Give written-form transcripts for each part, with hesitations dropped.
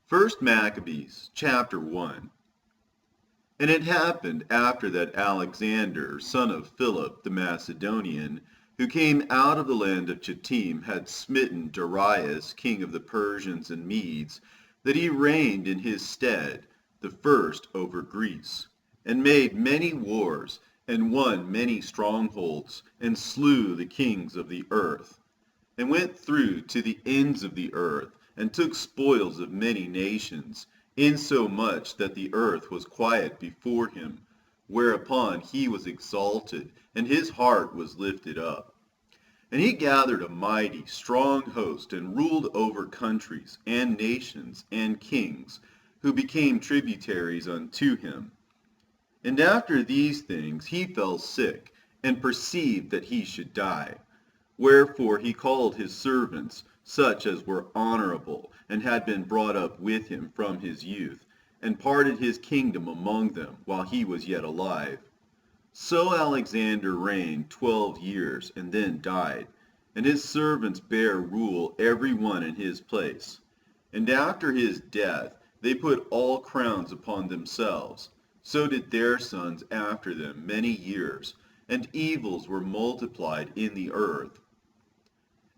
First Maccabees, chapter 1. And it happened after that Alexander, son of Philip the Macedonian, who came out of the land of Chittim, had smitten Darius, king of the Persians and Medes, that he reigned in his stead, the first over Greece, and made many wars, and won many strongholds, and slew the kings of the earth, and went through to the ends of the earth, and took spoils of many nations, insomuch that the earth was quiet before him, whereupon he was exalted, and his heart was lifted up. And he gathered a mighty, strong host, and ruled over countries, and nations, and kings, who became tributaries unto him. And after these things he fell sick, and perceived that he should die. Wherefore he called his servants, such as were honorable, and had been brought up with him from his youth, and parted his kingdom among them while he was yet alive. So Alexander reigned 12 years, and then died, and his servants bare rule every one in his place. And after his death they put all crowns upon themselves. So did their sons after them many years, and evils were multiplied in the earth.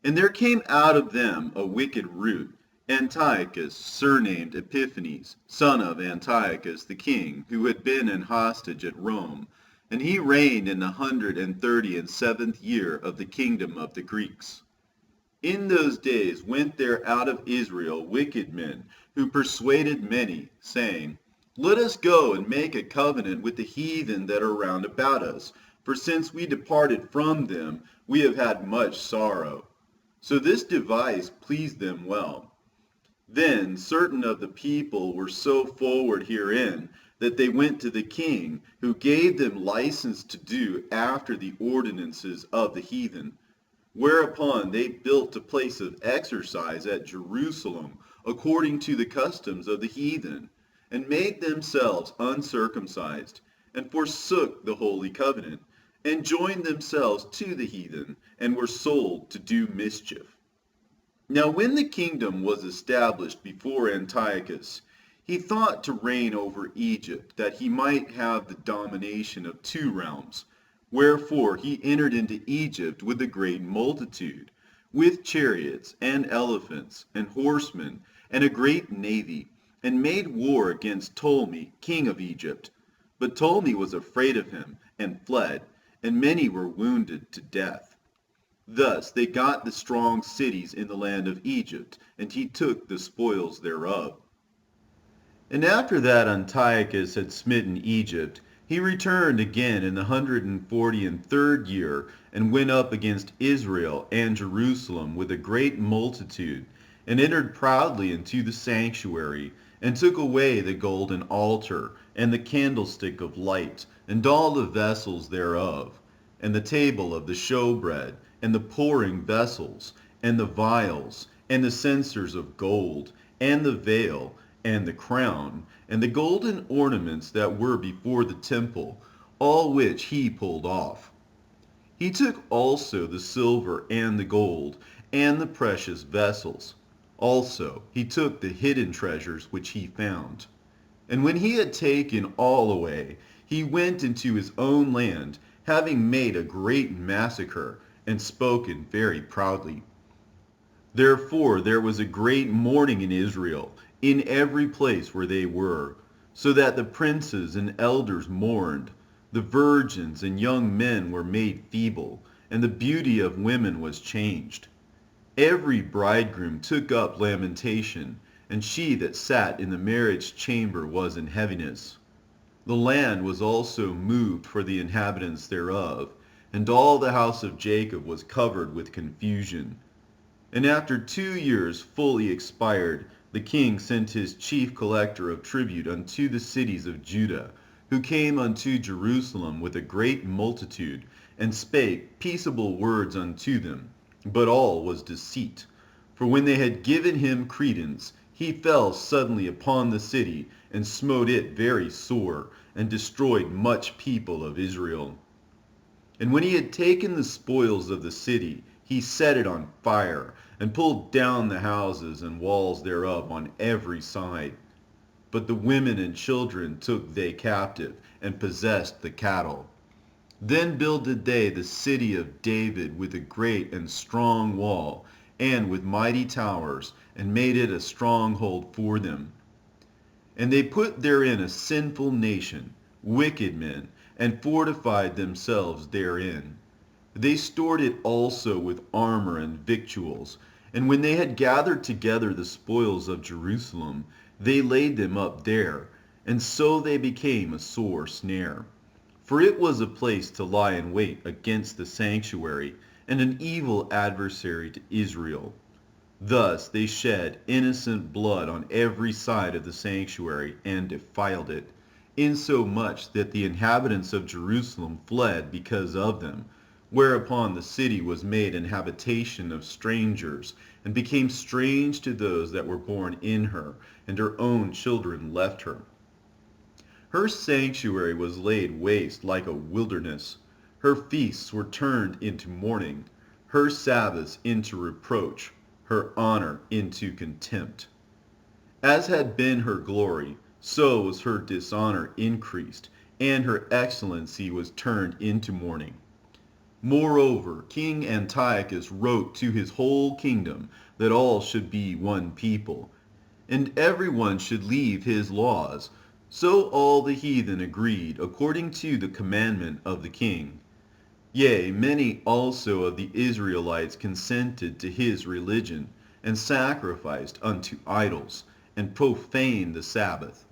And there came out of them a wicked root, Antiochus, surnamed Epiphanes, son of Antiochus the king, who had been an hostage at Rome, and he reigned in the 137th year of the kingdom of the Greeks. In those days went there out of Israel wicked men, who persuaded many, saying, Let us go and make a covenant with the heathen that are round about us, for since we departed from them, we have had much sorrow. So this device pleased them well. Then certain of the people were so forward herein, that they went to the king, who gave them license to do after the ordinances of the heathen. Whereupon they built a place of exercise at Jerusalem, according to the customs of the heathen, and made themselves uncircumcised, and forsook the holy covenant, and joined themselves to the heathen, and were sold to do mischief. Now when the kingdom was established before Antiochus, he thought to reign over Egypt, that he might have the domination of 2 realms. Wherefore he entered into Egypt with a great multitude, with chariots, and elephants, and horsemen, and a great navy, and made war against Ptolemy, king of Egypt. But Ptolemy was afraid of him, and fled, and many were wounded to death. Thus they got the strong cities in the land of Egypt, and he took the spoils thereof. And after that Antiochus had smitten Egypt, he returned again in the 143rd year, and went up against Israel and Jerusalem with a great multitude, and entered proudly into the sanctuary, and took away the golden altar, and the candlestick of light, and all the vessels thereof, and the table of the shewbread, and the pouring vessels, and the vials, and the censers of gold, and the veil, and the crown, and the golden ornaments that were before the temple, all which he pulled off. He took also the silver and the gold, and the precious vessels. Also he took the hidden treasures which he found. And when he had taken all away, he went into his own land, having made a great massacre, and spoken very proudly. Therefore there was a great mourning in Israel, in every place where they were, so that the princes and elders mourned. The virgins and young men were made feeble, and the beauty of women was changed. Every bridegroom took up lamentation, and she that sat in the marriage chamber was in heaviness. The land was also moved for the inhabitants thereof, and all the house of Jacob was covered with confusion. And after 2 years fully expired, the king sent his chief collector of tribute unto the cities of Judah, who came unto Jerusalem with a great multitude, and spake peaceable words unto them. But all was deceit. For when they had given him credence, he fell suddenly upon the city, and smote it very sore, and destroyed much people of Israel. And when he had taken the spoils of the city, he set it on fire, and pulled down the houses and walls thereof on every side. But the women and children took they captive, and possessed the cattle. Then builded they the city of David with a great and strong wall, and with mighty towers, and made it a stronghold for them. And they put therein a sinful nation, wicked men, and fortified themselves therein. They stored it also with armor and victuals. And when they had gathered together the spoils of Jerusalem, they laid them up there, and so they became a sore snare. For it was a place to lie in wait against the sanctuary, and an evil adversary to Israel. Thus they shed innocent blood on every side of the sanctuary, and defiled it, insomuch that the inhabitants of Jerusalem fled because of them, whereupon the city was made an habitation of strangers, and became strange to those that were born in her, and her own children left her. Her sanctuary was laid waste like a wilderness. Her feasts were turned into mourning, her Sabbaths into reproach, her honor into contempt. As had been her glory, so was her dishonor increased, and her excellency was turned into mourning. Moreover, King Antiochus wrote to his whole kingdom that all should be one people, and everyone should leave his laws. So all the heathen agreed according to the commandment of the king. Yea, many also of the Israelites consented to his religion, and sacrificed unto idols, and profaned the Sabbath.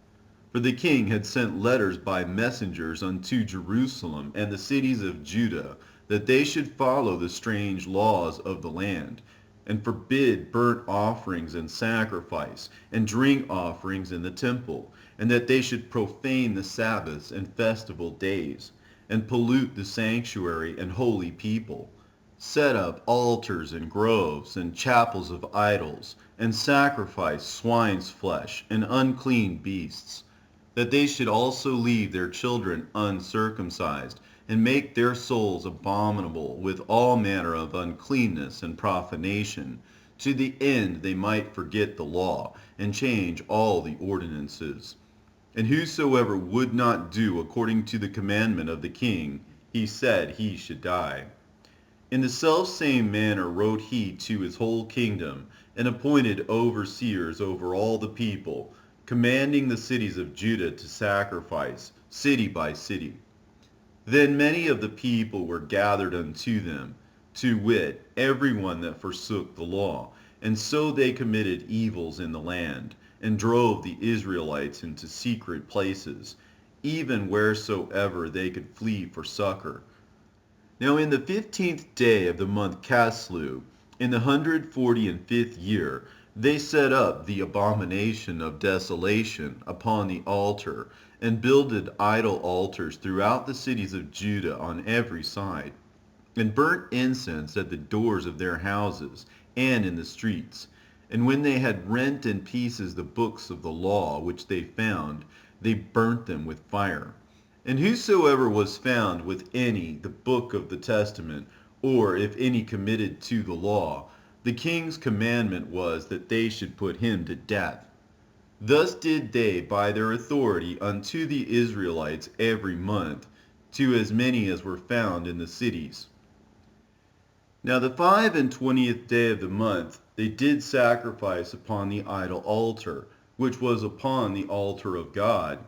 For the king had sent letters by messengers unto Jerusalem and the cities of Judah, that they should follow the strange laws of the land, and forbid burnt offerings and sacrifice, and drink offerings in the temple, and that they should profane the Sabbaths and festival days, and pollute the sanctuary and holy people, set up altars and groves and chapels of idols, and sacrifice swine's flesh and unclean beasts, that they should also leave their children uncircumcised, and make their souls abominable with all manner of uncleanness and profanation, to the end they might forget the law, and change all the ordinances. And whosoever would not do according to the commandment of the king, he said he should die. In the selfsame manner wrote he to his whole kingdom, and appointed overseers over all the people, commanding the cities of Judah to sacrifice, city by city. Then many of the people were gathered unto them, to wit, every one that forsook the law, and so they committed evils in the land, and drove the Israelites into secret places, even wheresoever they could flee for succor. Now in the 15th day of the month Caslu, in the 145th year, they set up the abomination of desolation upon the altar, and builded idol altars throughout the cities of Judah on every side, and burnt incense at the doors of their houses and in the streets. And when they had rent in pieces the books of the law which they found, they burnt them with fire. And whosoever was found with any the book of the testament, or if any committed to the law, the king's commandment was that they should put him to death. Thus did they by their authority unto the Israelites every month, to as many as were found in the cities. Now the 25th day of the month they did sacrifice upon the idol altar, which was upon the altar of God.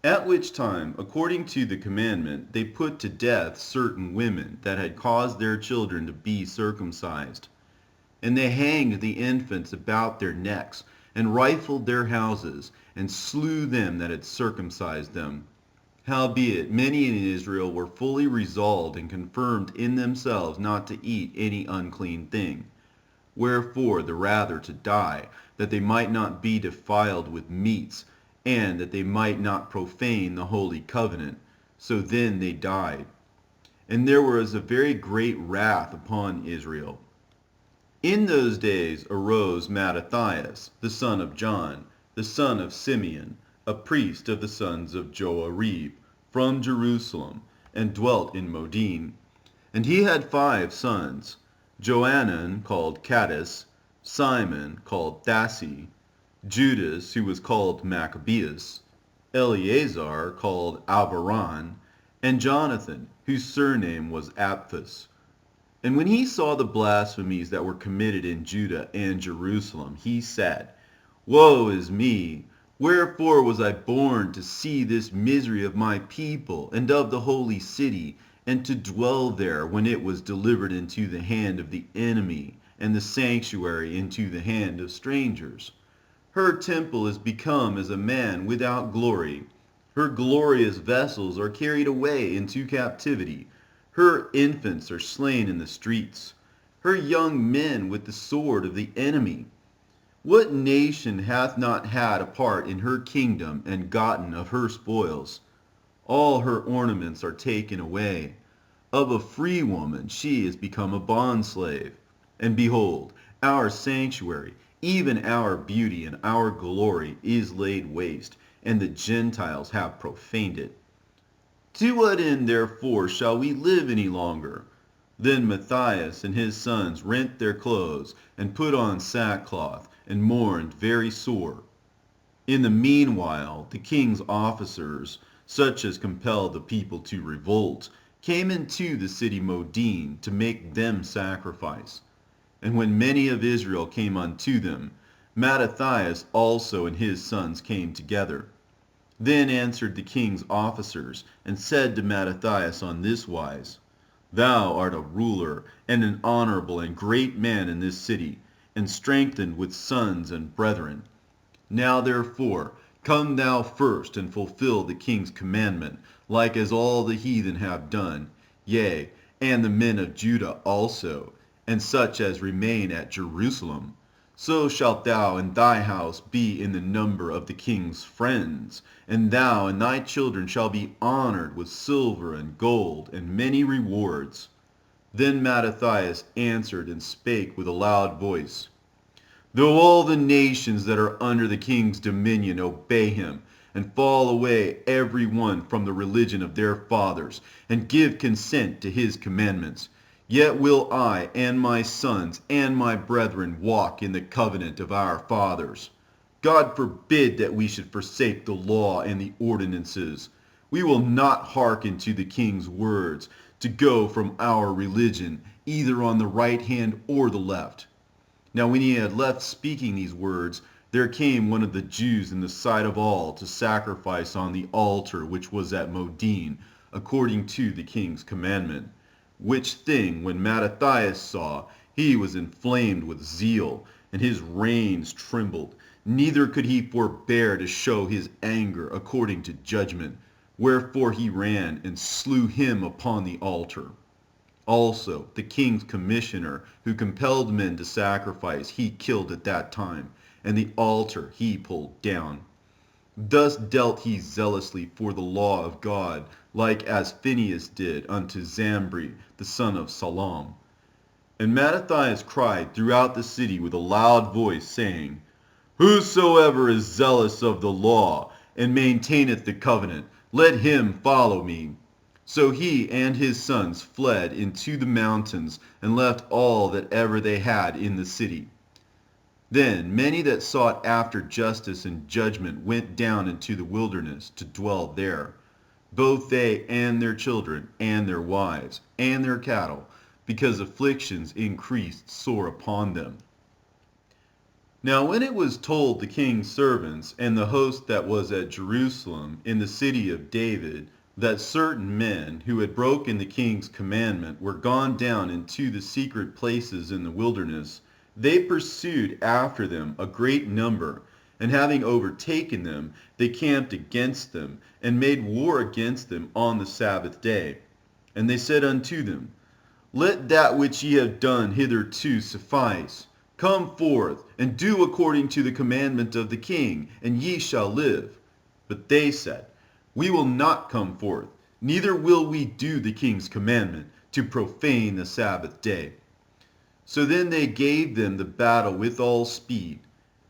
At which time, according to the commandment, they put to death certain women that had caused their children to be circumcised. And they hanged the infants about their necks, and rifled their houses, and slew them that had circumcised them. Howbeit many in Israel were fully resolved and confirmed in themselves not to eat any unclean thing. Wherefore the rather to die, that they might not be defiled with meats, and that they might not profane the holy covenant. So then they died. And there was a very great wrath upon Israel. In those days arose Mattathias, the son of John, the son of Simeon, a priest of the sons of Joarib, from Jerusalem, and dwelt in Modin. And he had 5 sons. Johanan called Cadiz, Simon called Thassi, Judas, who was called Maccabees, Eleazar called Alvaran, and Jonathan, whose surname was Apphus. And when he saw the blasphemies that were committed in Judah and Jerusalem, he said, Woe is me! Wherefore was I born to see this misery of my people and of the holy city, and to dwell there when it was delivered into the hand of the enemy, and the sanctuary into the hand of strangers? Her temple is become as a man without glory. Her glorious vessels are carried away into captivity. Her infants are slain in the streets. Her young men with the sword of the enemy. What nation hath not had a part in her kingdom and gotten of her spoils? All her ornaments are taken away. Of a free woman she is become a bondslave. And behold, our sanctuary, even our beauty and our glory, is laid waste, and the Gentiles have profaned it. To what end therefore shall we live any longer? Then Matthias and his sons rent their clothes, and put on sackcloth, and mourned very sore. In the meanwhile the king's officers, such as compelled the people to revolt, came into the city Modin to make them sacrifice. And when many of Israel came unto them, Mattathias also and his sons came together. Then answered the king's officers, and said to Mattathias on this wise, Thou art a ruler, and an honorable and great man in this city, and strengthened with sons and brethren. Now therefore, come thou first, and fulfill the king's commandment, like as all the heathen have done, yea, and the men of Judah also, and such as remain at Jerusalem. So shalt thou and thy house be in the number of the king's friends, and thou and thy children shall be honored with silver and gold, and many rewards. Then Mattathias answered and spake with a loud voice, Though all the nations that are under the king's dominion obey him, and fall away every one from the religion of their fathers, and give consent to his commandments, yet will I and my sons and my brethren walk in the covenant of our fathers. God forbid that we should forsake the law and the ordinances. We will not hearken to the king's words, to go from our religion, either on the right hand or the left. Now when he had left speaking these words, there came one of the Jews in the sight of all to sacrifice on the altar which was at Modin, according to the king's commandment. Which thing when Mattathias saw, he was inflamed with zeal, and his reins trembled. Neither could he forbear to show his anger according to judgment. Wherefore he ran and slew him upon the altar. Also the king's commissioner, who compelled men to sacrifice, he killed at that time, and the altar he pulled down. Thus dealt he zealously for the law of God, like as Phinehas did unto Zambri the son of Salam. And Mattathias cried throughout the city with a loud voice, saying, Whosoever is zealous of the law, and maintaineth the covenant, let him follow me. So he and his sons fled into the mountains, and left all that ever they had in the city. Then many that sought after justice and judgment went down into the wilderness to dwell there, both they and their children, and their wives, and their cattle, because afflictions increased sore upon them. Now when it was told the king's servants and the host that was at Jerusalem in the city of David, that certain men who had broken the king's commandment were gone down into the secret places in the wilderness, they pursued after them a great number, and having overtaken them, they camped against them, and made war against them on the Sabbath day. And they said unto them, Let that which ye have done hitherto suffice. Come forth, and do according to the commandment of the king, and ye shall live. But they said, We will not come forth, neither will we do the king's commandment, to profane the Sabbath day. So then they gave them the battle with all speed.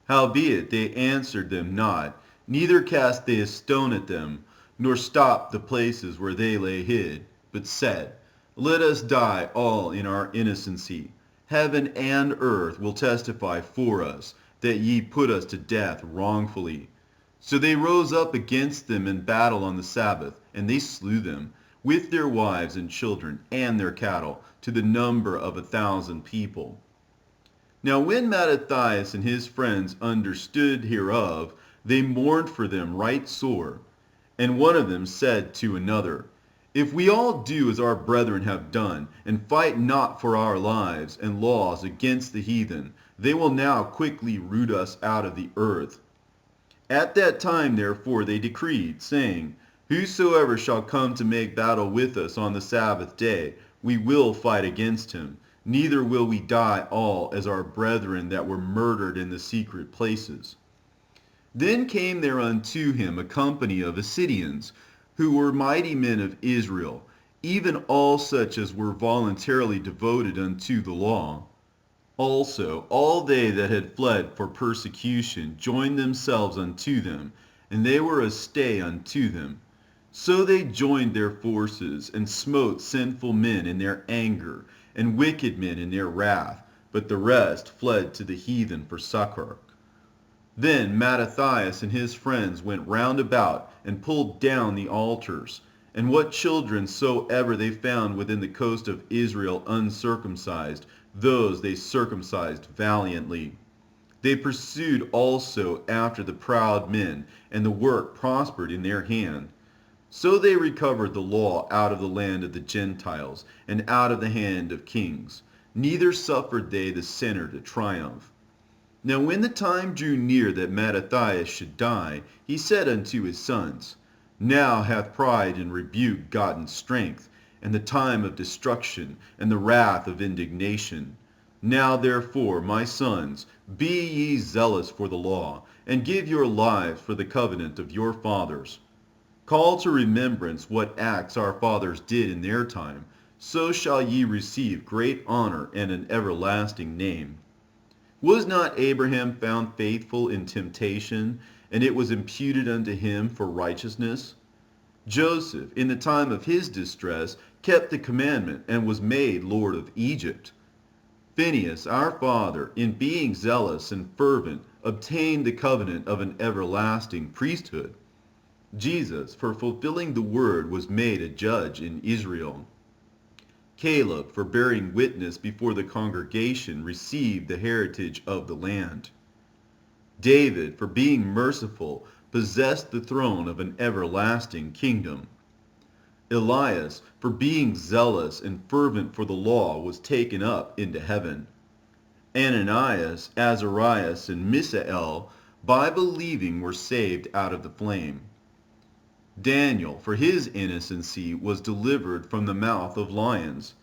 Howbeit they answered them not, neither cast they a stone at them, nor stopped the places where they lay hid, but said, Let us die all in our innocency. Heaven and earth will testify for us that ye put us to death wrongfully. So they rose up against them in battle on the Sabbath, and they slew them, with their wives and children and their cattle, to the number of 1,000 people. Now when Mattathias and his friends understood hereof, they mourned for them right sore. And one of them said to another, If we all do as our brethren have done, and fight not for our lives and laws against the heathen, they will now quickly root us out of the earth. At that time therefore they decreed, saying, Whosoever shall come to make battle with us on the Sabbath day, we will fight against him. Neither will we die all as our brethren that were murdered in the secret places. Then came there unto him a company of Assyrians, who were mighty men of Israel, even all such as were voluntarily devoted unto the law. Also all they that had fled for persecution joined themselves unto them, and they were a stay unto them. So they joined their forces, and smote sinful men in their anger, and wicked men in their wrath, but the rest fled to the heathen for succor. Then Mattathias and his friends went round about, and pulled down the altars, and what children soever they found within the coast of Israel uncircumcised, those they circumcised valiantly. They pursued also after the proud men, and the work prospered in their hand. So they recovered the law out of the land of the Gentiles, and out of the hand of kings. Neither suffered they the sinner to triumph. Now when the time drew near that Mattathias should die, he said unto his sons, Now hath pride and rebuke gotten strength, and the time of destruction, and the wrath of indignation. Now therefore, my sons, be ye zealous for the law, and give your lives for the covenant of your fathers. Call to remembrance what acts our fathers did in their time, so shall ye receive great honor and an everlasting name. Was not Abraham found faithful in temptation, and it was imputed unto him for righteousness? Joseph, in the time of his distress, kept the commandment, and was made Lord of Egypt. Phinehas, our father, in being zealous and fervent, obtained the covenant of an everlasting priesthood. Jesus, for fulfilling the word, was made a judge in Israel. Caleb, for bearing witness before the congregation, received the heritage of the land. David, for being merciful, possessed the throne of an everlasting kingdom. Elias, for being zealous and fervent for the law, was taken up into heaven. Ananias, Azarias, and Misael, by believing, were saved out of the flame. Daniel, for his innocency, was delivered from the mouth of lions.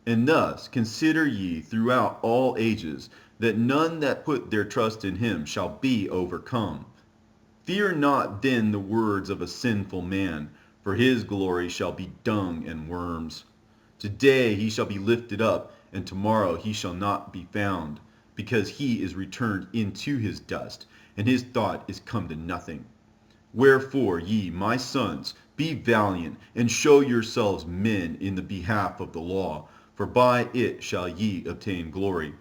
And thus consider ye throughout all ages, that none that put their trust in him shall be overcome. Fear not then the words of a sinful man, for his glory shall be dung and worms. Today he shall be lifted up, and tomorrow he shall not be found, because he is returned into his dust, and his thought is come to nothing. Wherefore, ye, my sons, be valiant, and show yourselves men in the behalf of the law, for by it shall ye obtain glory.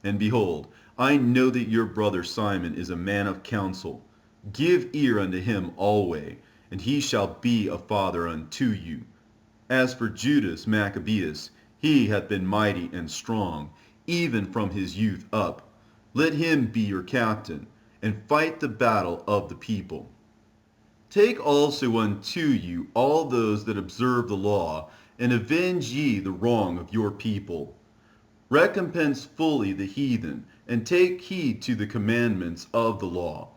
And behold, I know that your brother Simon is a man of counsel. Give ear unto him alway, and he shall be a father unto you. As for Judas Maccabeus, he hath been mighty and strong, even from his youth up. Let him be your captain, and fight the battle of the people. Take also unto you all those that observe the law, and avenge ye the wrong of your people. Recompense fully the heathen, and take heed to the commandments of the law.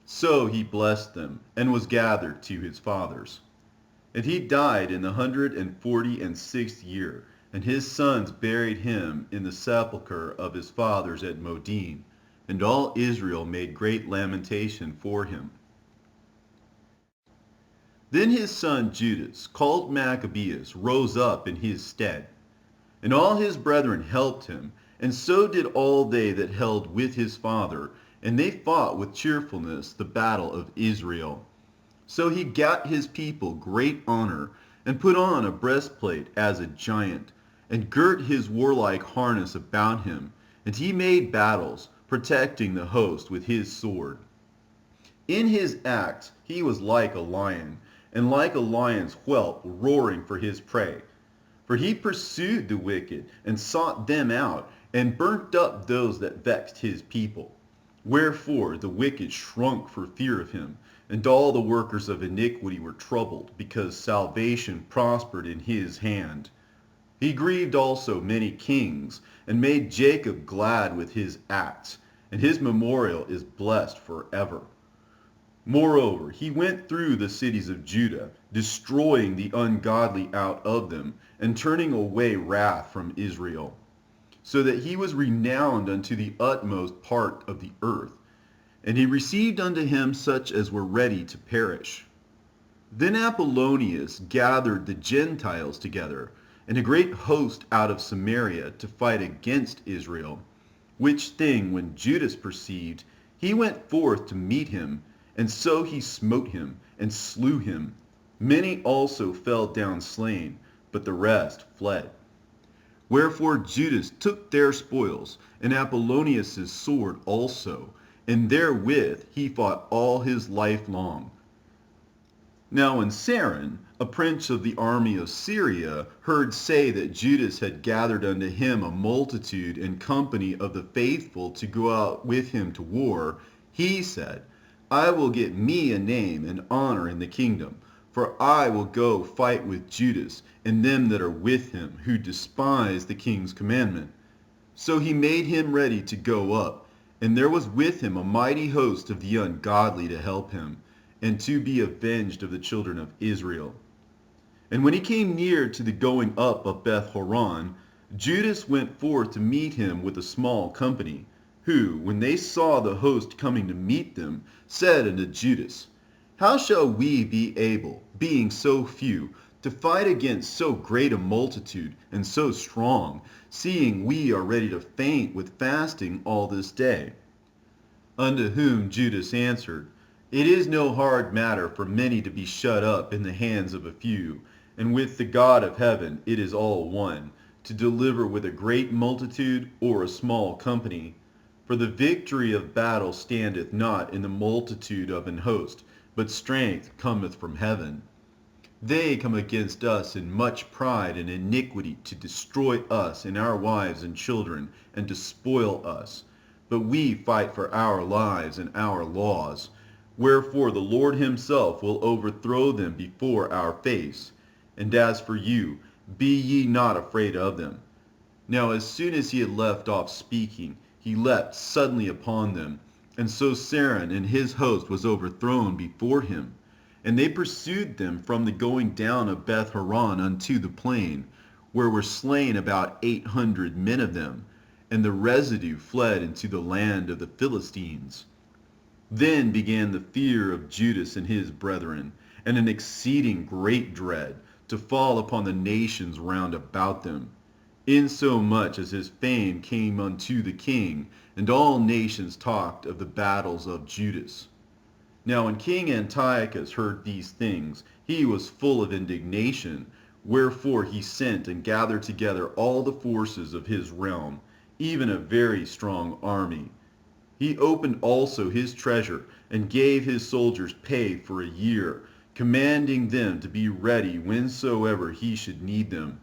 So he blessed them, and was gathered to his fathers. And he died in the 146th year, and his sons buried him in the sepulchre of his fathers at Modin, and all Israel made great lamentation for him. Then his son Judas, called Maccabeus, rose up in his stead. And all his brethren helped him, and so did all they that held with his father, and they fought with cheerfulness the battle of Israel. So he gat his people great honor, and put on a breastplate as a giant. and girt his warlike harness about him, and he made battles, protecting the host with his sword. In his acts he was like a lion, and like a lion's whelp roaring for his prey. For he pursued the wicked, and sought them out, and burnt up those that vexed his people. Wherefore the wicked shrunk for fear of him, and all the workers of iniquity were troubled, because salvation prospered in his hand. He grieved also many kings, and made Jacob glad with his acts, and his memorial is blessed forever. Moreover, he went through the cities of Judah, destroying the ungodly out of them, and turning away wrath from Israel, so that he was renowned unto the utmost part of the earth. And he received unto him such as were ready to perish. Then Apollonius gathered the Gentiles together, and a great host out of Samaria, to fight against Israel. Which thing when Judas perceived, he went forth to meet him, and so he smote him, and slew him. Many also fell down slain, but the rest fled. Wherefore Judas took their spoils, and Apollonius' sword also, and therewith he fought all his life long. Now when Sarin, a prince of the army of Syria, heard say that Judas had gathered unto him a multitude and company of the faithful to go out with him to war, he said, I will get me a name and honor in the kingdom, for I will go fight with Judas and them that are with him, who despise the king's commandment. So he made him ready to go up, and there was with him a mighty host of the ungodly to help him, and to be avenged of the children of Israel. And when he came near to the going up of Beth Horon, Judas went forth to meet him with a small company, who, when they saw the host coming to meet them, said unto Judas, How shall we be able, being so few, to fight against so great a multitude and so strong, seeing we are ready to faint with fasting all this day? Unto whom Judas answered, It is no hard matter for many to be shut up in the hands of a few, and with the God of heaven it is all one, to deliver with a great multitude or a small company. For the victory of battle standeth not in the multitude of an host, but strength cometh from heaven. They come against us in much pride and iniquity to destroy us and our wives and children, and to spoil us. But we fight for our lives and our laws. Wherefore the Lord himself will overthrow them before our face. And as for you, be ye not afraid of them. Now as soon as he had left off speaking, he leapt suddenly upon them, and so Sarin and his host was overthrown before him. And they pursued them from the going down of Beth Horon unto the plain, where were slain about 800 men of them, and the residue fled into the land of the Philistines. Then began the fear of Judas and his brethren, and an exceeding great dread, to fall upon the nations round about them, insomuch as his fame came unto the king, and all nations talked of the battles of Judas. Now when King Antiochus heard these things, he was full of indignation, wherefore he sent and gathered together all the forces of his realm, even a very strong army. He opened also his treasure, and gave his soldiers pay for a year, commanding them to be ready whensoever he should need them.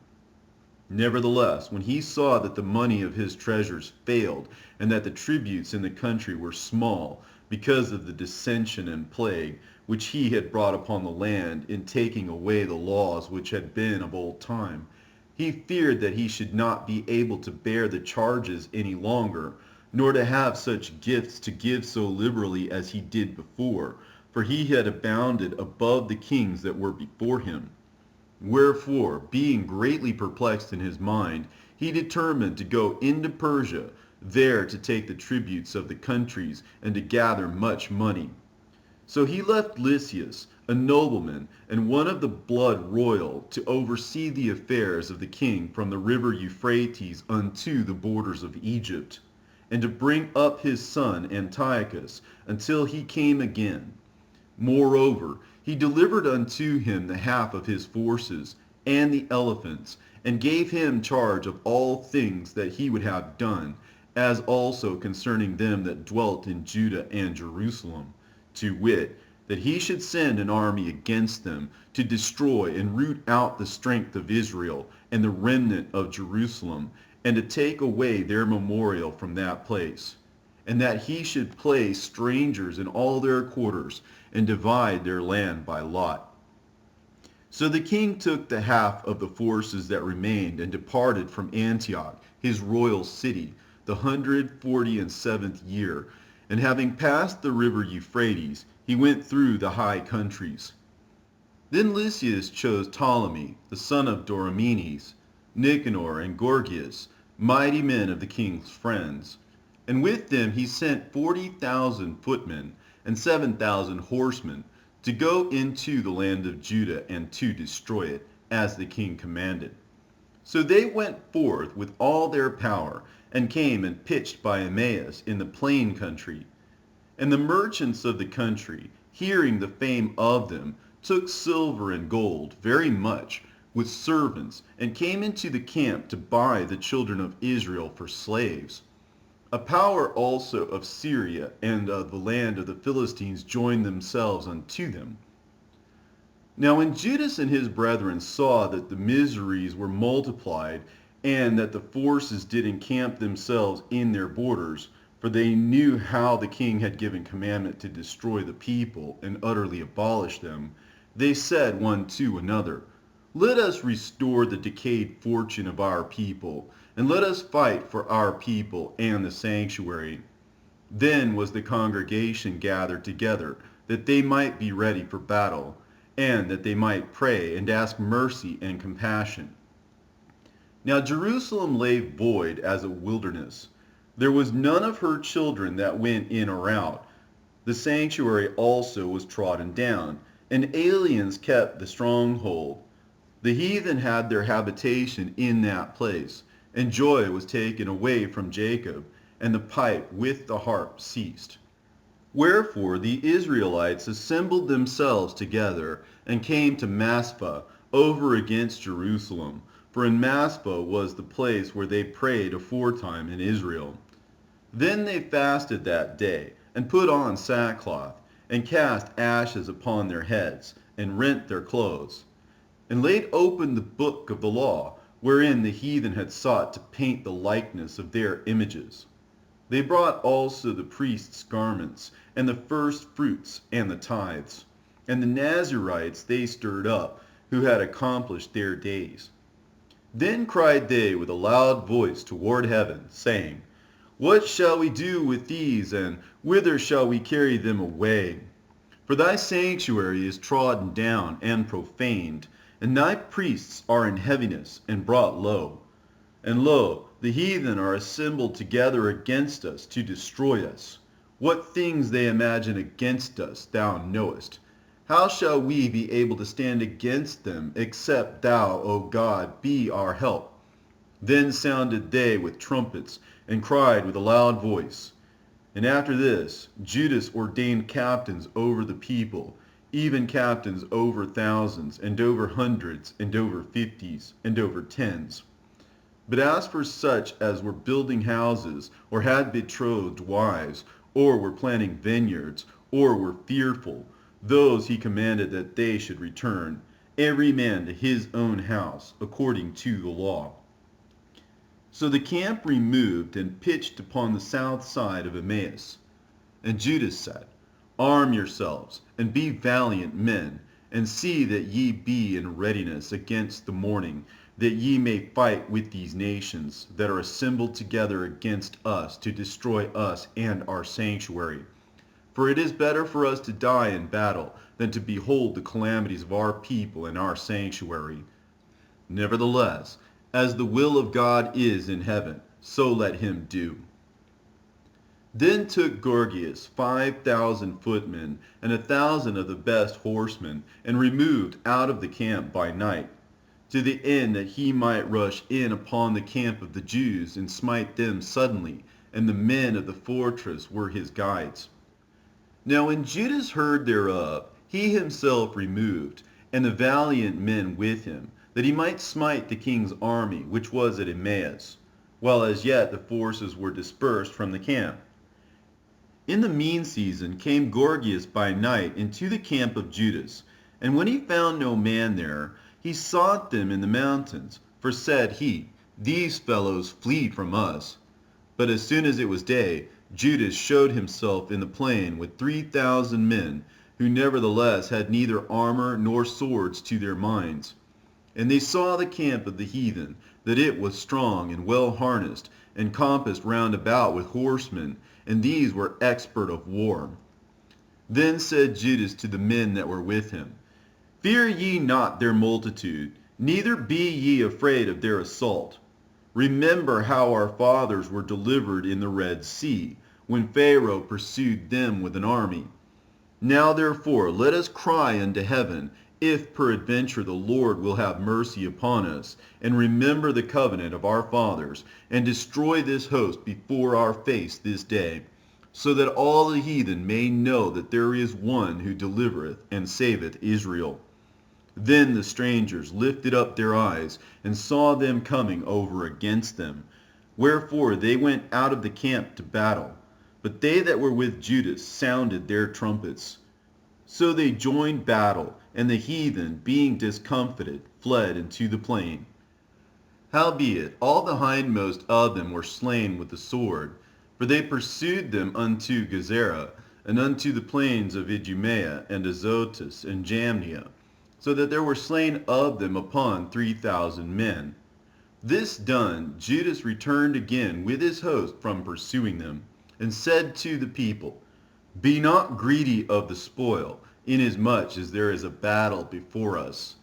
Nevertheless, when he saw that the money of his treasures failed, and that the tributes in the country were small, because of the dissension and plague which he had brought upon the land in taking away the laws which had been of old time, he feared that he should not be able to bear the charges any longer, nor to have such gifts to give so liberally as he did before, for he had abounded above the kings that were before him. Wherefore, being greatly perplexed in his mind, he determined to go into Persia, there to take the tributes of the countries, and to gather much money. So he left Lysias, a nobleman, and one of the blood royal, to oversee the affairs of the king from the river Euphrates unto the borders of Egypt, and to bring up his son Antiochus, until he came again. Moreover, he delivered unto him the half of his forces, and the elephants, and gave him charge of all things that he would have done, as also concerning them that dwelt in Judah and Jerusalem, to wit, that he should send an army against them to destroy and root out the strength of Israel and the remnant of Jerusalem, and to take away their memorial from that place, and that he should place strangers in all their quarters and divide their land by lot. So the king took the half of the forces that remained and departed from Antioch, his royal city, the 147th year, and having passed the river Euphrates, he went through the high countries. Then Lysias chose Ptolemy, the son of Doramenes, Nicanor, and Gorgias, mighty men of the king's friends. And with them he sent 40,000 footmen and 7,000 horsemen to go into the land of Judah and to destroy it, as the king commanded. So they went forth with all their power, and came and pitched by Emmaus in the plain country. And the merchants of the country, hearing the fame of them, took silver and gold very much, with servants, and came into the camp to buy the children of Israel for slaves. A power also of Syria and of the land of the Philistines joined themselves unto them. Now when Judas and his brethren saw that the miseries were multiplied, and that the forces did encamp themselves in their borders, for they knew how the king had given commandment to destroy the people and utterly abolish them, they said one to another, Let us restore the decayed fortune of our people, and let us fight for our people and the sanctuary. Then was the congregation gathered together, that they might be ready for battle, and that they might pray and ask mercy and compassion. Now Jerusalem lay void as a wilderness. There was none of her children that went in or out. The sanctuary also was trodden down, and aliens kept the stronghold. The heathen had their habitation in that place, and joy was taken away from Jacob, and the pipe with the harp ceased. Wherefore the Israelites assembled themselves together, and came to Maspah over against Jerusalem, for in Maspah was the place where they prayed aforetime in Israel. Then they fasted that day, and put on sackcloth, and cast ashes upon their heads, and rent their clothes, and laid open the book of the law, wherein the heathen had sought to paint the likeness of their images. They brought also the priests' garments, and the first fruits, and the tithes. And the Nazirites they stirred up, who had accomplished their days. Then cried they with a loud voice toward heaven, saying, What shall we do with these, and whither shall we carry them away? For thy sanctuary is trodden down and profaned, and thy priests are in heaviness and brought low. And lo, the heathen are assembled together against us to destroy us. What things they imagine against us thou knowest. How shall we be able to stand against them, except thou, O God, be our help? Then sounded they with trumpets, and cried with a loud voice. And after this, Judas ordained captains over the people, even captains over thousands, and over hundreds, and over fifties, and over tens. But as for such as were building houses, or had betrothed wives, or were planting vineyards, or were fearful, those he commanded that they should return, every man to his own house, according to the law. So the camp removed and pitched upon the south side of Emmaus. And Judas said, Arm yourselves, and be valiant men, and see that ye be in readiness against the morning, that ye may fight with these nations that are assembled together against us to destroy us and our sanctuary. For it is better for us to die in battle than to behold the calamities of our people and our sanctuary. Nevertheless, as the will of God is in heaven, so let him do. Then took Gorgias 5,000 footmen and 1,000 of the best horsemen, and removed out of the camp by night, to the end that he might rush in upon the camp of the Jews and smite them suddenly, and the men of the fortress were his guides. Now when Judas heard thereof, he himself removed, and the valiant men with him, that he might smite the king's army, which was at Emmaus, while as yet the forces were dispersed from the camp. In the mean season came Gorgias by night into the camp of Judas, and when he found no man there, he sought them in the mountains, for said he, These fellows flee from us. But as soon as it was day, Judas showed himself in the plain with 3,000 men, who nevertheless had neither armor nor swords to their minds. And they saw the camp of the heathen, that it was strong and well harnessed, and compassed round about with horsemen, and these were expert of war. Then said Judas to the men that were with him, Fear ye not their multitude, neither be ye afraid of their assault. Remember how our fathers were delivered in the Red Sea, when Pharaoh pursued them with an army. Now therefore let us cry unto heaven, if peradventure the Lord will have mercy upon us, and remember the covenant of our fathers, and destroy this host before our face this day, so that all the heathen may know that there is one who delivereth and saveth Israel. Then the strangers lifted up their eyes, and saw them coming over against them. Wherefore they went out of the camp to battle. But they that were with Judas sounded their trumpets. So they joined battle, and the heathen, being discomfited, fled into the plain. Howbeit all the hindmost of them were slain with the sword, for they pursued them unto Gezerah, and unto the plains of Idumea, and Azotus, and Jamnia, so that there were slain of them upon 3,000 men. This done, Judas returned again with his host from pursuing them, and said to the people, Be not greedy of the spoil, inasmuch as there is a battle before us.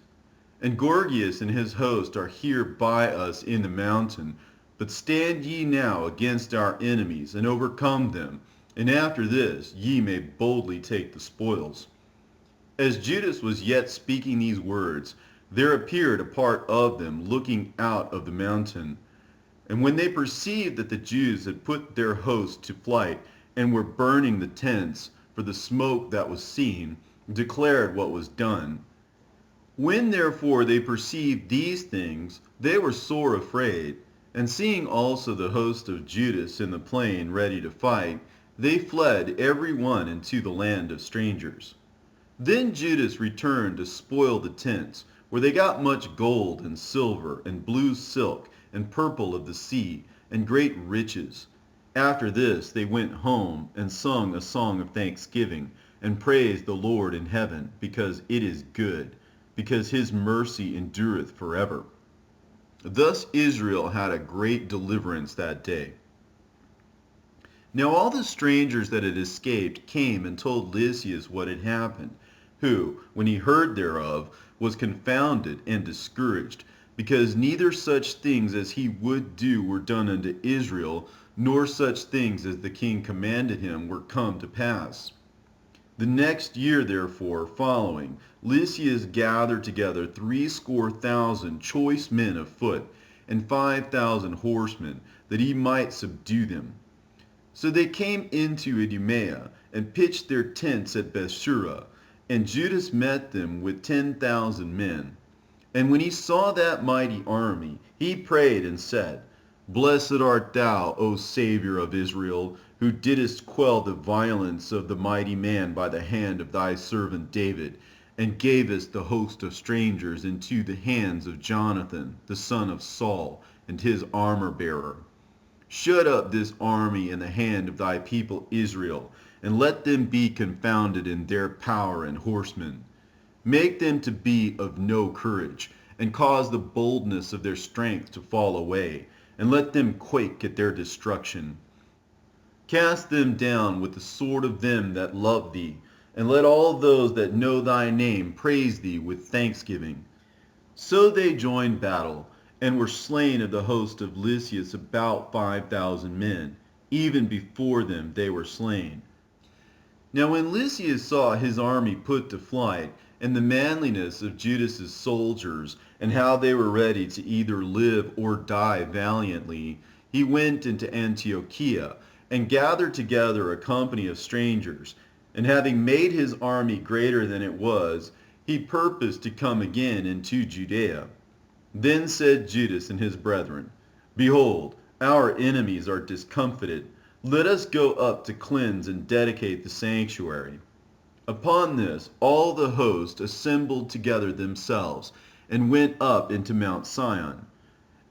And Gorgias and his host are here by us in the mountain, but stand ye now against our enemies, and overcome them, and after this ye may boldly take the spoils. As Judas was yet speaking these words, there appeared a part of them looking out of the mountain. And when they perceived that the Jews had put their host to flight, and were burning the tents, for the smoke that was seen declared what was done. When therefore they perceived these things, they were sore afraid, and seeing also the host of Judas in the plain ready to fight, they fled every one into the land of strangers. Then Judas returned to spoil the tents, where they got much gold and silver and blue silk and purple of the sea and great riches. After this they went home and sung a song of thanksgiving and praised the Lord in heaven, because it is good, because his mercy endureth forever. Thus Israel had a great deliverance that day. Now all the strangers that had escaped came and told Lysias what had happened, who, when he heard thereof, was confounded and discouraged, because neither such things as he would do were done unto Israel, nor such things as the king commanded him were come to pass. The next year, therefore, following, Lysias gathered together 70,000 choice men of foot, and 5,000 horsemen, that he might subdue them. So they came into Idumea, and pitched their tents at Bethsura, and Judas met them with 10,000 men. And when he saw that mighty army, he prayed and said, Blessed art thou, O Savior of Israel, who didst quell the violence of the mighty man by the hand of thy servant David, and gavest the host of strangers into the hands of Jonathan, the son of Saul, and his armor-bearer. Shut up this army in the hand of thy people Israel, and let them be confounded in their power and horsemen. Make them to be of no courage, and cause the boldness of their strength to fall away, and let them quake at their destruction. Cast them down with the sword of them that love thee, and let all those that know thy name praise thee with thanksgiving. So they joined battle, and were slain of the host of Lysias about 5,000 men. Even before them they were slain. Now when Lysias saw his army put to flight, and the manliness of Judas's soldiers, and how they were ready to either live or die valiantly, he went into Antiochia, and gathered together a company of strangers, and having made his army greater than it was, he purposed to come again into Judea. Then said Judas and his brethren, Behold, our enemies are discomfited. Let us go up to cleanse and dedicate the sanctuary. Upon this, all the host assembled together themselves, and went up into Mount Sion.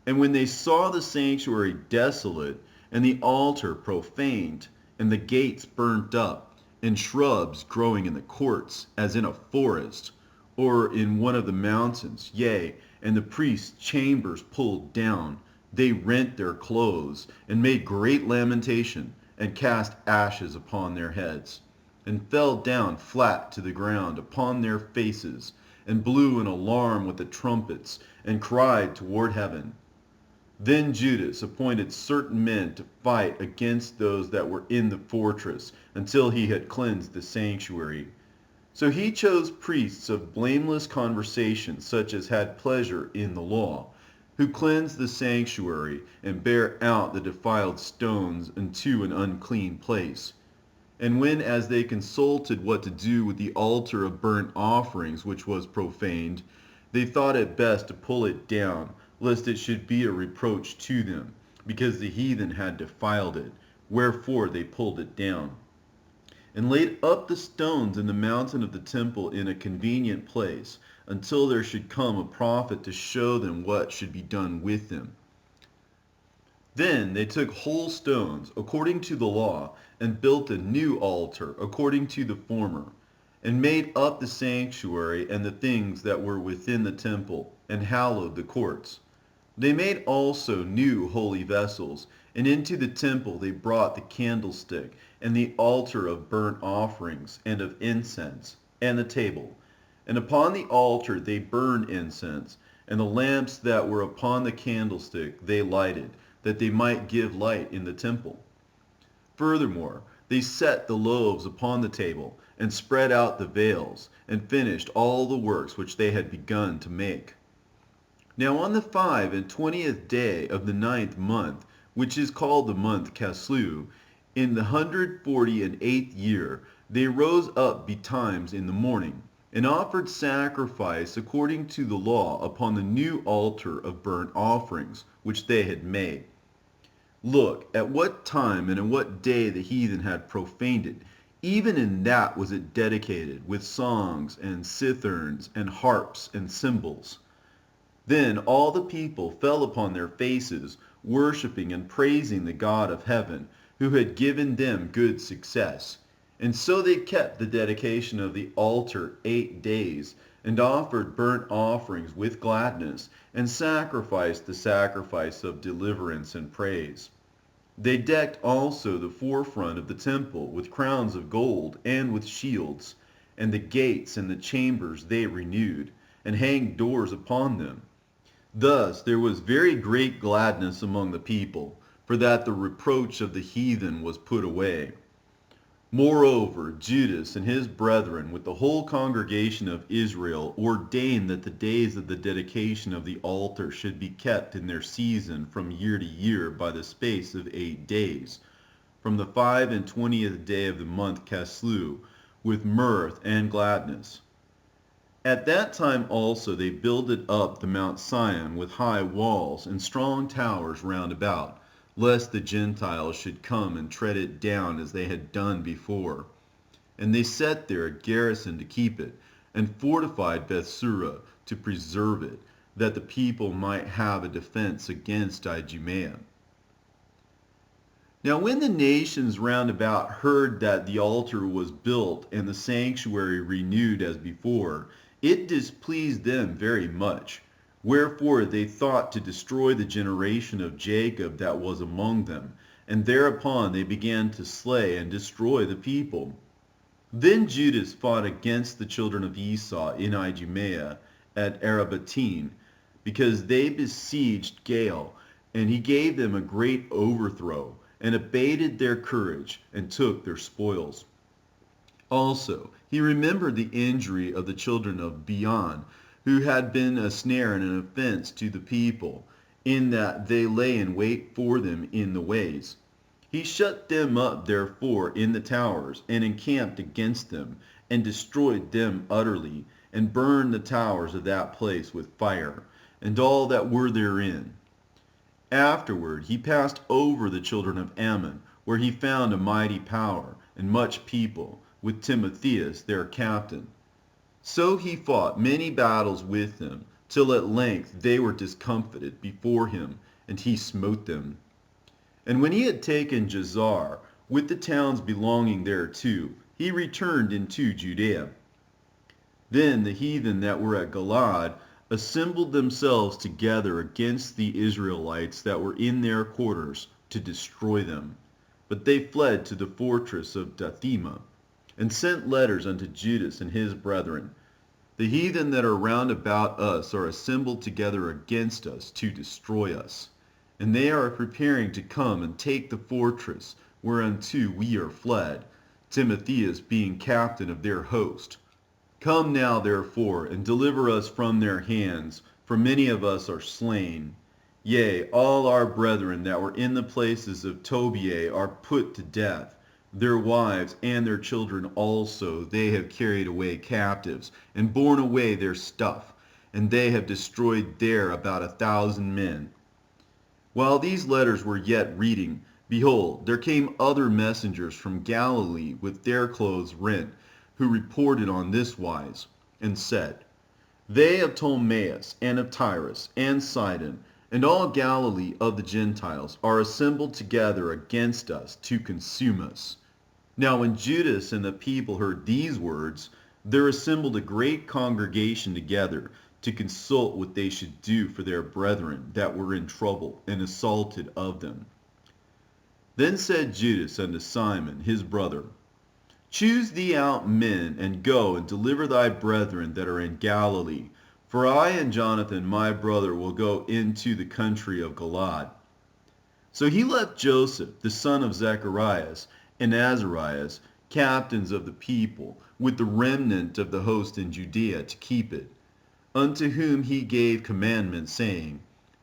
And when they saw the sanctuary desolate, and the altar profaned, and the gates burnt up, and shrubs growing in the courts, as in a forest, or in one of the mountains, yea, and the priests' chambers pulled down, they rent their clothes, and made great lamentation, and cast ashes upon their heads, and fell down flat to the ground upon their faces, and blew an alarm with the trumpets, and cried toward heaven. Then Judas appointed certain men to fight against those that were in the fortress, until he had cleansed the sanctuary. So he chose priests of blameless conversation, such as had pleasure in the law, who cleansed the sanctuary, and bare out the defiled stones into an unclean place. And when as they consulted what to do with the altar of burnt offerings which was profaned, they thought it best to pull it down, lest it should be a reproach to them, because the heathen had defiled it, wherefore they pulled it down, and laid up the stones in the mountain of the temple in a convenient place, until there should come a prophet to show them what should be done with them. Then they took whole stones, according to the law, and built a new altar, according to the former, and made up the sanctuary and the things that were within the temple, and hallowed the courts. They made also new holy vessels, and into the temple they brought the candlestick, and the altar of burnt offerings, and of incense, and the table. And upon the altar they burned incense, and the lamps that were upon the candlestick they lighted, that they might give light in the temple. Furthermore, they set the loaves upon the table, and spread out the vials, and finished all the works which they had begun to make. Now on the 25th day of the 9th month, which is called the month Caslu, in the 148th year, they rose up betimes in the morning, and offered sacrifice according to the law upon the new altar of burnt offerings, which they had made. Look, at what time and in what day the heathen had profaned it, even in that was it dedicated, with songs and citherns and harps and cymbals. Then all the people fell upon their faces, worshiping and praising the God of heaven, who had given them good success. And so they kept the dedication of the altar 8 days, and offered burnt offerings with gladness, and sacrificed the sacrifice of deliverance and praise. They decked also the forefront of the temple with crowns of gold and with shields, and the gates and the chambers they renewed, and hanged doors upon them. Thus there was very great gladness among the people, for that the reproach of the heathen was put away. Moreover, Judas and his brethren with the whole congregation of Israel ordained that the days of the dedication of the altar should be kept in their season from year to year by the space of 8 days, from the 25th day of the month Caslu, with mirth and gladness. At that time also they builded up the Mount Sion with high walls and strong towers round about, lest the Gentiles should come and tread it down as they had done before. And they set there a garrison to keep it, and fortified Bethsura to preserve it, that the people might have a defense against Idumea. Now when the nations round about heard that the altar was built and the sanctuary renewed as before, it displeased them very much. Wherefore they thought to destroy the generation of Jacob that was among them, and thereupon they began to slay and destroy the people. Then Judas fought against the children of Esau in Idumea at Arabatine, because they besieged Gaal, and he gave them a great overthrow, and abated their courage, and took their spoils. Also he remembered the injury of the children of Beon, who had been a snare and an offense to the people, in that they lay in wait for them in the ways. He shut them up therefore in the towers, and encamped against them, and destroyed them utterly, and burned the towers of that place with fire, and all that were therein. Afterward he passed over the children of Ammon, where he found a mighty power and much people, with Timotheus their captain. So he fought many battles with them, till at length they were discomfited before him, and he smote them. And when he had taken Jazer, with the towns belonging thereto, he returned into Judea. Then the heathen that were at Galaad assembled themselves together against the Israelites that were in their quarters, to destroy them. But they fled to the fortress of Dathema, and sent letters unto Judas and his brethren. The heathen that are round about us are assembled together against us to destroy us. And they are preparing to come and take the fortress whereunto we are fled, Timotheus being captain of their host. Come now therefore, and deliver us from their hands, for many of us are slain. Yea, all our brethren that were in the places of Tobiah are put to death. Their wives and their children also they have carried away captives, and borne away their stuff, and they have destroyed there about 1,000 men. While these letters were yet reading, behold, there came other messengers from Galilee with their clothes rent, who reported on this wise, and said, They of Ptolemais, and of Tyrus, and Sidon, and all Galilee of the Gentiles, are assembled together against us to consume us. Now when Judas and the people heard these words, there assembled a great congregation together, to consult what they should do for their brethren that were in trouble and assaulted of them. Then said Judas unto Simon his brother, Choose thee out men, and go and deliver thy brethren that are in Galilee, for I and Jonathan my brother will go into the country of Galaad. So he left Joseph the son of Zacharias and Azarias, captains of the people, with the remnant of the host in Judea to keep it, unto whom he gave commandment, saying,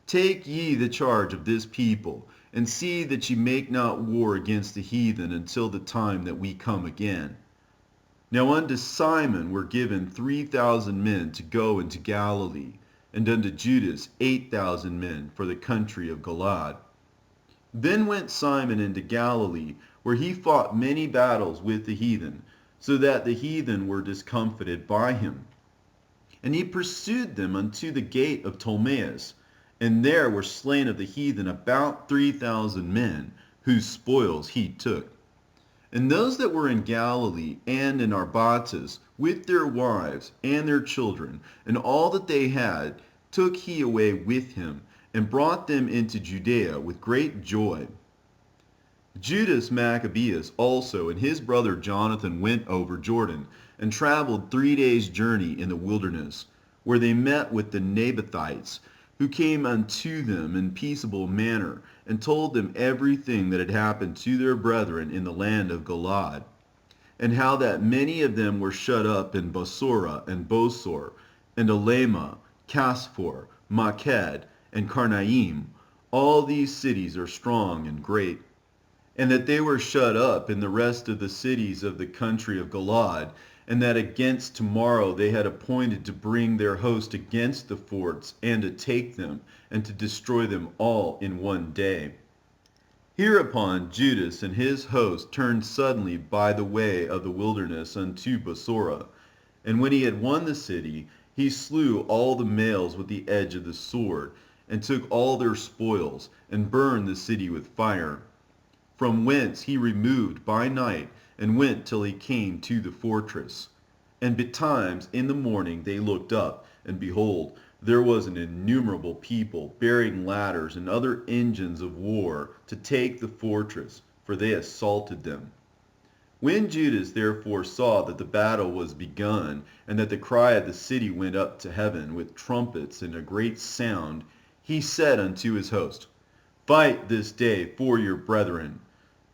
Take ye the charge of this people, and see that ye make not war against the heathen until the time that we come again. Now unto Simon were given 3,000 men to go into Galilee, and unto Judas 8,000 men for the country of Galaad. Then went Simon into Galilee, where he fought many battles with the heathen, so that the heathen were discomfited by him. And he pursued them unto the gate of Ptolemais, and there were slain of the heathen about 3,000 men, whose spoils he took. And those that were in Galilee and in Arbaces, with their wives and their children, and all that they had, took he away with him, and brought them into Judea with great joy. Judas Maccabees also and his brother Jonathan went over Jordan, and traveled 3 days' journey in the wilderness, where they met with the Nabathites, who came unto them in peaceable manner, and told them everything that had happened to their brethren in the land of Galaad, and how that many of them were shut up in Bosora and Bosor, and Elama, Casphor, Maked, and Karnaim. All these cities are strong and great. And that they were shut up in the rest of the cities of the country of Galaad, and that against tomorrow they had appointed to bring their host against the forts, and to take them, and to destroy them all in one day. Hereupon Judas and his host turned suddenly by the way of the wilderness unto Bosora. And when he had won the city, he slew all the males with the edge of the sword, and took all their spoils, and burned the city with fire. From whence he removed by night, and went till he came to the fortress. And betimes in the morning they looked up, and behold, there was an innumerable people bearing ladders and other engines of war to take the fortress, for they assaulted them. When Judas therefore saw that the battle was begun, and that the cry of the city went up to heaven with trumpets and a great sound, he said unto his host, Fight this day for your brethren.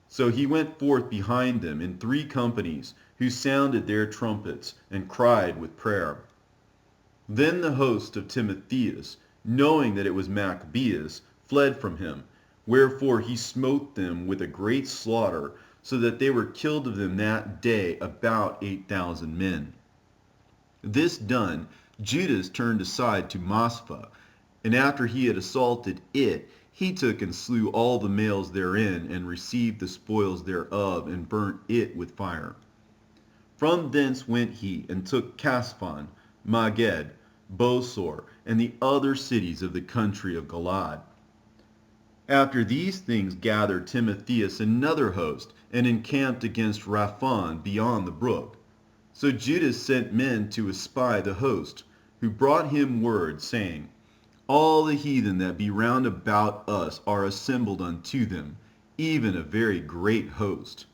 So he went forth behind them in 3 companies, who sounded their trumpets, and cried with prayer. Then the host of Timotheus, knowing that it was Maccabees, fled from him, wherefore he smote them with a great slaughter, so that they were killed of them that day about 8,000 men. This done, Judas turned aside to Maspha, And after he had assaulted it, he took and slew all the males therein, and received the spoils thereof, and burnt it with fire. From thence went he, and took Casphon, Maged, Bosor, and the other cities of the country of Galaad. After these things gathered Timotheus another host, and encamped against Raphon beyond the brook. So Judas sent men to espy the host, who brought him word, saying, All the heathen that be round about us are assembled unto them, even a very great host.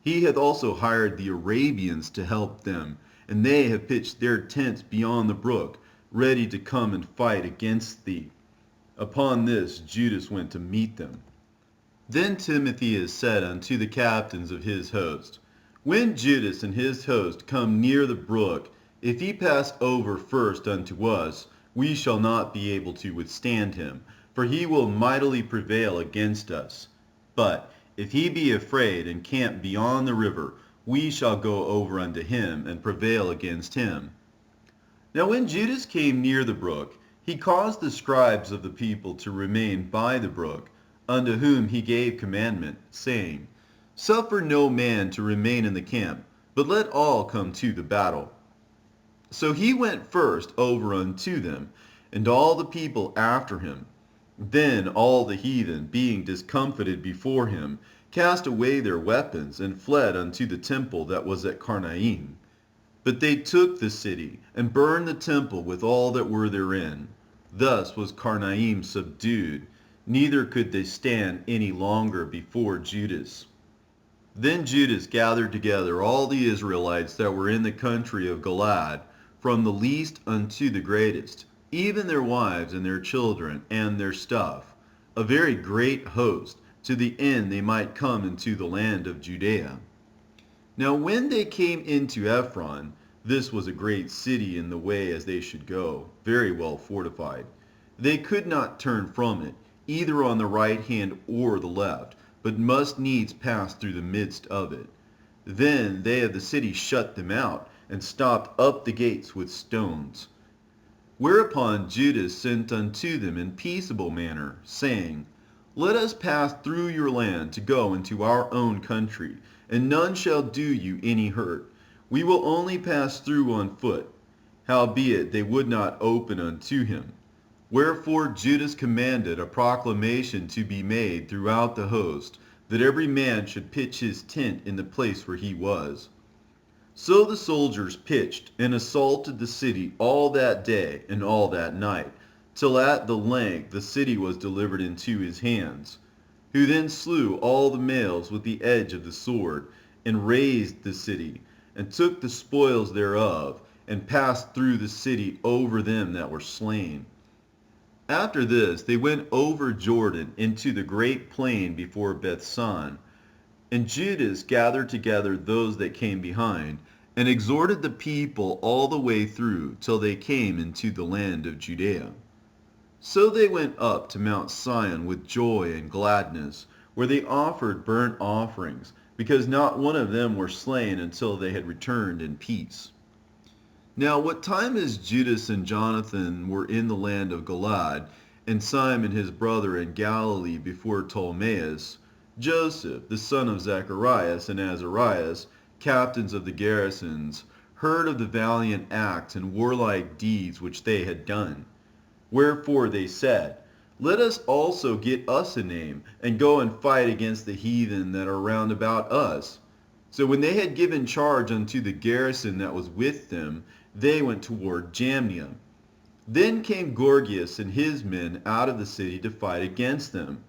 He hath also hired the Arabians to help them, and they have pitched their tents beyond the brook, ready to come and fight against thee. Upon this Judas went to meet them. Then Timotheus said unto the captains of his host, When Judas and his host come near the brook, if he pass over first unto us, we shall not be able to withstand him, for he will mightily prevail against us. But if he be afraid and camp beyond the river, we shall go over unto him, and prevail against him. Now when Judas came near the brook, he caused the scribes of the people to remain by the brook, unto whom he gave commandment, saying, Suffer no man to remain in the camp, but let all come to the battle. So he went first over unto them, and all the people after him. Then all the heathen, being discomfited before him, cast away their weapons, and fled unto the temple that was at Carnaim. But they took the city, and burned the temple with all that were therein. Thus was Carnaim subdued, neither could they stand any longer before Judas. Then Judas gathered together all the Israelites that were in the country of Galaad, from the least unto the greatest, even their wives and their children and their stuff, a very great host, to the end they might come into the land of Judea. Now when they came into Ephron, this was a great city in the way as they should go, very well fortified. They could not turn from it, either on the right hand or the left, but must needs pass through the midst of it. Then they of the city shut them out, and stopped up the gates with stones. Whereupon Judas sent unto them in peaceable manner, saying, Let us pass through your land to go into our own country, and none shall do you any hurt. We will only pass through on foot. Howbeit they would not open unto him. Wherefore Judas commanded a proclamation to be made throughout the host, that every man should pitch his tent in the place where he was. So the soldiers pitched and assaulted the city all that day and all that night, till at the length the city was delivered into his hands, who then slew all the males with the edge of the sword, and razed the city, and took the spoils thereof, and passed through the city over them that were slain. After this they went over Jordan into the great plain before Bethsan. And Judas gathered together those that came behind, and exhorted the people all the way through, till they came into the land of Judea. So they went up to Mount Sion with joy and gladness, where they offered burnt offerings, because not one of them were slain until they had returned in peace. Now what time as Judas and Jonathan were in the land of Galaad, and Simon his brother in Galilee before Ptolemais, Joseph, the son of Zacharias, and Azarias, captains of the garrisons, heard of the valiant acts and warlike deeds which they had done. Wherefore they said, Let us also get us a name, and go and fight against the heathen that are round about us. So when they had given charge unto the garrison that was with them, they went toward Jamnia. Then came Gorgias and his men out of the city to fight against them.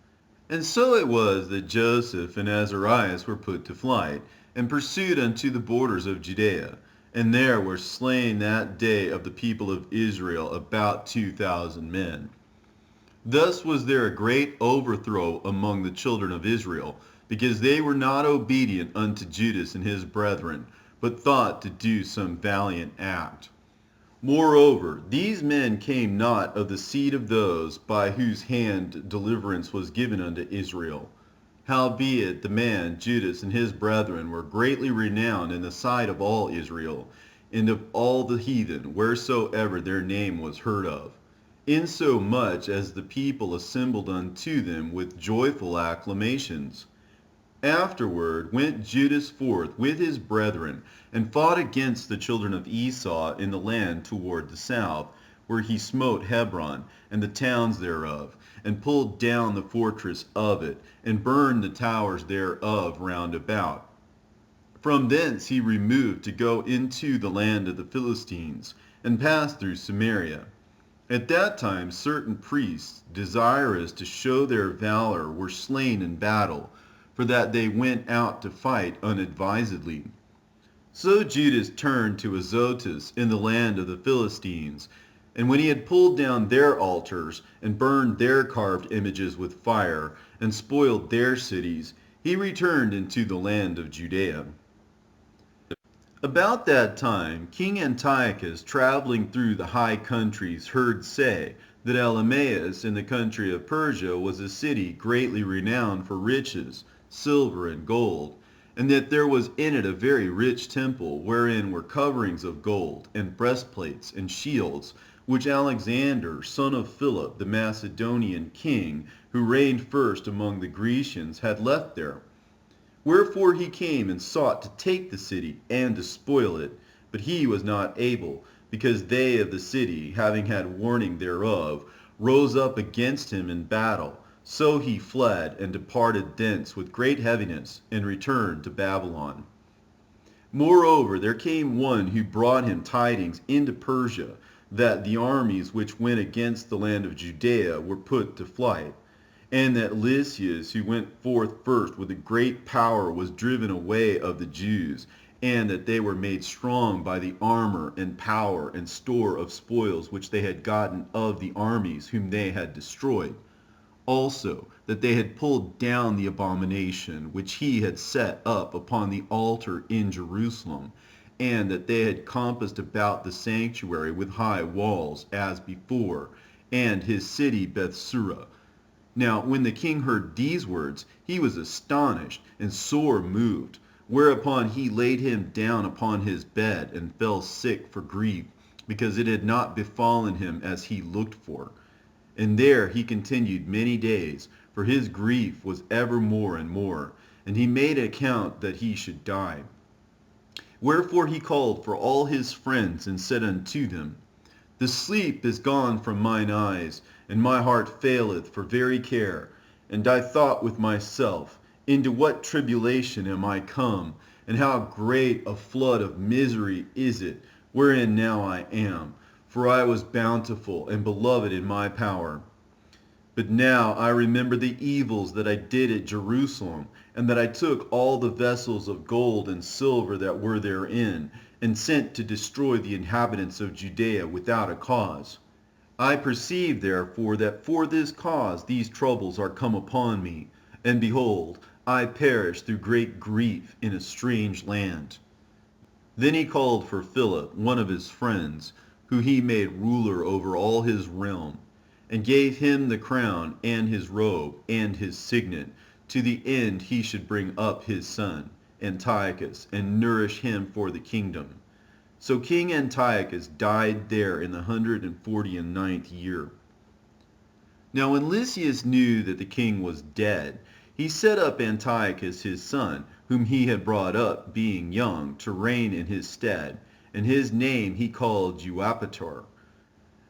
And so it was that Joseph and Azarias were put to flight, and pursued unto the borders of Judea. And there were slain that day of the people of Israel about 2,000 men. Thus was there a great overthrow among the children of Israel, because they were not obedient unto Judas and his brethren, but thought to do some valiant act. Moreover, these men came not of the seed of those by whose hand deliverance was given unto Israel. Howbeit the man Judas and his brethren were greatly renowned in the sight of all Israel, and of all the heathen, wheresoever their name was heard of. insomuch as the people assembled unto them with joyful acclamations. Afterward went Judas forth with his brethren, and fought against the children of Esau in the land toward the south, where he smote Hebron, and the towns thereof, and pulled down the fortress of it, and burned the towers thereof round about. From thence he removed to go into the land of the Philistines, and passed through Samaria. At that time certain priests, desirous to show their valor, were slain in battle, for that they went out to fight unadvisedly. So Judas turned to Azotus in the land of the Philistines, and when he had pulled down their altars, and burned their carved images with fire, and spoiled their cities, he returned into the land of Judea. About that time King Antiochus, traveling through the high countries, heard say that Elymais in the country of Persia was a city greatly renowned for riches, silver and gold, and that there was in it a very rich temple, wherein were coverings of gold, and breastplates, and shields, which Alexander, son of Philip, the Macedonian king, who reigned first among the Grecians, had left there. Wherefore he came and sought to take the city, and to spoil it, but he was not able, because they of the city, having had warning thereof, rose up against him in battle. So he fled, and departed thence with great heaviness, and returned to Babylon. Moreover, there came one who brought him tidings into Persia, that the armies which went against the land of Judea were put to flight, and that Lysias, who went forth first with a great power, was driven away of the Jews, and that they were made strong by the armor and power and store of spoils which they had gotten of the armies whom they had destroyed. Also, that they had pulled down the abomination which he had set up upon the altar in Jerusalem, and that they had compassed about the sanctuary with high walls, as before, and his city Bethsura. Now when the king heard these words, he was astonished, and sore moved, whereupon he laid him down upon his bed, and fell sick for grief, because it had not befallen him as he looked for. And there he continued many days, for his grief was ever more and more, and he made account that he should die. Wherefore he called for all his friends, and said unto them, The sleep is gone from mine eyes, and my heart faileth for very care. And I thought with myself, Into what tribulation am I come, and how great a flood of misery is it, wherein now I am, for I was bountiful and beloved in my power. But now I remember the evils that I did at Jerusalem, and that I took all the vessels of gold and silver that were therein, and sent to destroy the inhabitants of Judea without a cause. I perceive therefore that for this cause these troubles are come upon me, and behold, I perish through great grief in a strange land. Then he called for Philip, one of his friends, who he made ruler over all his realm, and gave him the crown and his robe and his signet, to the end he should bring up his son, Antiochus, and nourish him for the kingdom. So King Antiochus died there in the 149th year. Now when Lysias knew that the king was dead, he set up Antiochus his son, whom he had brought up, being young, to reign in his stead, and his name he called Eupator.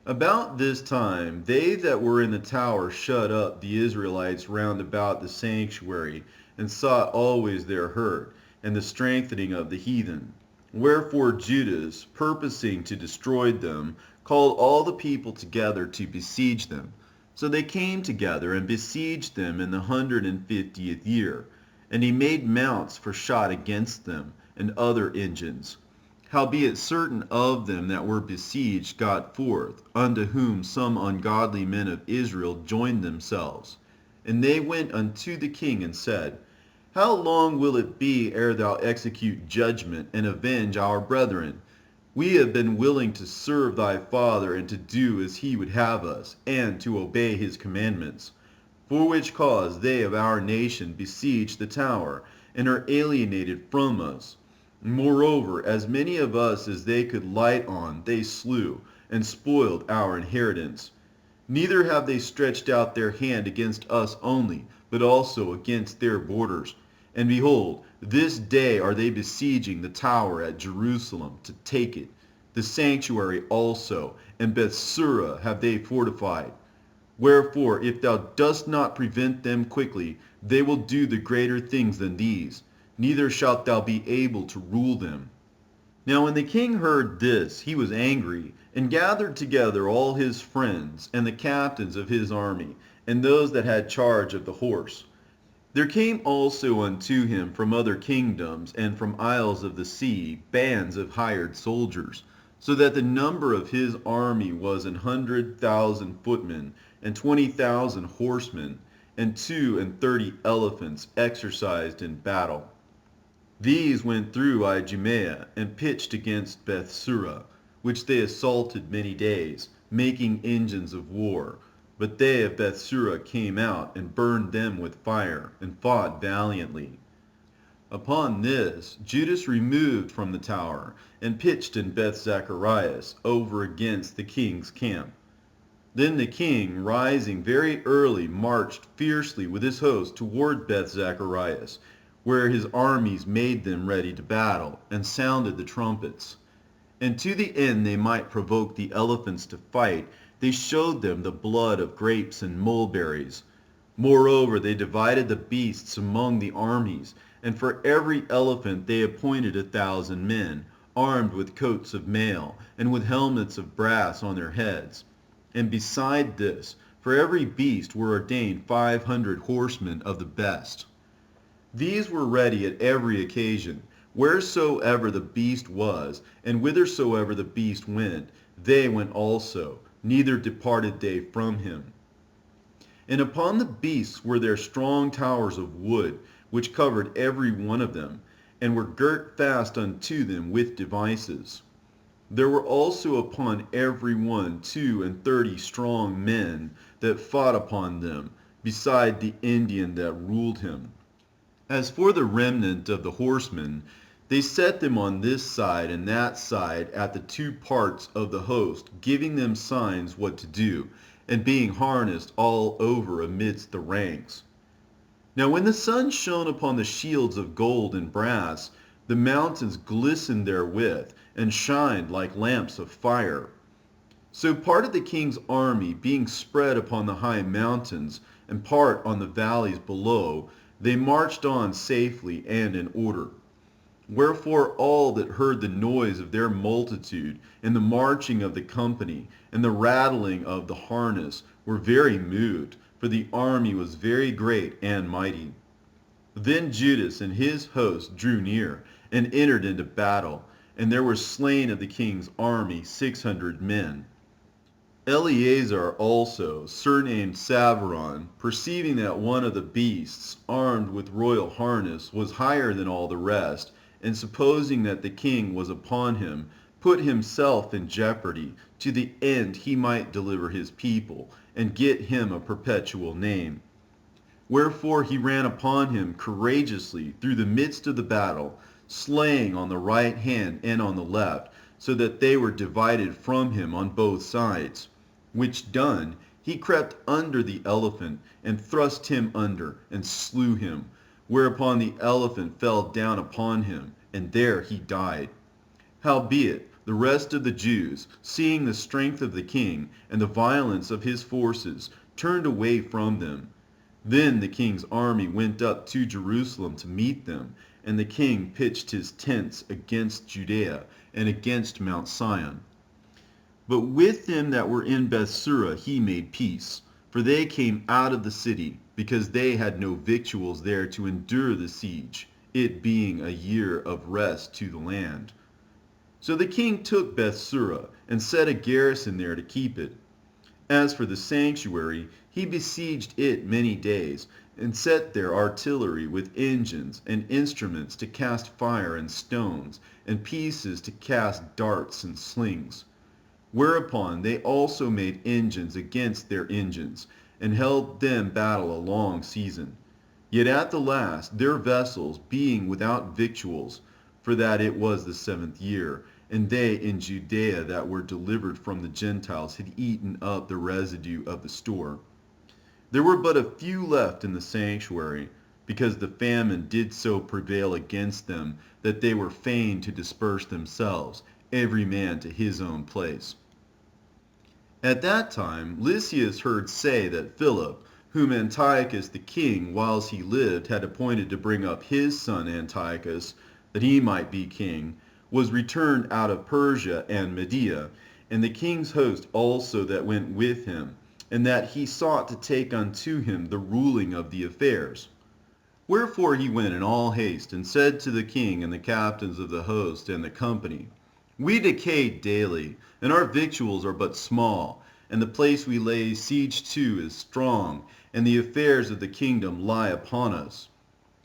About this time they that were in the tower shut up the Israelites round about the sanctuary, and sought always their hurt, and the strengthening of the heathen. Wherefore Judas, purposing to destroy them, called all the people together to besiege them. So they came together and besieged them in the 150th year. And he made mounts for shot against them, and other engines. Howbeit certain of them that were besieged got forth, unto whom some ungodly men of Israel joined themselves. And they went unto the king and said, How long will it be ere thou execute judgment, and avenge our brethren? We have been willing to serve thy father, and to do as he would have us, and to obey his commandments. For which cause they of our nation besiege the tower, and are alienated from us. Moreover, as many of us as they could light on, they slew, and spoiled our inheritance. Neither have they stretched out their hand against us only, but also against their borders. And behold, this day are they besieging the tower at Jerusalem to take it. The sanctuary also, and Bethsura have they fortified. Wherefore, if thou dost not prevent them quickly, they will do the greater things than these, neither shalt thou be able to rule them. Now when the king heard this, he was angry, and gathered together all his friends, and the captains of his army, and those that had charge of the horse. There came also unto him from other kingdoms, and from isles of the sea, bands of hired soldiers, so that the number of his army was 100,000 footmen, and 20,000 horsemen, and 32 elephants exercised in battle. These went through Idumea, and pitched against Bethsura, which they assaulted many days, making engines of war. But they of Bethsura came out, and burned them with fire, and fought valiantly. Upon this, Judas removed from the tower, and pitched in Beth-Zacharias, over against the king's camp. Then the king, rising very early, marched fiercely with his host toward Beth-Zacharias, where his armies made them ready to battle, and sounded the trumpets. And to the end they might provoke the elephants to fight, they showed them the blood of grapes and mulberries. Moreover, they divided the beasts among the armies, and for every elephant they appointed 1,000 men, armed with coats of mail, and with helmets of brass on their heads. And beside this, for every beast were ordained 500 horsemen of the best. These were ready at every occasion. Wheresoever the beast was, and whithersoever the beast went, they went also, neither departed they from him. And upon the beasts were there strong towers of wood, which covered every one of them, and were girt fast unto them with devices. There were also upon every one 32 strong men that fought upon them, beside the Indian that ruled him. As for the remnant of the horsemen, they set them on this side and that side at the 2 parts of the host, giving them signs what to do, and being harnessed all over amidst the ranks. Now when the sun shone upon the shields of gold and brass, the mountains glistened therewith, and shined like lamps of fire. So part of the king's army, being spread upon the high mountains, and part on the valleys below, they marched on safely and in order. Wherefore all that heard the noise of their multitude, and the marching of the company, and the rattling of the harness, were very moved, for the army was very great and mighty. Then Judas and his host drew near, and entered into battle, and there were slain of the king's army 600 men. Eleazar also, surnamed Savaron, perceiving that one of the beasts, armed with royal harness, was higher than all the rest, and supposing that the king was upon him, put himself in jeopardy, to the end he might deliver his people, and get him a perpetual name. Wherefore he ran upon him courageously through the midst of the battle, slaying on the right hand and on the left, so that they were divided from him on both sides. Which done, he crept under the elephant, and thrust him under, and slew him, whereupon the elephant fell down upon him, and there he died. Howbeit, the rest of the Jews, seeing the strength of the king, and the violence of his forces, turned away from them. Then the king's army went up to Jerusalem to meet them, and the king pitched his tents against Judea, and against Mount Sion. But with them that were in Bethsura he made peace, for they came out of the city, because they had no victuals there to endure the siege, it being a year of rest to the land. So the king took Bethsura, and set a garrison there to keep it. As for the sanctuary, he besieged it many days, and set there artillery with engines, and instruments to cast fire and stones, and pieces to cast darts and slings. Whereupon they also made engines against their engines, and held them battle a long season. Yet at the last their vessels, being without victuals, for that it was the 7th year, and they in Judea that were delivered from the Gentiles had eaten up the residue of the store. There were but a few left in the sanctuary, because the famine did so prevail against them that they were fain to disperse themselves, every man to his own place. At that time Lysias heard say that Philip, whom Antiochus the king, whilst he lived, had appointed to bring up his son Antiochus, that he might be king, was returned out of Persia and Media, and the king's host also that went with him, and that he sought to take unto him the ruling of the affairs. Wherefore he went in all haste, and said to the king and the captains of the host and the company, We decay daily, and our victuals are but small, and the place we lay siege to is strong, and the affairs of the kingdom lie upon us.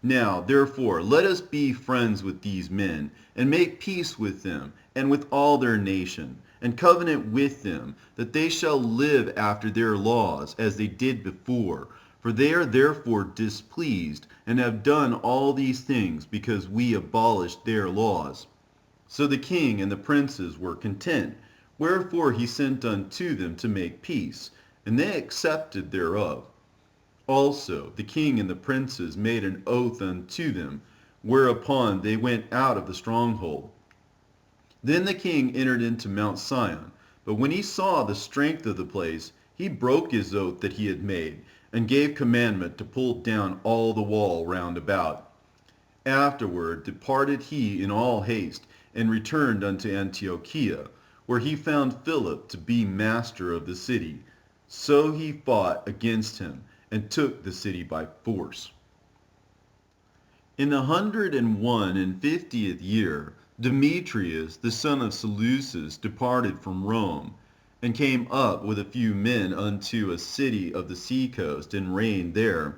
Now, therefore, let us be friends with these men, and make peace with them, and with all their nation, and covenant with them, that they shall live after their laws, as they did before. For they are therefore displeased, and have done all these things, because we abolished their laws. So the king and the princes were content, wherefore he sent unto them to make peace, and they accepted thereof. Also the king and the princes made an oath unto them, whereupon they went out of the stronghold. Then the king entered into Mount Sion, but when he saw the strength of the place, he broke his oath that he had made, and gave commandment to pull down all the wall round about. Afterward departed he in all haste, and returned unto Antiochia, where he found Philip to be master of the city. So he fought against him, and took the city by force. In the 150th year, Demetrius, the son of Seleucus, departed from Rome, and came up with a few men unto a city of the seacoast, and reigned there.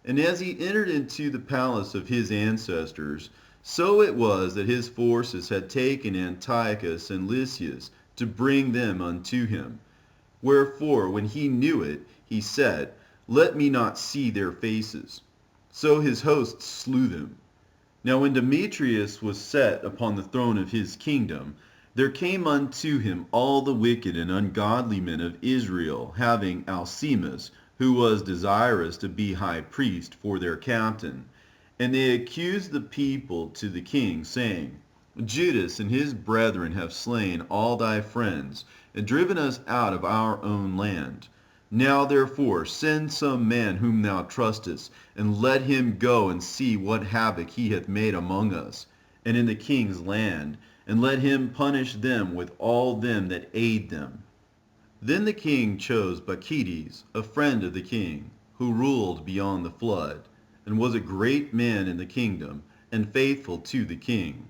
And as he entered into the palace of his ancestors, so it was that his forces had taken Antiochus and Lysias, to bring them unto him. Wherefore, when he knew it, he said, Let me not see their faces. So his hosts slew them. Now when Demetrius was set upon the throne of his kingdom, there came unto him all the wicked and ungodly men of Israel, having Alcimus, who was desirous to be high priest, for their captain. And they accused the people to the king, saying, Judas and his brethren have slain all thy friends, and driven us out of our own land. Now therefore send some man whom thou trustest, and let him go and see what havoc he hath made among us, and in the king's land, and let him punish them with all them that aid them. Then the king chose Bacchides, a friend of the king, who ruled beyond the flood, and was a great man in the kingdom, and faithful to the king.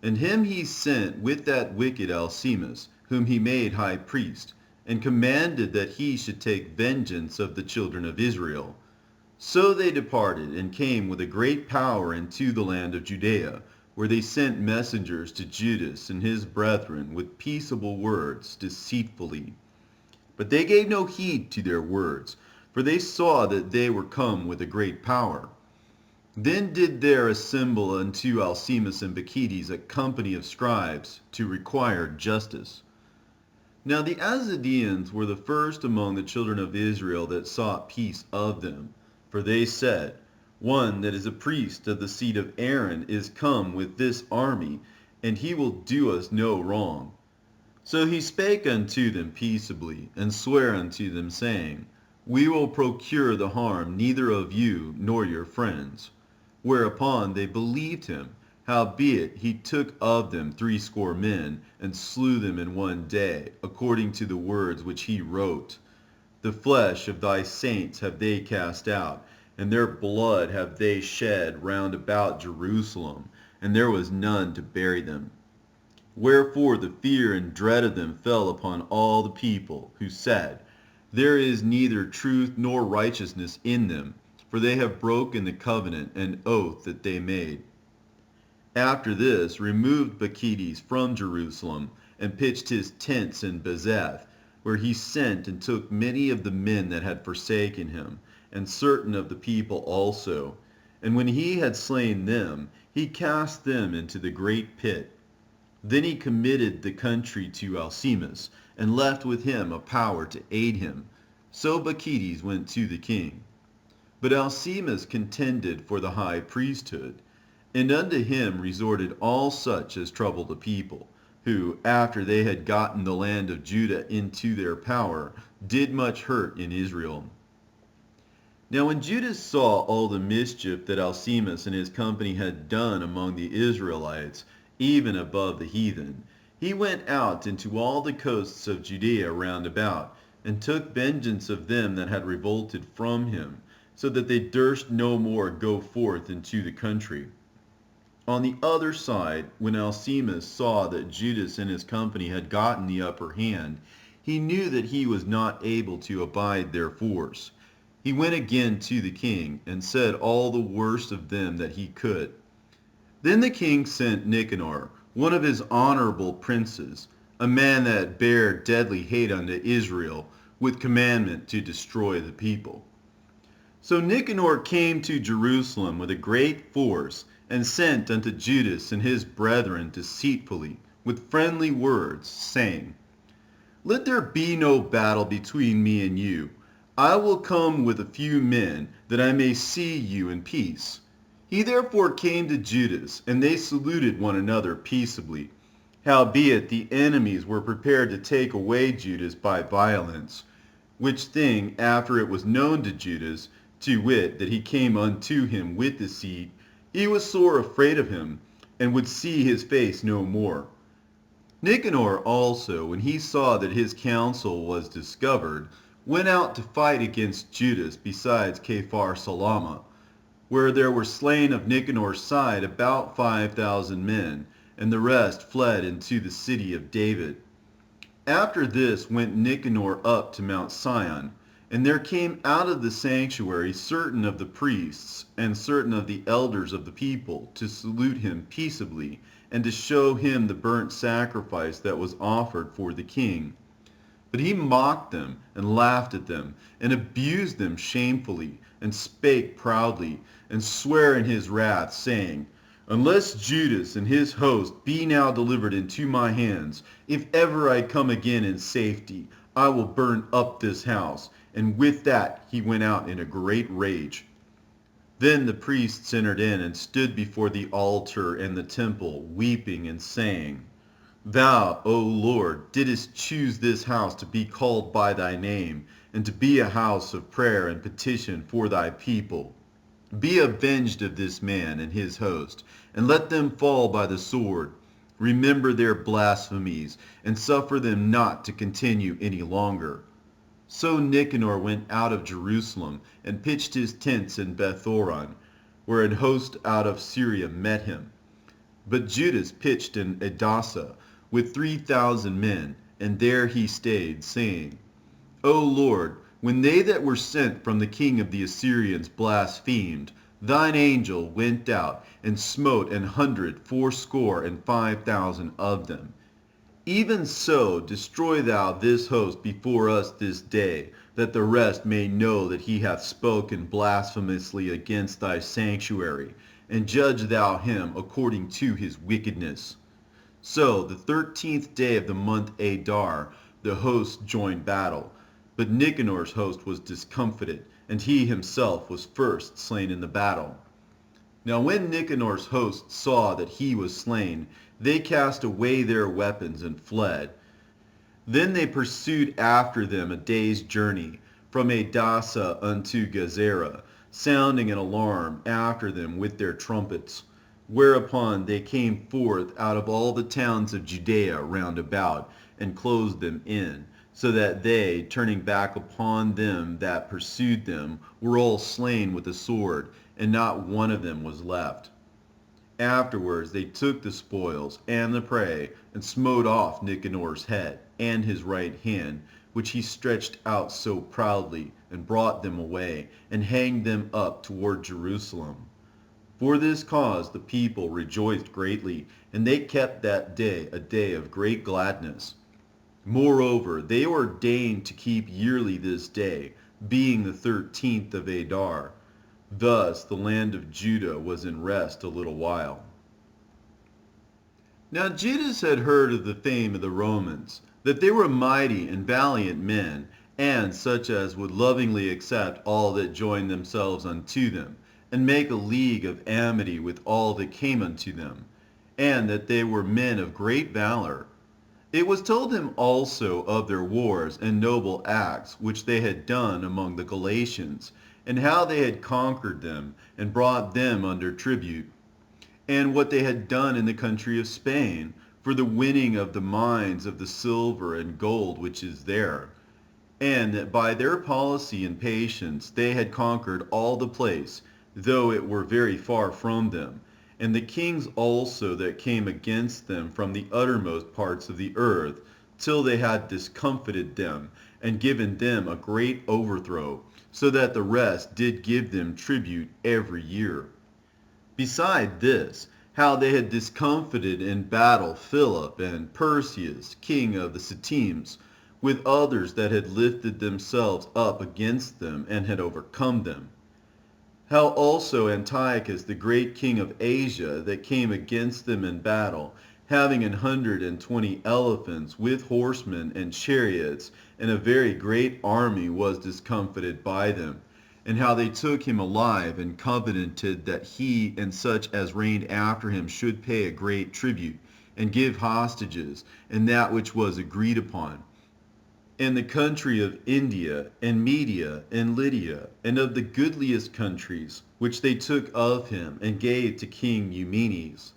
And him he sent with that wicked Alcimus, whom he made high priest, and commanded that he should take vengeance of the children of Israel. So they departed, and came with a great power into the land of Judea, where they sent messengers to Judas and his brethren with peaceable words deceitfully. But they gave no heed to their words, for they saw that they were come with a great power. Then did there assemble unto Alcimus and Bacchides a company of scribes, to require justice. Now the Azadeans were the first among the children of Israel that sought peace of them. For they said, One that is a priest of the seed of Aaron is come with this army, and he will do us no wrong. So he spake unto them peaceably, and sware unto them, saying, We will procure the harm neither of you nor your friends. Whereupon they believed him. Howbeit he took of them 80 men, and slew them in one day, according to the words which he wrote. The flesh of thy saints have they cast out, and their blood have they shed round about Jerusalem, and there was none to bury them. Wherefore the fear and dread of them fell upon all the people, who said, There is neither truth nor righteousness in them, for they have broken the covenant and oath that they made. After this removed Bacchides from Jerusalem, and pitched his tents in Bezeth, where he sent and took many of the men that had forsaken him, and certain of the people also. And when he had slain them, he cast them into the great pit. Then he committed the country to Alcimus, and left with him a power to aid him. So Bacchides went to the king. But Alcimus contended for the high priesthood, and unto him resorted all such as troubled the people, who, after they had gotten the land of Judah into their power, did much hurt in Israel. Now when Judas saw all the mischief that Alcimus and his company had done among the Israelites, even above the heathen, he went out into all the coasts of Judea round about, and took vengeance of them that had revolted from him, so that they durst no more go forth into the country. On the other side, when Alcimus saw that Judas and his company had gotten the upper hand, he knew that he was not able to abide their force. He went again to the king, and said all the worst of them that he could. Then the king sent Nicanor, one of his honorable princes, a man that bare deadly hate unto Israel, with commandment to destroy the people. So Nicanor came to Jerusalem with a great force, and sent unto Judas and his brethren deceitfully, with friendly words, saying, Let there be no battle between me and you. I will come with a few men, that I may see you in peace. He therefore came to Judas, and they saluted one another peaceably. Howbeit the enemies were prepared to take away Judas by violence, which thing after it was known to Judas, to wit, that he came unto him with deceit, he was sore afraid of him, and would see his face no more. Nicanor also, when he saw that his counsel was discovered, went out to fight against Judas besides Caphar Salama, where there were slain of Nicanor's side about 5,000 men, and the rest fled into the city of David. After this went Nicanor up to Mount Sion, and there came out of the sanctuary certain of the priests and certain of the elders of the people to salute him peaceably, and to show him the burnt sacrifice that was offered for the king. But he mocked them, and laughed at them, and abused them shamefully, and spake proudly, and sware in his wrath, saying, Unless Judas and his host be now delivered into my hands, if ever I come again in safety, I will burn up this house. And with that he went out in a great rage. Then the priests entered in, and stood before the altar and the temple, weeping and saying, Thou, O Lord, didst choose this house to be called by thy name, and to be a house of prayer and petition for thy people. Be avenged of this man and his host, and let them fall by the sword. Remember their blasphemies, and suffer them not to continue any longer. So Nicanor went out of Jerusalem, and pitched his tents in Bethoron, where an host out of Syria met him. But Judas pitched in Edessa, with 3,000 men, and there he stayed, saying, O Lord, when they that were sent from the king of the Assyrians blasphemed, thine angel went out, and smote 185,000 of them. Even so destroy thou this host before us this day, that the rest may know that he hath spoken blasphemously against thy sanctuary, and judge thou him according to his wickedness. So the 13th day of the month Adar, the host joined battle. But Nicanor's host was discomfited, and he himself was first slain in the battle. Now when Nicanor's host saw that he was slain, they cast away their weapons and fled. Then they pursued after them a day's journey, from Edessa unto Gezerah, sounding an alarm after them with their trumpets. Whereupon they came forth out of all the towns of Judea round about, and closed them in, so that they, turning back upon them that pursued them, were all slain with the sword, and not one of them was left. Afterwards they took the spoils and the prey, and smote off Nicanor's head and his right hand, which he stretched out so proudly, and brought them away, and hanged them up toward Jerusalem. For this cause the people rejoiced greatly, and they kept that day a day of great gladness. Moreover, they ordained to keep yearly this day, being the 13th of Adar. Thus the land of Judah was in rest a little while. Now Judas had heard of the fame of the Romans, that they were mighty and valiant men, and such as would lovingly accept all that joined themselves unto them, and make a league of amity with all that came unto them, and that they were men of great valor. It was told him also of their wars and noble acts which they had done among the Galatians, and how they had conquered them, and brought them under tribute, and what they had done in the country of Spain, for the winning of the mines of the silver and gold which is there, and that by their policy and patience they had conquered all the place, though it were very far from them, and the kings also that came against them from the uttermost parts of the earth, till they had discomfited them, and given them a great overthrow, so that the rest did give them tribute every year. Beside this, how they had discomfited in battle Philip and Perseus, king of the Cettims, with others that had lifted themselves up against them and had overcome them. How also Antiochus, the great king of Asia, that came against them in battle, having 120 elephants with horsemen and chariots, and a very great army, was discomfited by them, and how they took him alive and covenanted that he and such as reigned after him should pay a great tribute, and give hostages, and that which was agreed upon. And the country of India, and Media, and Lydia, and of the goodliest countries, which they took of him, and gave to King Eumenes.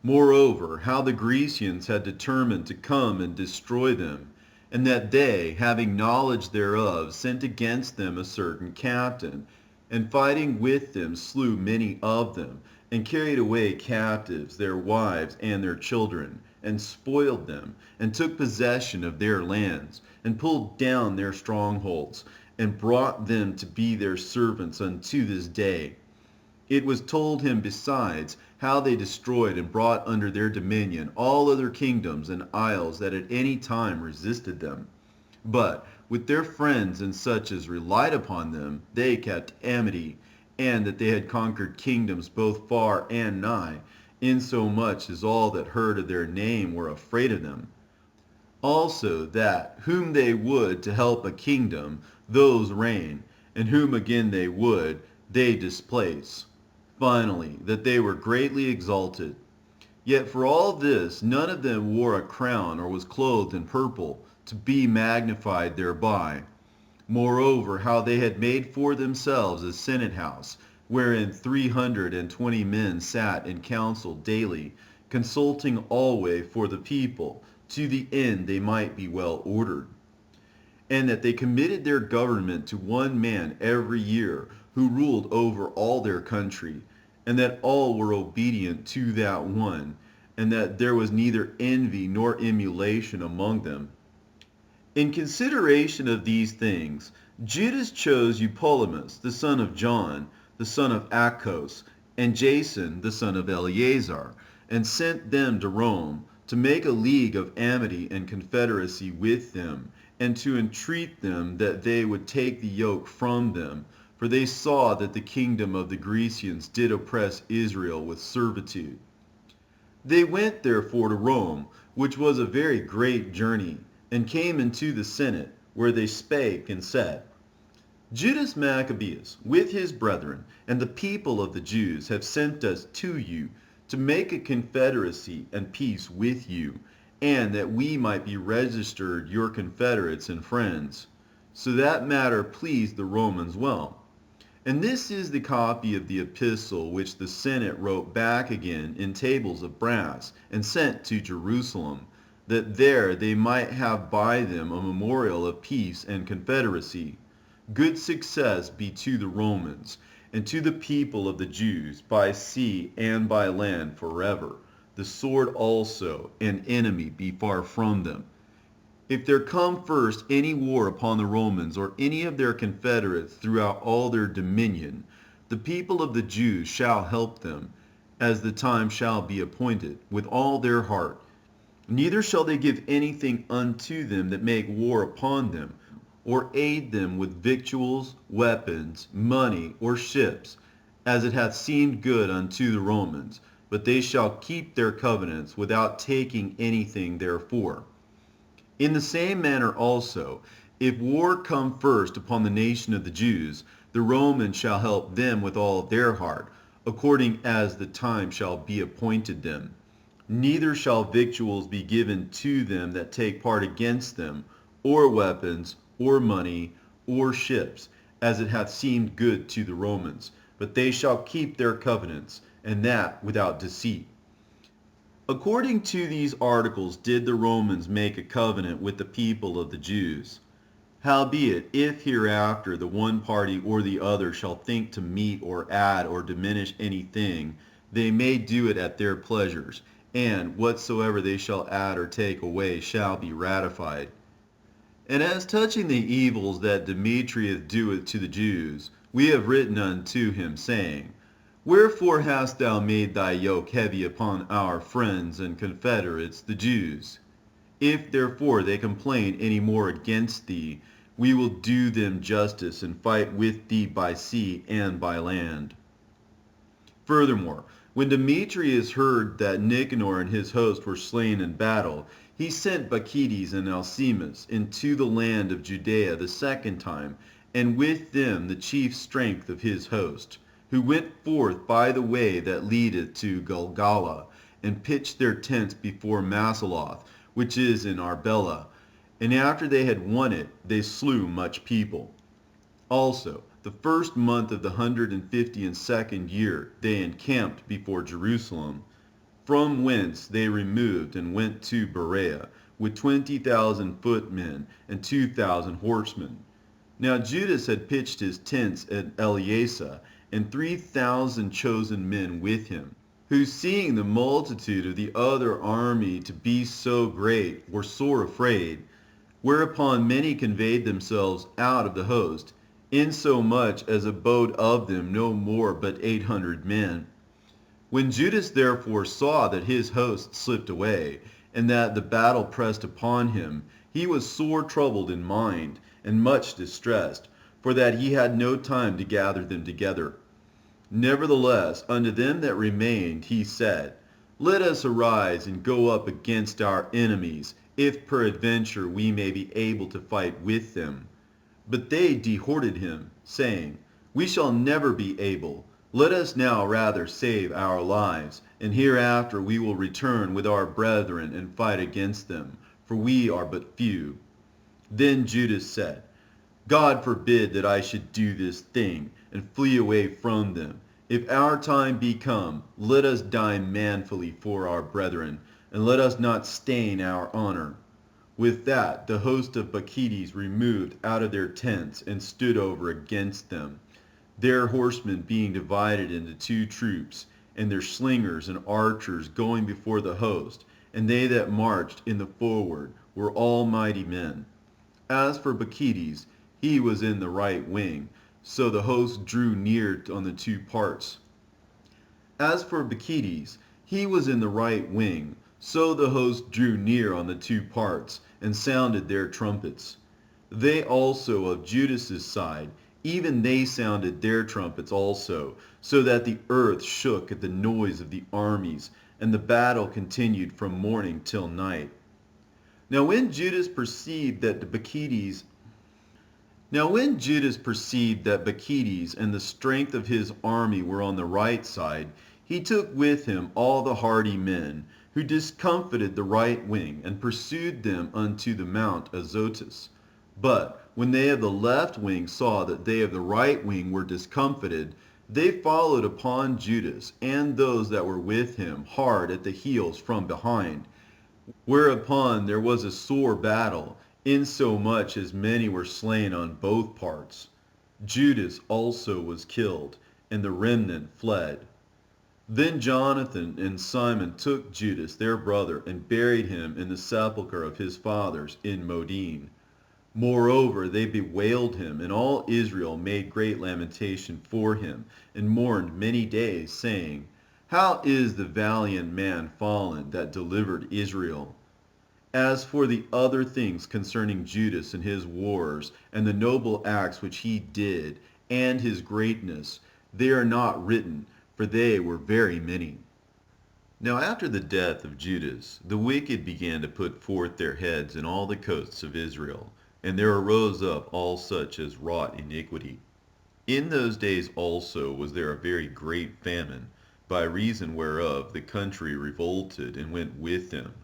Moreover, how the Grecians had determined to come and destroy them, and that they, having knowledge thereof, sent against them a certain captain, and fighting with them slew many of them, and carried away captives their wives and their children, and spoiled them, and took possession of their lands, and pulled down their strongholds, and brought them to be their servants unto this day. It was told him besides how they destroyed and brought under their dominion all other kingdoms and isles that at any time resisted them. But with their friends and such as relied upon them, they kept amity, and that they had conquered kingdoms both far and nigh, insomuch as all that heard of their name were afraid of them. Also that whom they would to help a kingdom, those reign, and whom again they would, they displace. Finally, that they were greatly exalted. Yet for all this none of them wore a crown or was clothed in purple, to be magnified thereby. Moreover, how they had made for themselves a senate house, wherein 320 men sat in council daily, consulting always for the people, to the end they might be well ordered. And that they committed their government to one man every year, who ruled over all their country, and that all were obedient to that one, and that there was neither envy nor emulation among them. In consideration of these things, Judas chose Eupolemus, the son of John, the son of Achos, and Jason, the son of Eleazar, and sent them to Rome, to make a league of amity and confederacy with them, and to entreat them that they would take the yoke from them, for they saw that the kingdom of the Grecians did oppress Israel with servitude. They went therefore to Rome, which was a very great journey, and came into the Senate, where they spake and said, Judas Maccabeus, with his brethren, and the people of the Jews, have sent us to you, to make a confederacy and peace with you, and that we might be registered your confederates and friends. So that matter pleased the Romans well. And this is the copy of the epistle which the Senate wrote back again in tables of brass, and sent to Jerusalem, that there they might have by them a memorial of peace and confederacy. Good success be to the Romans, and to the people of the Jews, by sea and by land forever. The sword also, an enemy, be far from them. If there come first any war upon the Romans or any of their confederates throughout all their dominion, the people of the Jews shall help them, as the time shall be appointed, with all their heart. Neither shall they give anything unto them that make war upon them, or aid them with victuals, weapons, money, or ships, as it hath seemed good unto the Romans, but they shall keep their covenants without taking anything therefore. In the same manner also, if war come first upon the nation of the Jews, the Romans shall help them with all their heart, according as the time shall be appointed them. Neither shall victuals be given to them that take part against them, or weapons, or money, or ships, as it hath seemed good to the Romans, but they shall keep their covenants, and that without deceit. According to these articles did the Romans make a covenant with the people of the Jews. Howbeit, if hereafter the one party or the other shall think to meet or add or diminish anything, they may do it at their pleasures, and whatsoever they shall add or take away shall be ratified. And as touching the evils that Demetrius doeth to the Jews, we have written unto him, saying, Wherefore hast thou made thy yoke heavy upon our friends and confederates the Jews? If therefore they complain any more against thee, we will do them justice and fight with thee by sea and by land. Furthermore, when Demetrius heard that Nicanor and his host were slain in battle, he sent Bacchides and Alcimus into the land of Judea the second time, and with them the chief strength of his host, who went forth by the way that leadeth to Gilgala, and pitched their tents before Masaloth, which is in Arbela. And after they had won it, they slew much people. Also, the first month of the 152nd year, they encamped before Jerusalem, from whence they removed and went to Berea, with 20,000 footmen and 2,000 horsemen. Now Judas had pitched his tents at Eleasa, and 3,000 chosen men with him, who seeing the multitude of the other army to be so great, were sore afraid, whereupon many conveyed themselves out of the host, insomuch as abode of them no more but 800 men. When Judas therefore saw that his host slipped away, and that the battle pressed upon him, he was sore troubled in mind, and much distressed, for that he had no time to gather them together. Nevertheless, unto them that remained he said, Let us arise and go up against our enemies, if peradventure we may be able to fight with them. But they dehorted him, saying, We shall never be able. Let us now rather save our lives, and hereafter we will return with our brethren and fight against them, for we are but few. Then Judas said, God forbid that I should do this thing, and flee away from them. If our time be come, let us die manfully for our brethren, and let us not stain our honor. With that, the host of Bacchides removed out of their tents and stood over against them, their horsemen being divided into two troops, and their slingers and archers going before the host, and they that marched in the forward were all mighty men. As for Bacchides, he was in the right wing, so the host drew near on the two parts. As for Bacchides, he was in the right wing, so the host drew near on the two parts, and sounded their trumpets. They also of Judas's side, even they sounded their trumpets also, so that the earth shook at the noise of the armies, and the battle continued from morning till night. Now when Judas perceived that Bacchides and the strength of his army were on the right side, he took with him all the hardy men, who discomfited the right wing, and pursued them unto the Mount Azotus. But when they of the left wing saw that they of the right wing were discomfited, they followed upon Judas and those that were with him hard at the heels from behind, whereupon there was a sore battle, insomuch as many were slain on both parts. Judas also was killed, and the remnant fled. Then Jonathan and Simon took Judas their brother, and buried him in the sepulchre of his fathers in Modin. Moreover, they bewailed him, and all Israel made great lamentation for him, and mourned many days, saying, How is the valiant man fallen that delivered Israel? As for the other things concerning Judas and his wars, and the noble acts which he did, and his greatness, they are not written, for they were very many. Now after the death of Judas, the wicked began to put forth their heads in all the coasts of Israel, and there arose up all such as wrought iniquity. In those days also was there a very great famine, by reason whereof the country revolted and went with them.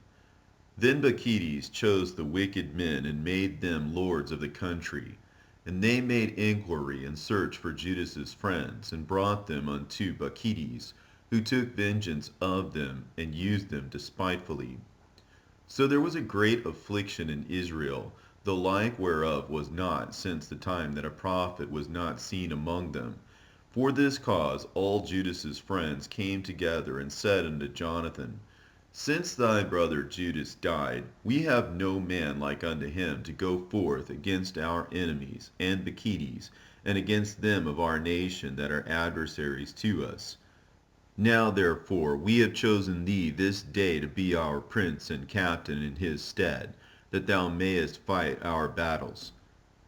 Then Bacchides chose the wicked men and made them lords of the country. And they made inquiry and search for Judas's friends, and brought them unto Bacchides, who took vengeance of them, and used them despitefully. So there was a great affliction in Israel, the like whereof was not since the time that a prophet was not seen among them. For this cause all Judas's friends came together and said unto Jonathan, Since thy brother Judas died, we have no man like unto him to go forth against our enemies and Bacchides, and against them of our nation that are adversaries to us. Now therefore we have chosen thee this day to be our prince and captain in his stead, that thou mayest fight our battles.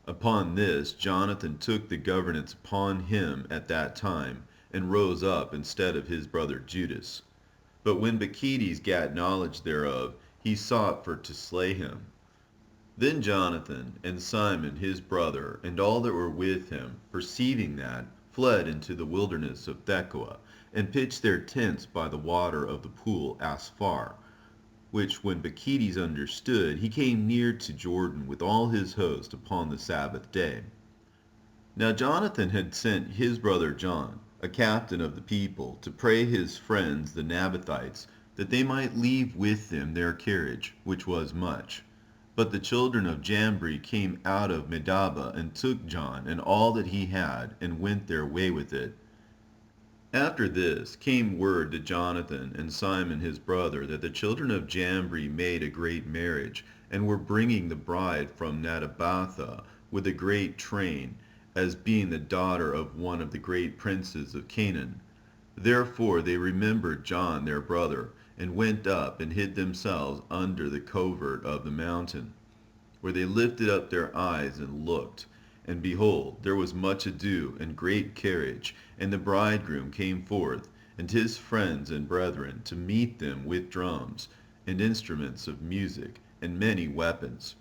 Upon this Jonathan took the governance upon him at that time, and rose up instead of his brother Judas. But when Bacchides gat knowledge thereof, he sought for to slay him. Then Jonathan and Simon his brother, and all that were with him, perceiving that, fled into the wilderness of Thekoa, and pitched their tents by the water of the pool Asphar, which when Bacchides understood, he came near to Jordan with all his host upon the Sabbath day. Now Jonathan had sent his brother John, a captain of the people, to pray his friends the Nabathites, that they might leave with them their carriage, which was much. But the children of Jambri came out of Medaba, and took John and all that he had, and went their way with it. After this came word to Jonathan and Simon his brother that the children of Jambri made a great marriage, and were bringing the bride from Nadabatha with a great train, as being the daughter of one of the great princes of Canaan. Therefore they remembered John their brother, and went up and hid themselves under the covert of the mountain, where they lifted up their eyes and looked. And behold, there was much ado and great carriage, and the bridegroom came forth, and his friends and brethren, to meet them with drums, and instruments of music, and many weapons.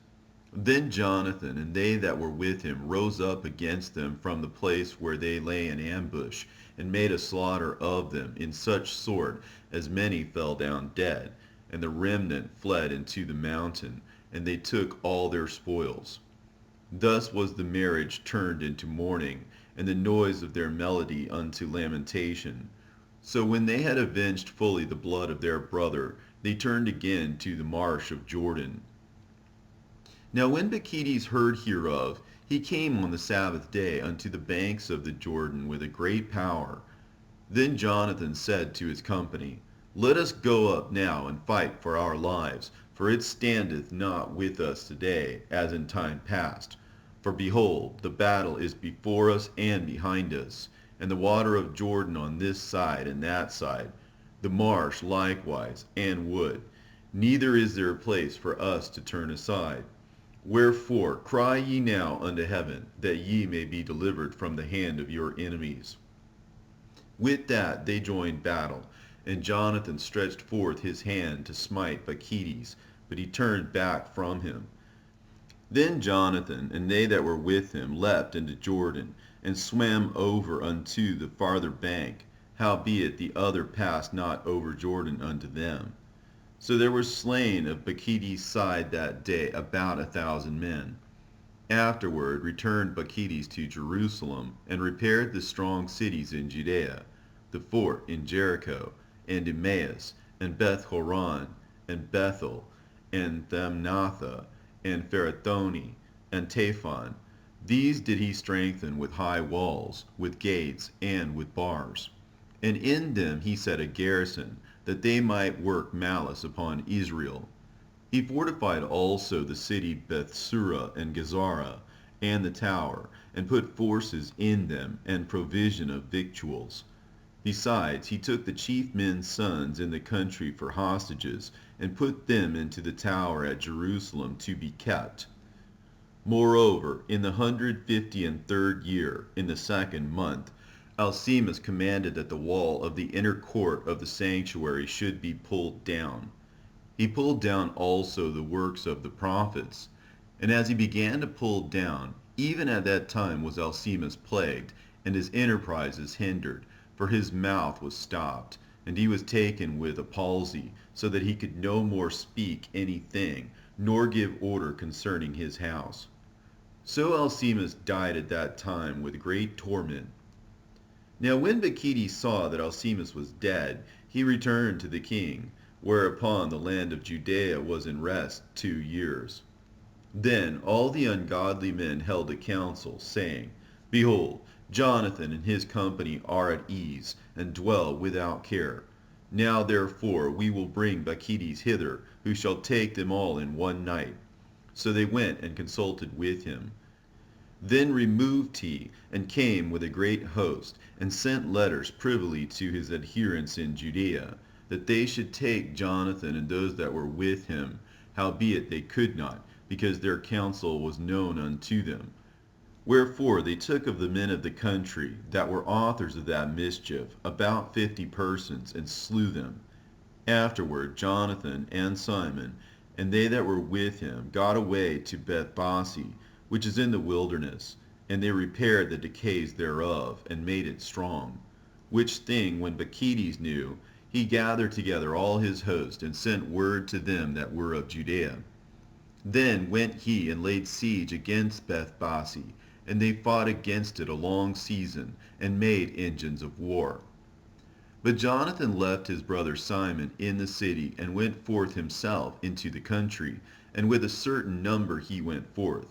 Then Jonathan and they that were with him rose up against them from the place where they lay in ambush, and made a slaughter of them, in such sort as many fell down dead, and the remnant fled into the mountain, and they took all their spoils. Thus was the marriage turned into mourning, and the noise of their melody unto lamentation. So when they had avenged fully the blood of their brother, they turned again to the marsh of Jordan. Now when Bacchides heard hereof, he came on the Sabbath day unto the banks of the Jordan with a great power. Then Jonathan said to his company, Let us go up now and fight for our lives, for it standeth not with us today, as in time past. For behold, the battle is before us and behind us, and the water of Jordan on this side and that side, the marsh likewise, and wood. Neither is there a place for us to turn aside. Wherefore cry ye now unto heaven, that ye may be delivered from the hand of your enemies. With that they joined battle, and Jonathan stretched forth his hand to smite Bacchides, but he turned back from him. Then Jonathan and they that were with him leapt into Jordan, and swam over unto the farther bank, howbeit the other passed not over Jordan unto them. So there were slain of Bacchides' side that day about 1,000 men. Afterward returned Bacchides to Jerusalem, and repaired the strong cities in Judea, the fort in Jericho, and Emmaus, and Beth-horon, and Bethel, and Thamnatha, and Pherathoni, and Taphon. These did he strengthen with high walls, with gates, and with bars. And in them he set a garrison, that they might work malice upon Israel. He fortified also the city Bethsura and Gazara, and the tower, and put forces in them, and provision of victuals. Besides, he took the chief men's sons in the country for hostages, and put them into the tower at Jerusalem to be kept. Moreover, in the 153rd year, in the 2nd month, Alcimus commanded that the wall of the inner court of the sanctuary should be pulled down. He pulled down also the works of the prophets. And as he began to pull down, even at that time was Alcimus plagued, and his enterprises hindered, for his mouth was stopped, and he was taken with a palsy, so that he could no more speak anything, nor give order concerning his house. So Alcimus died at that time with great torment. Now when Bacchides saw that Alcimus was dead, he returned to the king, whereupon the land of Judea was in rest 2 years. Then all the ungodly men held a council, saying, Behold, Jonathan and his company are at ease, and dwell without care. Now therefore we will bring Bacchides hither, who shall take them all in one night. So they went and consulted with him. Then removed he, and came with a great host, and sent letters privily to his adherents in Judea, that they should take Jonathan and those that were with him, howbeit they could not, because their counsel was known unto them. Wherefore they took of the men of the country, that were authors of that mischief, about 50 persons, and slew them. Afterward Jonathan and Simon, and they that were with him, got away to Bethbasi, which is in the wilderness, and they repaired the decays thereof, and made it strong. Which thing when Bacchides knew, he gathered together all his host, and sent word to them that were of Judea. Then went he and laid siege against Bethbasi, and they fought against it a long season, and made engines of war. But Jonathan left his brother Simon in the city, and went forth himself into the country, and with a certain number he went forth.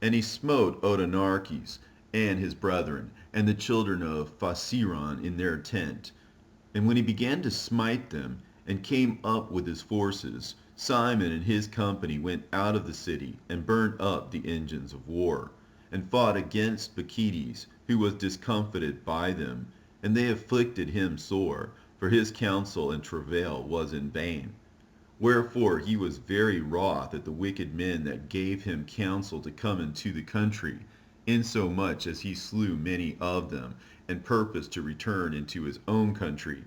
And he smote Otonarches and his brethren, and the children of Phasiron in their tent. And when he began to smite them, and came up with his forces, Simon and his company went out of the city, and burned up the engines of war, and fought against Bacchides, who was discomfited by them, and they afflicted him sore, for his counsel and travail was in vain. Wherefore he was very wroth at the wicked men that gave him counsel to come into the country, insomuch as he slew many of them, and purposed to return into his own country.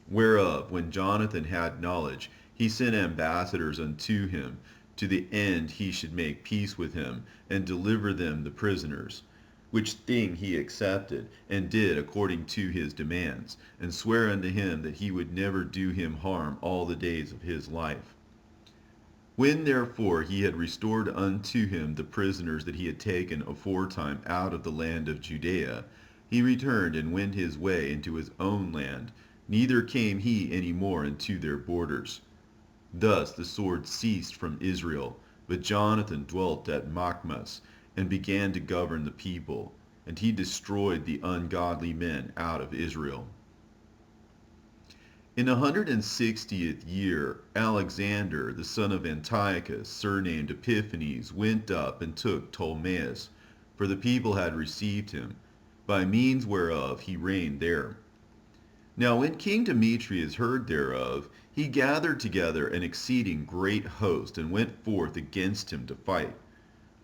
Whereof, when Jonathan had knowledge, he sent ambassadors unto him, to the end he should make peace with him, and deliver them the prisoners. Which thing he accepted, and did according to his demands, and sware unto him that he would never do him harm all the days of his life. When therefore he had restored unto him the prisoners that he had taken aforetime out of the land of Judea, he returned and went his way into his own land, neither came he any more into their borders. Thus the sword ceased from Israel, but Jonathan dwelt at Maccabees, and began to govern the people, and he destroyed the ungodly men out of Israel. In the 160th year, Alexander, the son of Antiochus, surnamed Epiphanes, went up and took Ptolemais, for the people had received him, by means whereof he reigned there. Now when King Demetrius heard thereof, he gathered together an exceeding great host, and went forth against him to fight.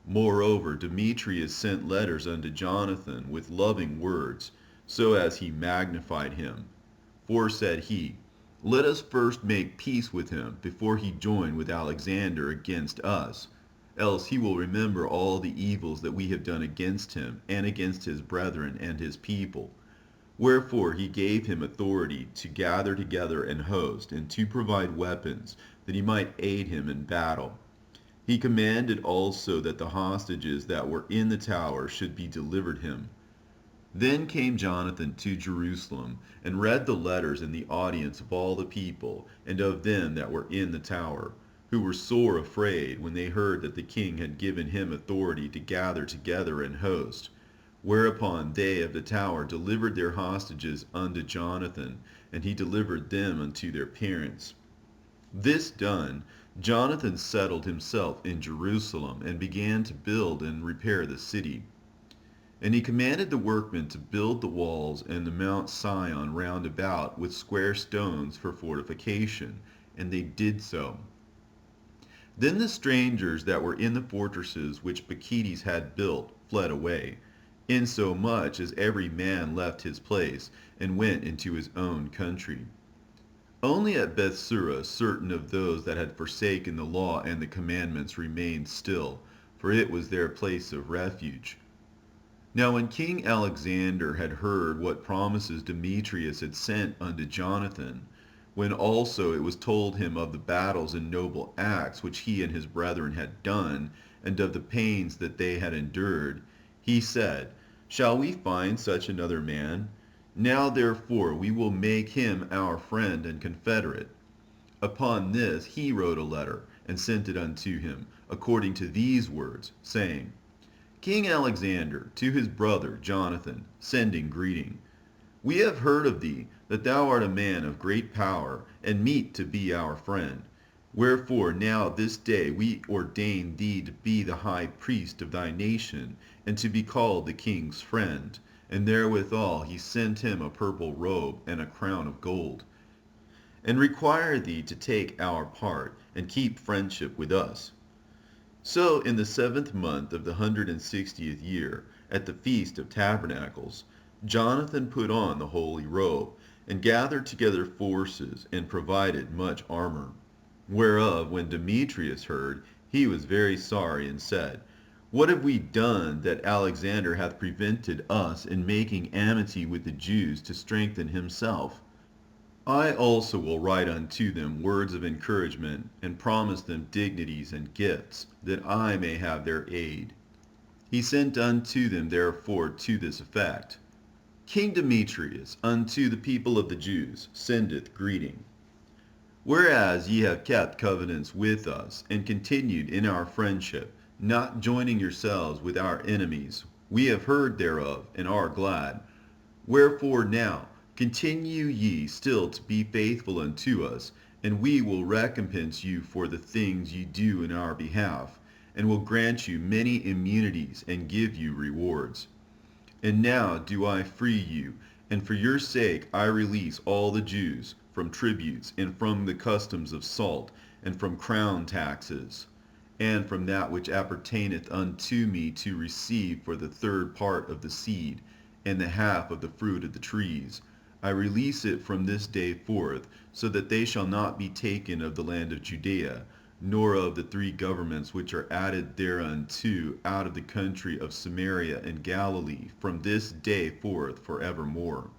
Moreover, Demetrius sent letters unto Jonathan with loving words, so as he magnified him. For said he, Let us first make peace with him, before he join with Alexander against us, else he will remember all the evils that we have done against him, and against his brethren and his people. Wherefore he gave him authority to gather together an host, and to provide weapons, that he might aid him in battle. He commanded also that the hostages that were in the tower should be delivered him. Then came Jonathan to Jerusalem, and read the letters in the audience of all the people, and of them that were in the tower, who were sore afraid when they heard that the king had given him authority to gather together an host. Whereupon they of the tower delivered their hostages unto Jonathan, and he delivered them unto their parents. This done, Jonathan settled himself in Jerusalem, and began to build and repair the city. And he commanded the workmen to build the walls and the Mount Sion round about with square stones for fortification, and they did so. Then the strangers that were in the fortresses which Bacchides had built fled away, insomuch as every man left his place and went into his own country. Only at Bethsura certain of those that had forsaken the law and the commandments remained still, for it was their place of refuge. Now when King Alexander had heard what promises Demetrius had sent unto Jonathan, when also it was told him of the battles and noble acts which he and his brethren had done, and of the pains that they had endured, he said, Shall we find such another man? Now therefore we will make him our friend and confederate. Upon this he wrote a letter, and sent it unto him, according to these words, saying, King Alexander, to his brother Jonathan, sending greeting. We have heard of thee, that thou art a man of great power, and meet to be our friend. Wherefore now this day we ordain thee to be the high priest of thy nation, and to be called the king's friend. And therewithal he sent him a purple robe and a crown of gold, and require thee to take our part, and keep friendship with us. So in the 7th month of the 160th year, at the Feast of Tabernacles, Jonathan put on the holy robe, and gathered together forces, and provided much armor. Whereof when Demetrius heard, he was very sorry, and said, What have we done that Alexander hath prevented us in making amity with the Jews to strengthen himself? I also will write unto them words of encouragement, and promise them dignities and gifts, that I may have their aid. He sent unto them therefore to this effect, King Demetrius unto the people of the Jews sendeth greeting. Whereas ye have kept covenants with us, and continued in our friendship, not joining yourselves with our enemies, we have heard thereof, and are glad. Wherefore now continue ye still to be faithful unto us, and we will recompense you for the things ye do in our behalf, and will grant you many immunities, and give you rewards. And now do I free you, and for your sake I release all the Jews from tributes, and from the customs of salt, and from crown taxes, and from that which appertaineth unto me to receive for the third part of the seed, and the half of the fruit of the trees. I release it from this day forth, so that they shall not be taken of the land of Judea, nor of the 3 governments which are added thereunto out of the country of Samaria and Galilee, from this day forth forevermore.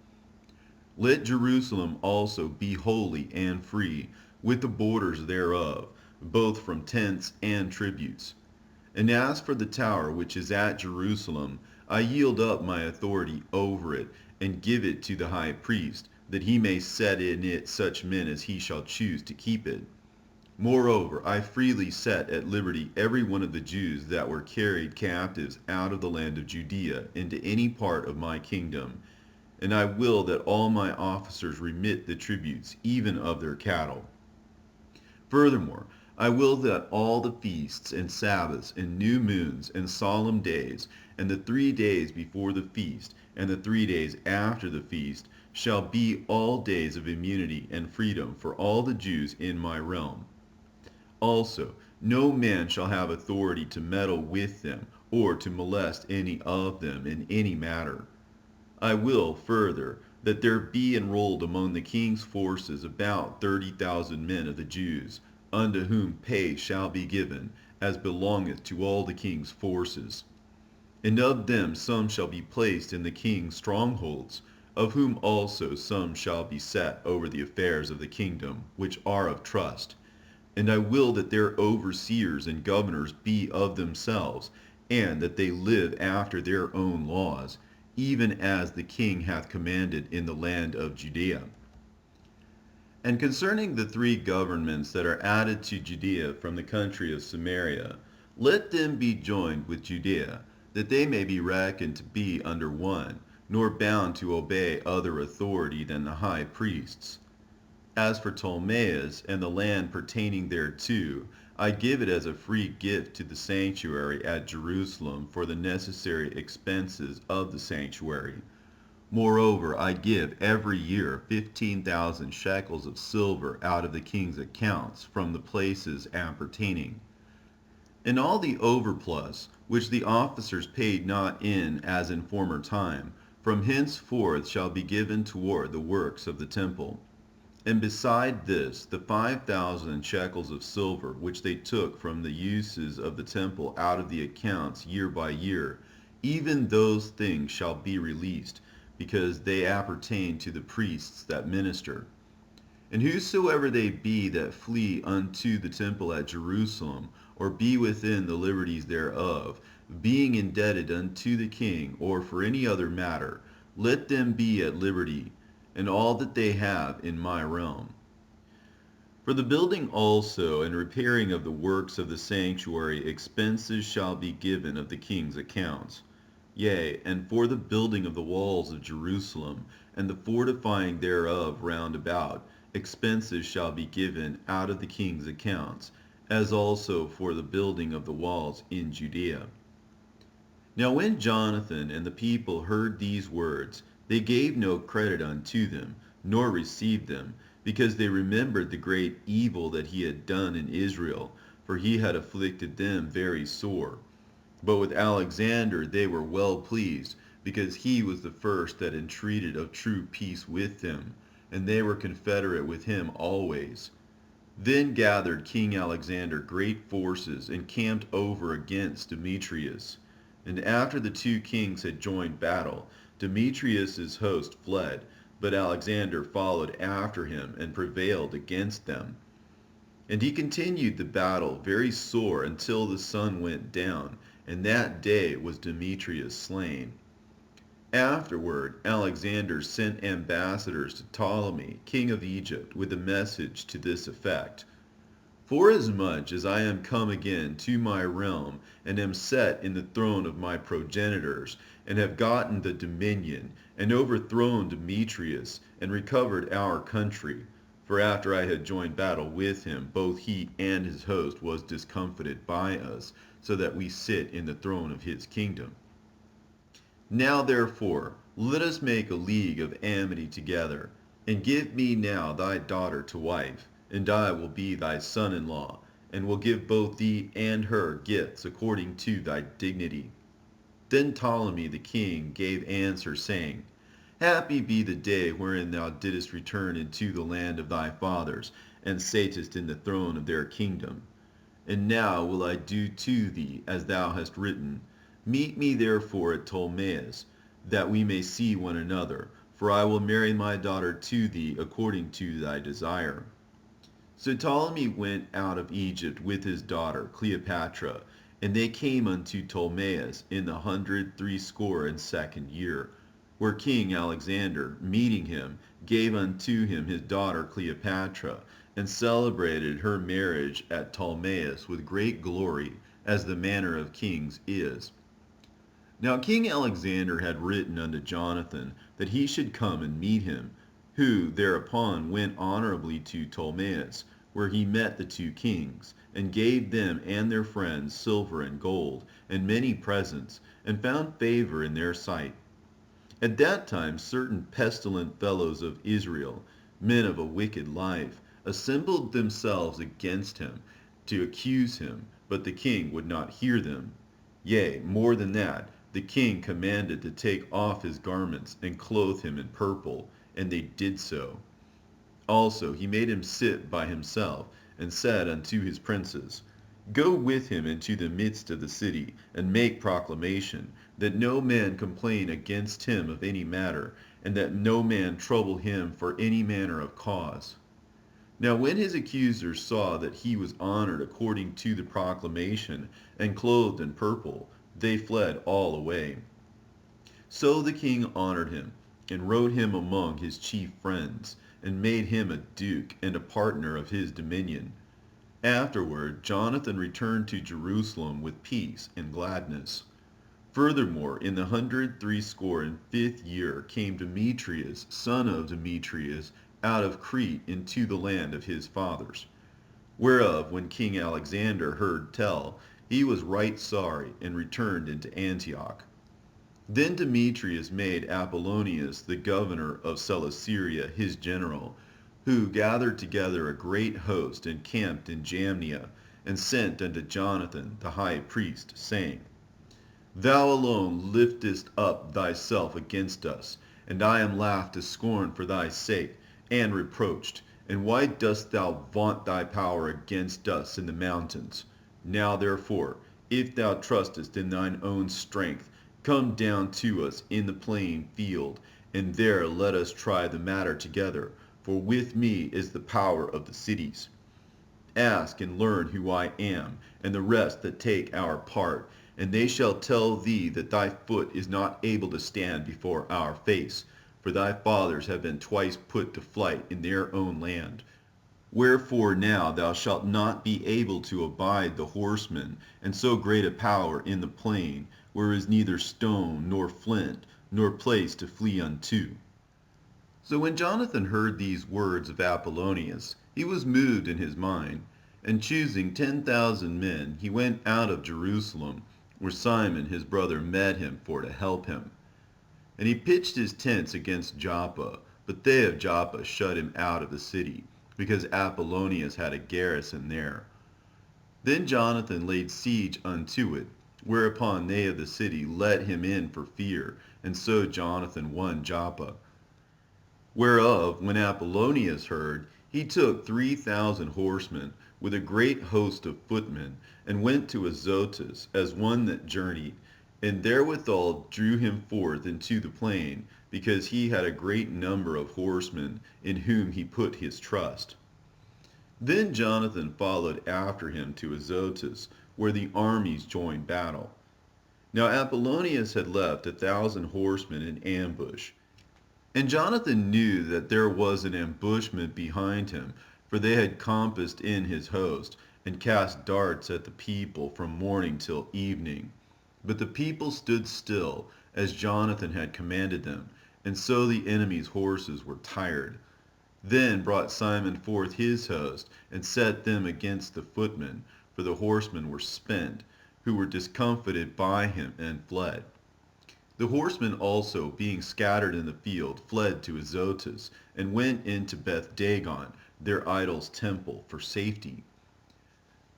Let Jerusalem also be holy and free, with the borders thereof, both from tents and tributes. And as for the tower which is at Jerusalem, I yield up my authority over it, and give it to the high priest, that he may set in it such men as he shall choose to keep it. Moreover, I freely set at liberty every one of the Jews that were carried captives out of the land of Judea into any part of my kingdom, and I will that all my officers remit the tributes, even of their cattle. Furthermore, I will that all the feasts and Sabbaths and new moons and solemn days, and the 3 days before the feast, and the 3 days after the feast, shall be all days of immunity and freedom for all the Jews in my realm. Also, no man shall have authority to meddle with them, or to molest any of them in any matter. I will, further, that there be enrolled among the king's forces about 30,000 men of the Jews, unto whom pay shall be given, as belongeth to all the king's forces. And of them some shall be placed in the king's strongholds, of whom also some shall be set over the affairs of the kingdom, which are of trust. And I will that their overseers and governors be of themselves, and that they live after their own laws, even as the king hath commanded in the land of Judea. And concerning the 3 governments that are added to Judea from the country of Samaria, let them be joined with Judea, that they may be reckoned to be under one, nor bound to obey other authority than the high priests. As for Ptolemais and the land pertaining thereto, I give it as a free gift to the sanctuary at Jerusalem for the necessary expenses of the sanctuary. Moreover, I give every year 15,000 shekels of silver out of the king's accounts from the places appertaining. And all the overplus, which the officers paid not in as in former time, from henceforth shall be given toward the works of the temple. And beside this, the 5,000 shekels of silver, which they took from the uses of the temple out of the accounts year by year, even those things shall be released, because they appertain to the priests that minister. And whosoever they be that flee unto the temple at Jerusalem, or be within the liberties thereof, being indebted unto the king, or for any other matter, let them be at liberty, and all that they have in my realm. For the building also and repairing of the works of the sanctuary expenses shall be given of the king's accounts. Yea, and for the building of the walls of Jerusalem, and the fortifying thereof round about, expenses shall be given out of the king's accounts, as also for the building of the walls in Judea. Now when Jonathan and the people heard these words, they gave no credit unto them, nor received them, because they remembered the great evil that he had done in Israel, for he had afflicted them very sore. But with Alexander they were well pleased, because he was the first that entreated of true peace with them, and they were confederate with him always. Then gathered King Alexander great forces and camped over against Demetrius. And after the two kings had joined battle, Demetrius's host fled, but Alexander followed after him and prevailed against them. And he continued the battle very sore until the sun went down, and that day was Demetrius slain. Afterward, Alexander sent ambassadors to Ptolemy, king of Egypt, with a message to this effect: Forasmuch as I am come again to my realm, and am set in the throne of my progenitors, and have gotten the dominion, and overthrown Demetrius, and recovered our country, for after I had joined battle with him, both he and his host was discomfited by us, so that we sit in the throne of his kingdom. Now therefore, let us make a league of amity together, and give me now thy daughter to wife, and I will be thy son-in-law, and will give both thee and her gifts according to thy dignity. Then Ptolemy the king gave answer, saying, Happy be the day wherein thou didst return into the land of thy fathers, and satest in the throne of their kingdom. And now will I do to thee as thou hast written. Meet me therefore at Ptolemais, that we may see one another, for I will marry my daughter to thee according to thy desire. So Ptolemy went out of Egypt with his daughter Cleopatra, and they came unto Ptolemais in the 162nd year, where King Alexander, meeting him, gave unto him his daughter Cleopatra, and celebrated her marriage at Ptolemais with great glory, as the manner of kings is. Now King Alexander had written unto Jonathan that he should come and meet him, who thereupon went honorably to Ptolemais, where he met the two kings, and gave them and their friends silver and gold, and many presents, and found favor in their sight. At that time certain pestilent fellows of Israel, men of a wicked life, assembled themselves against him, to accuse him, but the king would not hear them. Yea, more than that, the king commanded to take off his garments and clothe him in purple, and they did so. Also he made him sit by himself, and said unto his princes, Go with him into the midst of the city, and make proclamation, that no man complain against him of any matter, and that no man trouble him for any manner of cause. Now when his accusers saw that he was honored according to the proclamation, and clothed in purple, they fled all away. So the king honored him, and wrote him among his chief friends, and made him a duke and a partner of his dominion. Afterward Jonathan returned to Jerusalem with peace and gladness. Furthermore, in the 165th year came Demetrius, son of Demetrius, out of Crete into the land of his fathers. Whereof when King Alexander heard tell, he was right sorry, and returned into Antioch. Then Demetrius made Apollonius the governor of Celesyria his general, who gathered together a great host and camped in Jamnia, and sent unto Jonathan the high priest, saying, Thou alone liftest up thyself against us, and I am laughed to scorn for thy sake, and reproached. And why dost thou vaunt thy power against us in the mountains? Now therefore, if thou trustest in thine own strength, come down to us in the plain field, and there let us try the matter together, for with me is the power of the cities. Ask and learn who I am, and the rest that take our part, and they shall tell thee that thy foot is not able to stand before our face, for thy fathers have been twice put to flight in their own land. Wherefore now thou shalt not be able to abide the horsemen, and so great a power in the plain, where is neither stone, nor flint, nor place to flee unto. So when Jonathan heard these words of Apollonius, he was moved in his mind, and choosing 10,000 men, he went out of Jerusalem, where Simon his brother met him for to help him. And he pitched his tents against Joppa, but they of Joppa shut him out of the city, because Apollonius had a garrison there. Then Jonathan laid siege unto it, whereupon they of the city let him in for fear, and so Jonathan won Joppa. Whereof, when Apollonius heard, he took 3,000 horsemen, with a great host of footmen, and went to Azotus, as one that journeyed, and therewithal drew him forth into the plain, because he had a great number of horsemen, in whom he put his trust. Then Jonathan followed after him to Azotus, where the armies joined battle. Now Apollonius had left 1,000 horsemen in ambush. And Jonathan knew that there was an ambushment behind him, for they had compassed in his host, and cast darts at the people from morning till evening. But the people stood still, as Jonathan had commanded them, and so the enemy's horses were tired. Then brought Simon forth his host, and set them against the footmen, for the horsemen were spent, who were discomfited by him, and fled. The horsemen also, being scattered in the field, fled to Azotus, and went into Beth-dagon, their idol's temple, for safety.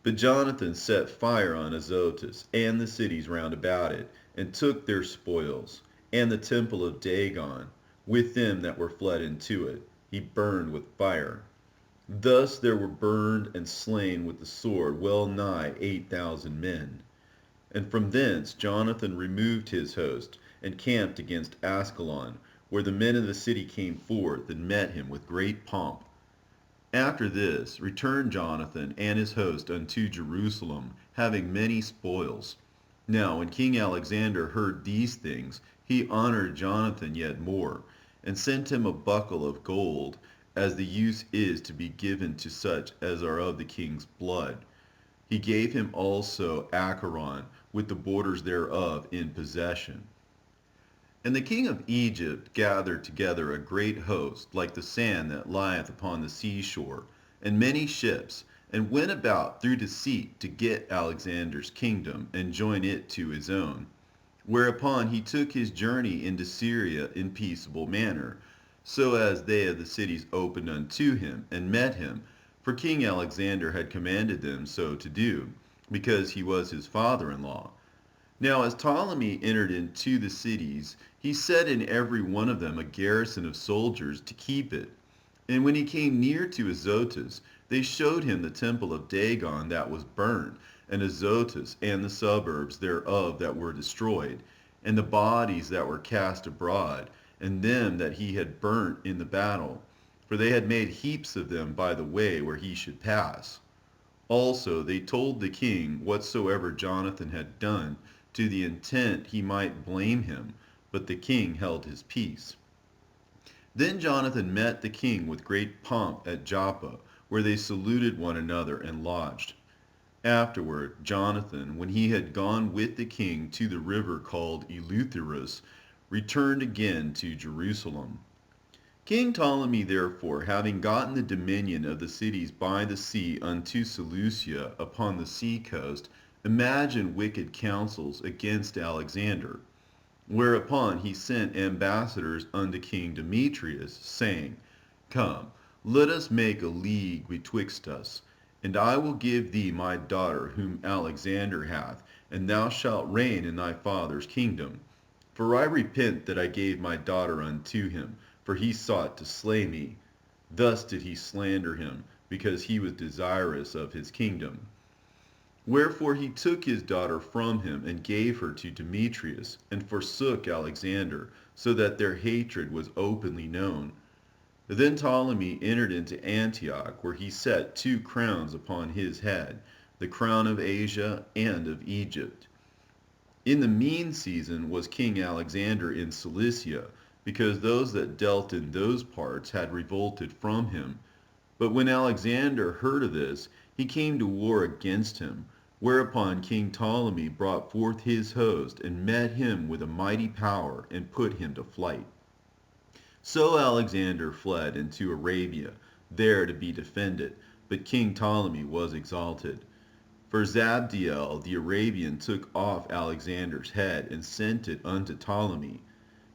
But Jonathan set fire on Azotus, and the cities round about it, and took their spoils, and the temple of Dagon, with them that were fled into it, he burned with fire. Thus there were burned and slain with the sword well nigh 8,000 men. And from thence Jonathan removed his host, and camped against Askelon, where the men of the city came forth, and met him with great pomp. After this returned Jonathan and his host unto Jerusalem, having many spoils. Now when King Alexander heard these things, he honored Jonathan yet more, and sent him a buckle of gold, as the use is to be given to such as are of the king's blood. He gave him also Acheron, with the borders thereof in possession. And the king of Egypt gathered together a great host, like the sand that lieth upon the seashore, and many ships, and went about through deceit to get Alexander's kingdom, and join it to his own. Whereupon he took his journey into Syria in peaceable manner, so as they of the cities opened unto him, and met him, for King Alexander had commanded them so to do, because he was his father-in-law. Now as Ptolemy entered into the cities, he set in every one of them a garrison of soldiers to keep it. And when he came near to Azotus, they showed him the temple of Dagon that was burned, and Azotus and the suburbs thereof that were destroyed, and the bodies that were cast abroad, and them that he had burnt in the battle, for they had made heaps of them by the way where he should pass. Also they told the king whatsoever Jonathan had done, to the intent he might blame him, but the king held his peace. Then Jonathan met the king with great pomp at Joppa, where they saluted one another and lodged. Afterward, Jonathan, when he had gone with the king to the river called Eleutherus, returned again to Jerusalem. King Ptolemy therefore, having gotten the dominion of the cities by the sea unto Seleucia upon the sea coast, imagined wicked counsels against Alexander. Whereupon he sent ambassadors unto King Demetrius, saying, Come, let us make a league betwixt us, And I will give thee my daughter whom Alexander hath, and thou shalt reign in thy father's kingdom. For I repent that I gave my daughter unto him, for he sought to slay me. Thus did he slander him, because he was desirous of his kingdom. Wherefore he took his daughter from him, and gave her to Demetrius, and forsook Alexander, so that their hatred was openly known. Then Ptolemy entered into Antioch, where he set 2 crowns upon his head, the crown of Asia and of Egypt. In the mean season was King Alexander in Cilicia, because those that dealt in those parts had revolted from him. But when Alexander heard of this, he came to war against him, whereupon King Ptolemy brought forth his host, and met him with a mighty power, and put him to flight. So Alexander fled into Arabia, there to be defended, but King Ptolemy was exalted. For Zabdiel the Arabian took off Alexander's head, and sent it unto Ptolemy.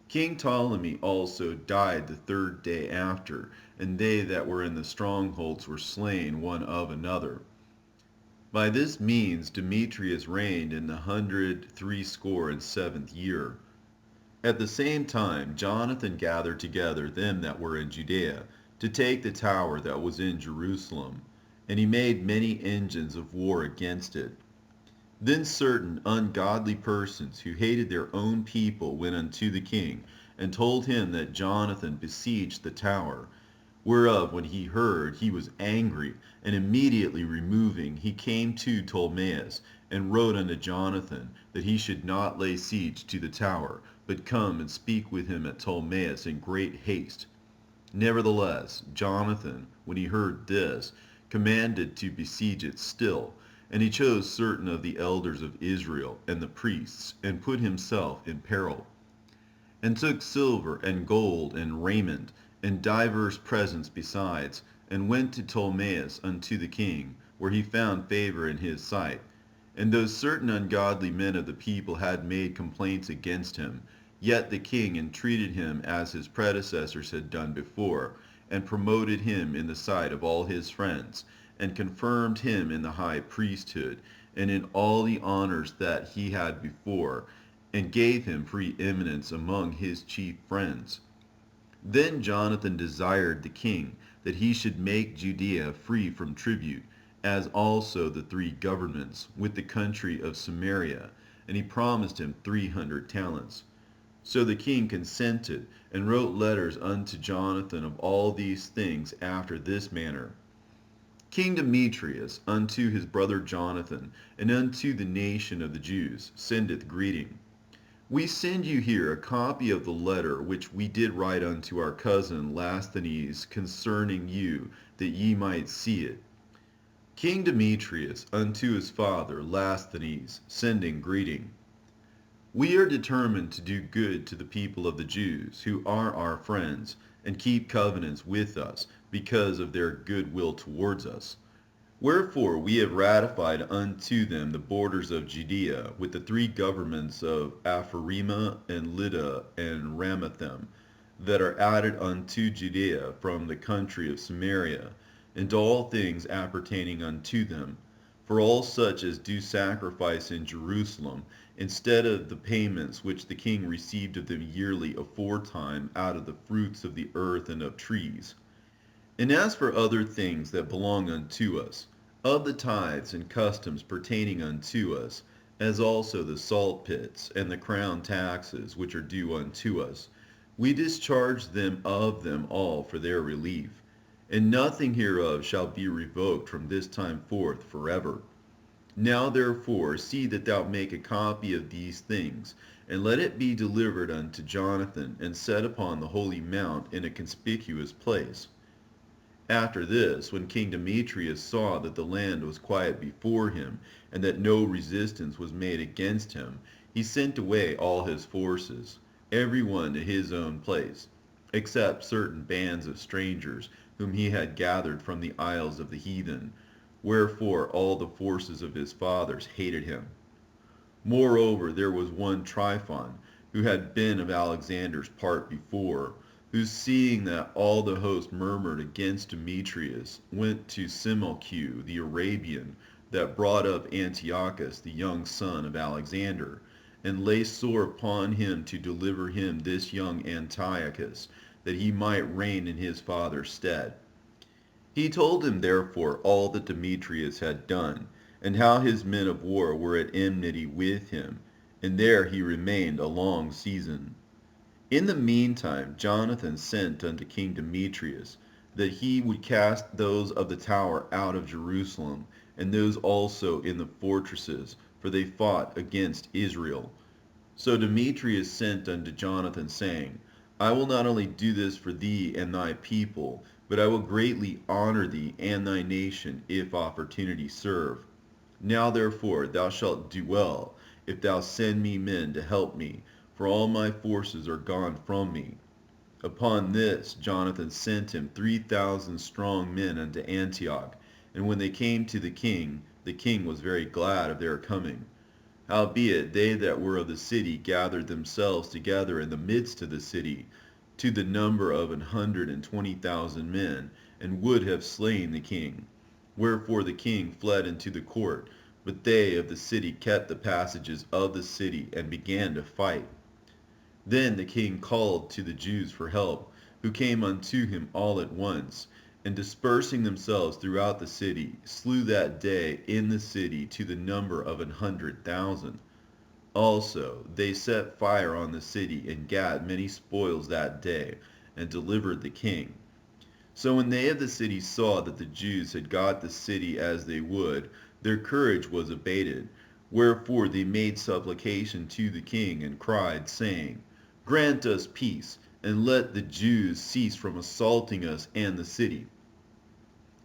King Ptolemy also died the 3rd day after, and they that were in the strongholds were slain one of another. By this means Demetrius reigned in the 167th year. At the same time Jonathan gathered together them that were in Judea, to take the tower that was in Jerusalem, and he made many engines of war against it. Then certain ungodly persons who hated their own people went unto the king, and told him that Jonathan besieged the tower. Whereof when he heard, he was angry, and immediately removing, he came to Ptolemais, and wrote unto Jonathan, that he should not lay siege to the tower, but come and speak with him at Ptolemais in great haste. Nevertheless, Jonathan, when he heard this, commanded to besiege it still, and he chose certain of the elders of Israel and the priests, and put himself in peril, and took silver and gold and raiment, and divers presents besides, and went to Ptolemais unto the king, where he found favor in his sight. And though certain ungodly men of the people had made complaints against him, yet the king entreated him as his predecessors had done before, and promoted him in the sight of all his friends, and confirmed him in the high priesthood, and in all the honors that he had before, and gave him preeminence among his chief friends. Then Jonathan desired the king that he should make Judea free from tribute, as also the 3 governments, with the country of Samaria, and he promised him 300 talents. So the king consented, and wrote letters unto Jonathan of all these things after this manner. King Demetrius unto his brother Jonathan, and unto the nation of the Jews, sendeth greeting. We send you here a copy of the letter which we did write unto our cousin Lasthenes concerning you, that ye might see it. King Demetrius unto his father Lasthenes, sending greeting. We are determined to do good to the people of the Jews, who are our friends, and keep covenants with us, because of their good will towards us. Wherefore we have ratified unto them the borders of Judea, with the 3 governments of Apharima and Lydda and Ramathaim, that are added unto Judea from the country of Samaria, and all things appertaining unto them, for all such as do sacrifice in Jerusalem, instead of the payments which the king received of them yearly aforetime out of the fruits of the earth and of trees. And as for other things that belong unto us, of the tithes and customs pertaining unto us, as also the salt pits and the crown taxes which are due unto us, we discharge them of them all for their relief, and nothing hereof shall be revoked from this time forth forever. Now therefore see that thou make a copy of these things, and let it be delivered unto Jonathan, and set upon the holy mount in a conspicuous place. After this, when King Demetrius saw that the land was quiet before him, and that no resistance was made against him, he sent away all his forces, every one to his own place, except certain bands of strangers, whom he had gathered from the isles of the heathen. Wherefore all the forces of his fathers hated him. Moreover, there was one Tryphon, who had been of Alexander's part before, who, seeing that all the host murmured against Demetrius, went to Simalcu the Arabian, that brought up Antiochus the young son of Alexander, and lay sore upon him to deliver him this young Antiochus, that he might reign in his father's stead. He told him therefore all that Demetrius had done, and how his men of war were at enmity with him, and there he remained a long season. In the meantime Jonathan sent unto King Demetrius, that he would cast those of the tower out of Jerusalem, and those also in the fortresses, for they fought against Israel. So Demetrius sent unto Jonathan, saying, I will not only do this for thee and thy people, but I will greatly honor thee and thy nation, if opportunity serve. Now therefore thou shalt do well, if thou send me men to help me, for all my forces are gone from me. Upon this Jonathan sent him 3,000 strong men unto Antioch, and when they came to the king was very glad of their coming. Howbeit they that were of the city gathered themselves together in the midst of the city, to the number of 120,000 men, and would have slain the king. Wherefore the king fled into the court, but they of the city kept the passages of the city, and began to fight. Then the king called to the Jews for help, who came unto him all at once, and dispersing themselves throughout the city, slew that day in the city to the number of 100,000. Also they set fire on the city, and gat many spoils that day, and delivered the king. So when they of the city saw that the Jews had got the city as they would, their courage was abated. Wherefore they made supplication to the king, and cried, saying, Grant us peace, and let the Jews cease from assaulting us and the city.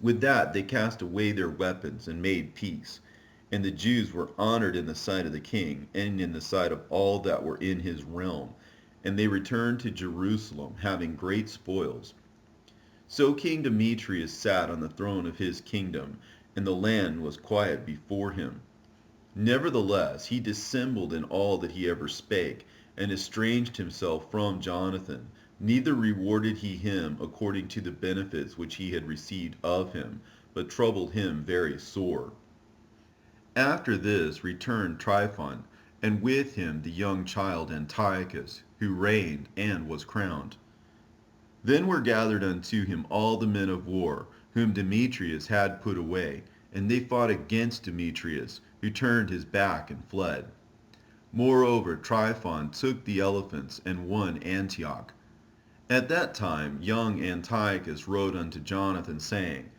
With that they cast away their weapons, and made peace. And the Jews were honored in the sight of the king, and in the sight of all that were in his realm. And they returned to Jerusalem, having great spoils. So King Demetrius sat on the throne of his kingdom, and the land was quiet before him. Nevertheless he dissembled in all that he ever spake, and estranged himself from Jonathan, neither rewarded he him according to the benefits which he had received of him, but troubled him very sore. After this returned Tryphon, and with him the young child Antiochus, who reigned and was crowned. Then were gathered unto him all the men of war, whom Demetrius had put away, and they fought against Demetrius, who turned his back and fled. Moreover, Tryphon took the elephants and won Antioch. At that time young Antiochus wrote unto Jonathan, saying,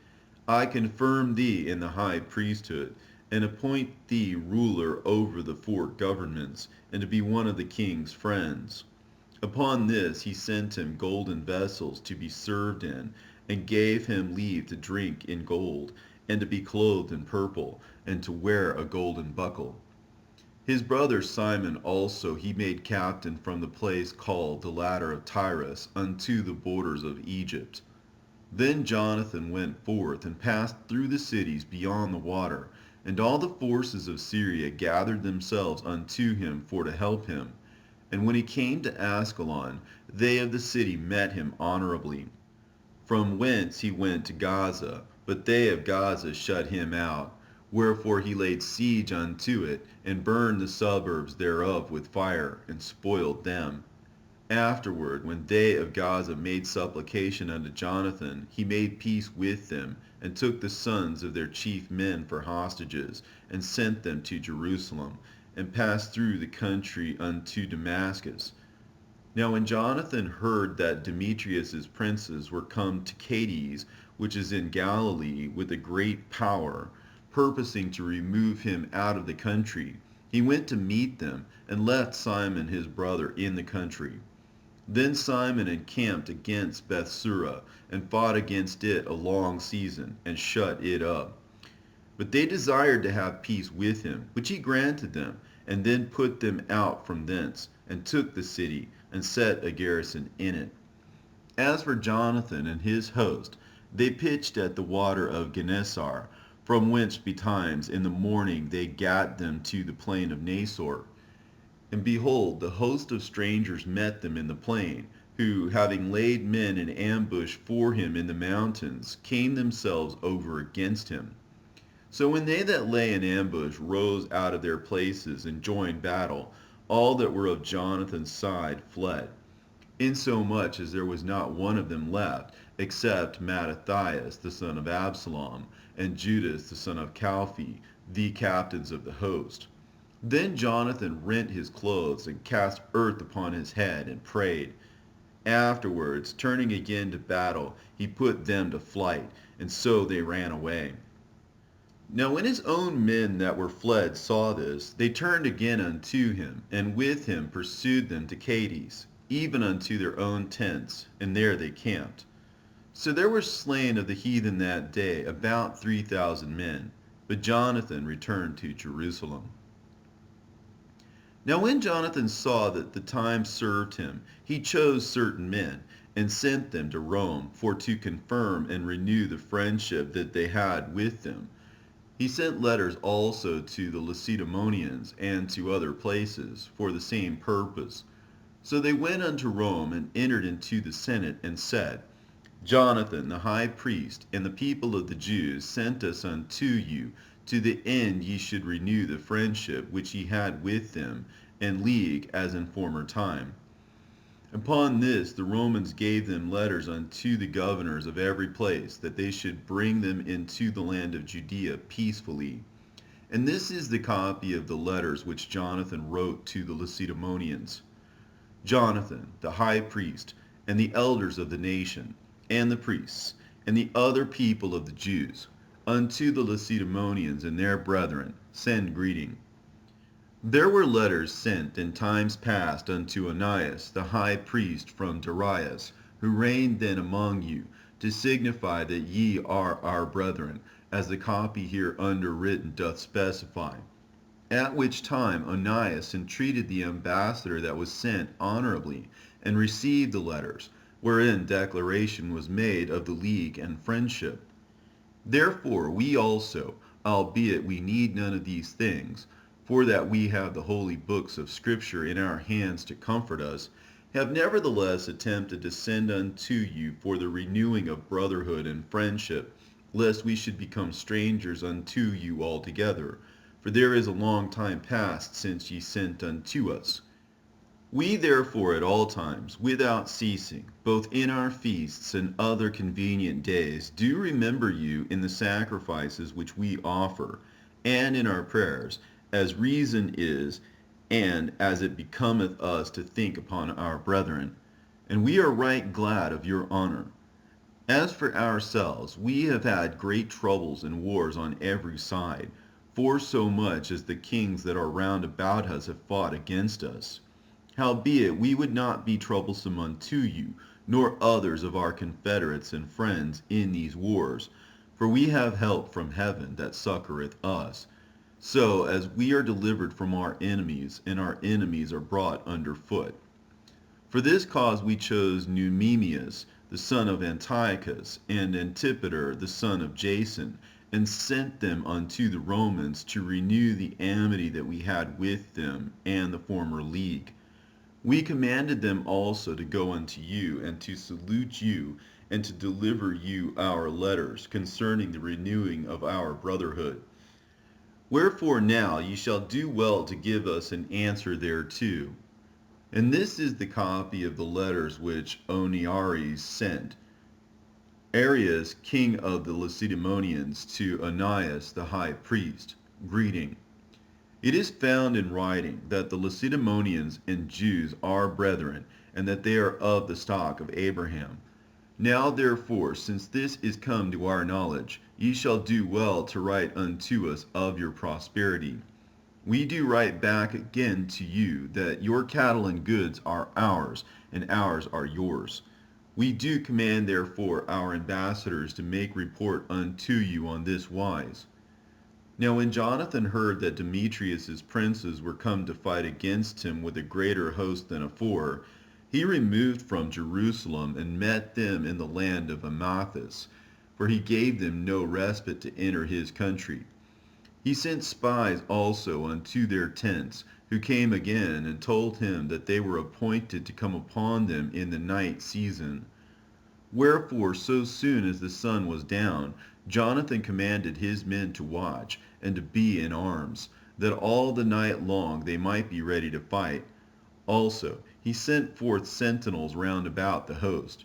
I confirm thee in the high priesthood, and appoint thee ruler over the 4 governments, and to be one of the king's friends. Upon this he sent him golden vessels to be served in, and gave him leave to drink in gold, and to be clothed in purple, and to wear a golden buckle. His brother Simon also he made captain from the place called the Ladder of Tyrus unto the borders of Egypt. Then Jonathan went forth and passed through the cities beyond the water, and all the forces of Syria gathered themselves unto him for to help him. And when he came to Ascalon, they of the city met him honorably. From whence he went to Gaza, but they of Gaza shut him out. Wherefore he laid siege unto it, and burned the suburbs thereof with fire, and spoiled them. Afterward, when they of Gaza made supplication unto Jonathan, he made peace with them, and took the sons of their chief men for hostages, and sent them to Jerusalem, and passed through the country unto Damascus. Now when Jonathan heard that Demetrius's princes were come to Cades, which is in Galilee, with a great power, purposing to remove him out of the country, he went to meet them, and left Simon his brother in the country. Then Simon encamped against Bethsura, and fought against it a long season, and shut it up. But they desired to have peace with him, which he granted them, and then put them out from thence, and took the city, and set a garrison in it. As for Jonathan and his host, they pitched at the water of Gennesar, from whence betimes in the morning they gat them to the plain of Nasor. And behold, the host of strangers met them in the plain, who, having laid men in ambush for him in the mountains, came themselves over against him. So when they that lay in ambush rose out of their places and joined battle, all that were of Jonathan's side fled, insomuch as there was not one of them left, except Mattathias the son of Absalom, and Judas the son of Calphi, the captains of the host. Then Jonathan rent his clothes, and cast earth upon his head, and prayed. Afterwards, turning again to battle, he put them to flight, and so they ran away. Now when his own men that were fled saw this, they turned again unto him, and with him pursued them to Cades, even unto their own tents, and there they camped. So there were slain of the heathen that day about 3,000 men, but Jonathan returned to Jerusalem. Now when Jonathan saw that the time served him, he chose certain men, and sent them to Rome, for to confirm and renew the friendship that they had with them. He sent letters also to the Lacedaemonians and to other places, for the same purpose. So they went unto Rome, and entered into the Senate, and said, Jonathan the high priest and the people of the Jews sent us unto you, to the end ye should renew the friendship which ye had with them, and league as in former time. Upon this the Romans gave them letters unto the governors of every place, that they should bring them into the land of Judea peacefully. And this is the copy of the letters which Jonathan wrote to the Lacedaemonians. Jonathan the high priest, and the elders of the nation, and the priests, and the other people of the Jews, unto the Lacedaemonians and their brethren, send greeting. There were letters sent in times past unto Onias the high priest from Darius, who reigned then among you, to signify that ye are our brethren, as the copy here underwritten doth specify. At which time Onias entreated the ambassador that was sent honorably, and received the letters, wherein declaration was made of the league and friendship. Therefore we also, albeit we need none of these things, for that we have the holy books of Scripture in our hands to comfort us, have nevertheless attempted to send unto you for the renewing of brotherhood and friendship, lest we should become strangers unto you altogether. For there is a long time past since ye sent unto us. We therefore at all times, without ceasing, both in our feasts and other convenient days, do remember you in the sacrifices which we offer, and in our prayers, as reason is, and as it becometh us to think upon our brethren. And we are right glad of your honor. As for ourselves, we have had great troubles and wars on every side, for so much as the kings that are round about us have fought against us. Howbeit we would not be troublesome unto you, nor others of our confederates and friends in these wars, for we have help from heaven that succoureth us, so as we are delivered from our enemies, and our enemies are brought under foot. For this cause we chose Numemius, the son of Antiochus, and Antipater, the son of Jason, and sent them unto the Romans to renew the amity that we had with them, and the former league. We commanded them also to go unto you, and to salute you, and to deliver you our letters concerning the renewing of our brotherhood. Wherefore now ye shall do well to give us an answer thereto. And this is the copy of the letters which Oniares sent, Arius, king of the Lacedaemonians, to Onias the high priest, greeting. It is found in writing that the Lacedaemonians and Jews are brethren, and that they are of the stock of Abraham. Now therefore, since this is come to our knowledge, ye shall do well to write unto us of your prosperity. We do write back again to you, that your cattle and goods are ours, and ours are yours. We do command therefore our ambassadors to make report unto you on this wise. Now when Jonathan heard that Demetrius's princes were come to fight against him with a greater host than afore, he removed from Jerusalem, and met them in the land of Amathus, for he gave them no respite to enter his country. He sent spies also unto their tents, who came again and told him that they were appointed to come upon them in the night season. Wherefore, so soon as the sun was down, Jonathan commanded his men to watch and to be in arms, that all the night long they might be ready to fight. Also, he sent forth sentinels round about the host.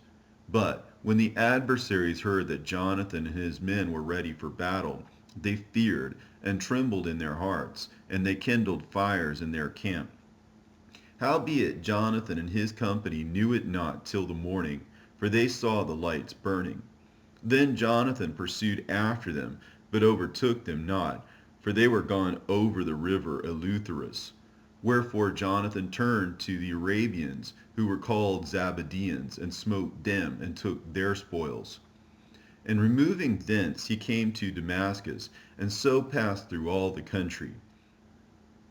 But when the adversaries heard that Jonathan and his men were ready for battle, they feared and trembled in their hearts, and they kindled fires in their camp. Howbeit Jonathan and his company knew it not till the morning, for they saw the lights burning. Then Jonathan pursued after them, but overtook them not, for they were gone over the river Eleutherus. Wherefore Jonathan turned to the Arabians, who were called Zabadeans, and smote them, and took their spoils. And removing thence he came to Damascus, and so passed through all the country.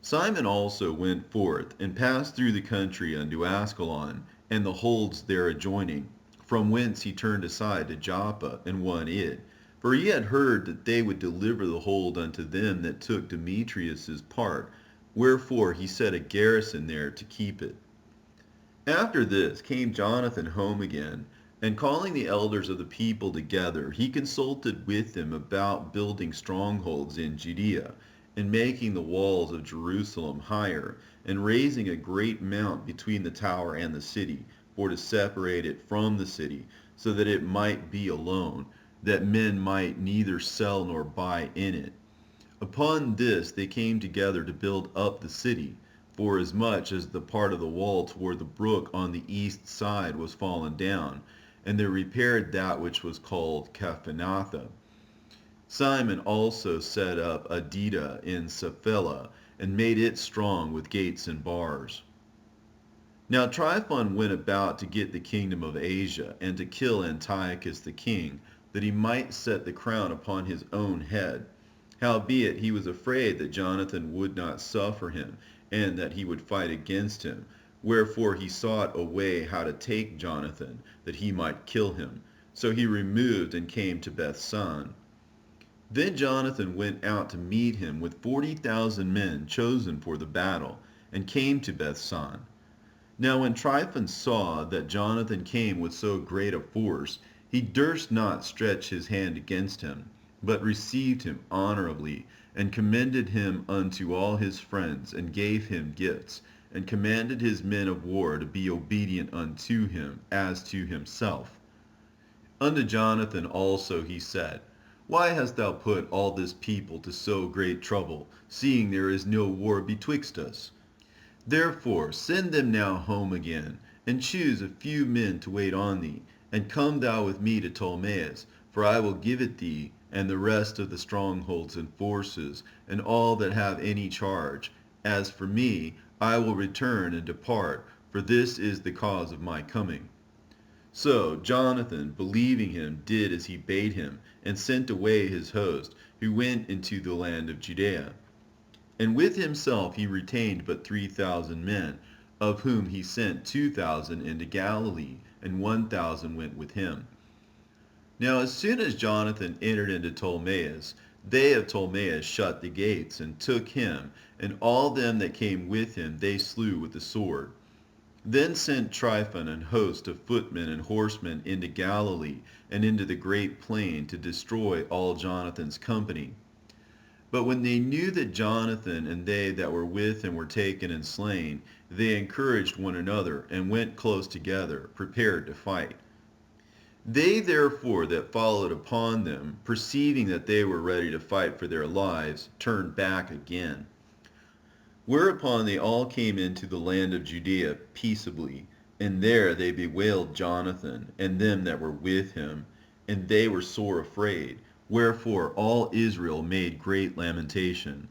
Simon also went forth, and passed through the country unto Ascalon, and the holds there adjoining, from whence he turned aside to Joppa, and won it. For he had heard that they would deliver the hold unto them that took Demetrius's part, wherefore he set a garrison there to keep it. After this came Jonathan home again, and calling the elders of the people together, he consulted with them about building strongholds in Judea, and making the walls of Jerusalem higher, and raising a great mount between the tower and the city, for to separate it from the city, so that it might be alone, that men might neither sell nor buy in it. Upon this they came together to build up the city, forasmuch as the part of the wall toward the brook on the east side was fallen down, and they repaired that which was called Caphanatha. Simon also set up Adida in Sapphela, and made it strong with gates and bars. Now Tryphon went about to get the kingdom of Asia, and to kill Antiochus the king, that he might set the crown upon his own head. Howbeit he was afraid that Jonathan would not suffer him, and that he would fight against him. Wherefore he sought a way how to take Jonathan, that he might kill him. So he removed and came to Bethsan. Then Jonathan went out to meet him with 40,000 men chosen for the battle, and came to Bethsan. Now when Tryphon saw that Jonathan came with so great a force, he durst not stretch his hand against him, but received him honorably, and commended him unto all his friends, and gave him gifts, and commanded his men of war to be obedient unto him as to himself. Unto Jonathan also he said, Why hast thou put all this people to so great trouble, seeing there is no war betwixt us? Therefore send them now home again, and choose a few men to wait on thee, and come thou with me to Ptolemais, for I will give it thee, and the rest of the strongholds and forces, and all that have any charge. As for me, I will return and depart, for this is the cause of my coming. So Jonathan, believing him, did as he bade him, and sent away his host, who went into the land of Judea. And with himself he retained but 3,000 men, of whom he sent 2,000 into Galilee, and 1,000 went with him. Now as soon as Jonathan entered into Ptolemais, they of Ptolemais shut the gates, and took him, and all them that came with him they slew with the sword. Then sent Tryphon an host of footmen and horsemen into Galilee, and into the great plain, to destroy all Jonathan's company. But when they knew that Jonathan and they that were with him were taken and slain, they encouraged one another, and went close together, prepared to fight. They therefore that followed upon them, perceiving that they were ready to fight for their lives, turned back again. Whereupon they all came into the land of Judea peaceably, and there they bewailed Jonathan, and them that were with him, and they were sore afraid. Wherefore all Israel made great lamentation.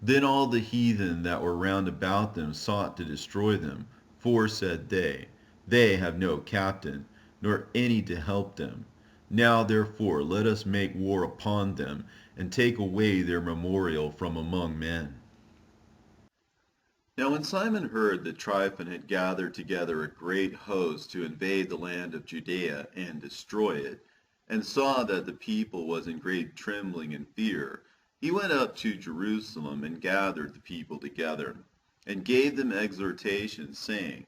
Then all the heathen that were round about them sought to destroy them, for, said they have no captain, nor any to help them. Now therefore let us make war upon them, and take away their memorial from among men. Now when Simon heard that Tryphon had gathered together a great host to invade the land of Judea and destroy it, and saw that the people was in great trembling and fear, he went up to Jerusalem and gathered the people together. and gave them exhortation, saying,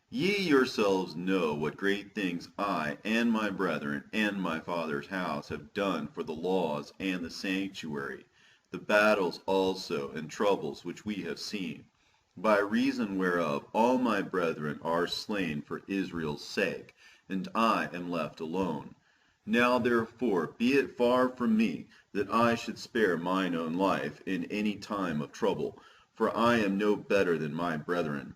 Ye yourselves know what great things I and my brethren and my father's house have done for the laws and the sanctuary, the battles also and troubles which we have seen, by reason whereof all my brethren are slain for Israel's sake, and I am left alone. Now therefore be it far from me that I should spare mine own life in any time of trouble, for I am no better than my brethren.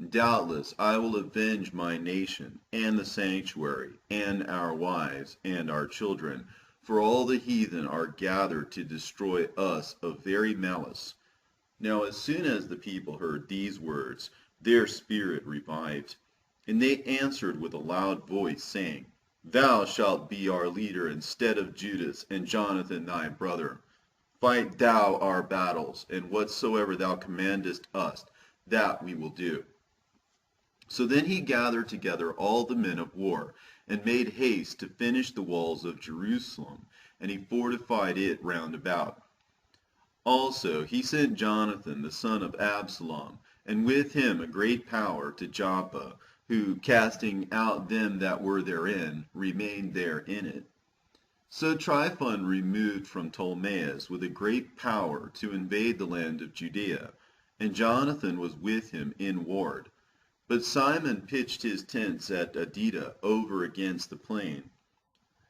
Doubtless I will avenge my nation, and the sanctuary, and our wives, and our children, for all the heathen are gathered to destroy us of very malice. Now as soon as the people heard these words, their spirit revived, and they answered with a loud voice, saying, Thou shalt be our leader instead of Judas and Jonathan thy brother. Fight thou our battles, and whatsoever thou commandest us, that we will do. So then he gathered together all the men of war, and made haste to finish the walls of Jerusalem, and he fortified it round about. Also he sent Jonathan the son of Absalom, and with him a great power, to Joppa, who, casting out them that were therein, remained there in it. So Tryphon removed from Ptolemais with a great power to invade the land of Judea, and Jonathan was with him in ward. But Simon pitched his tents at Adida over against the plain.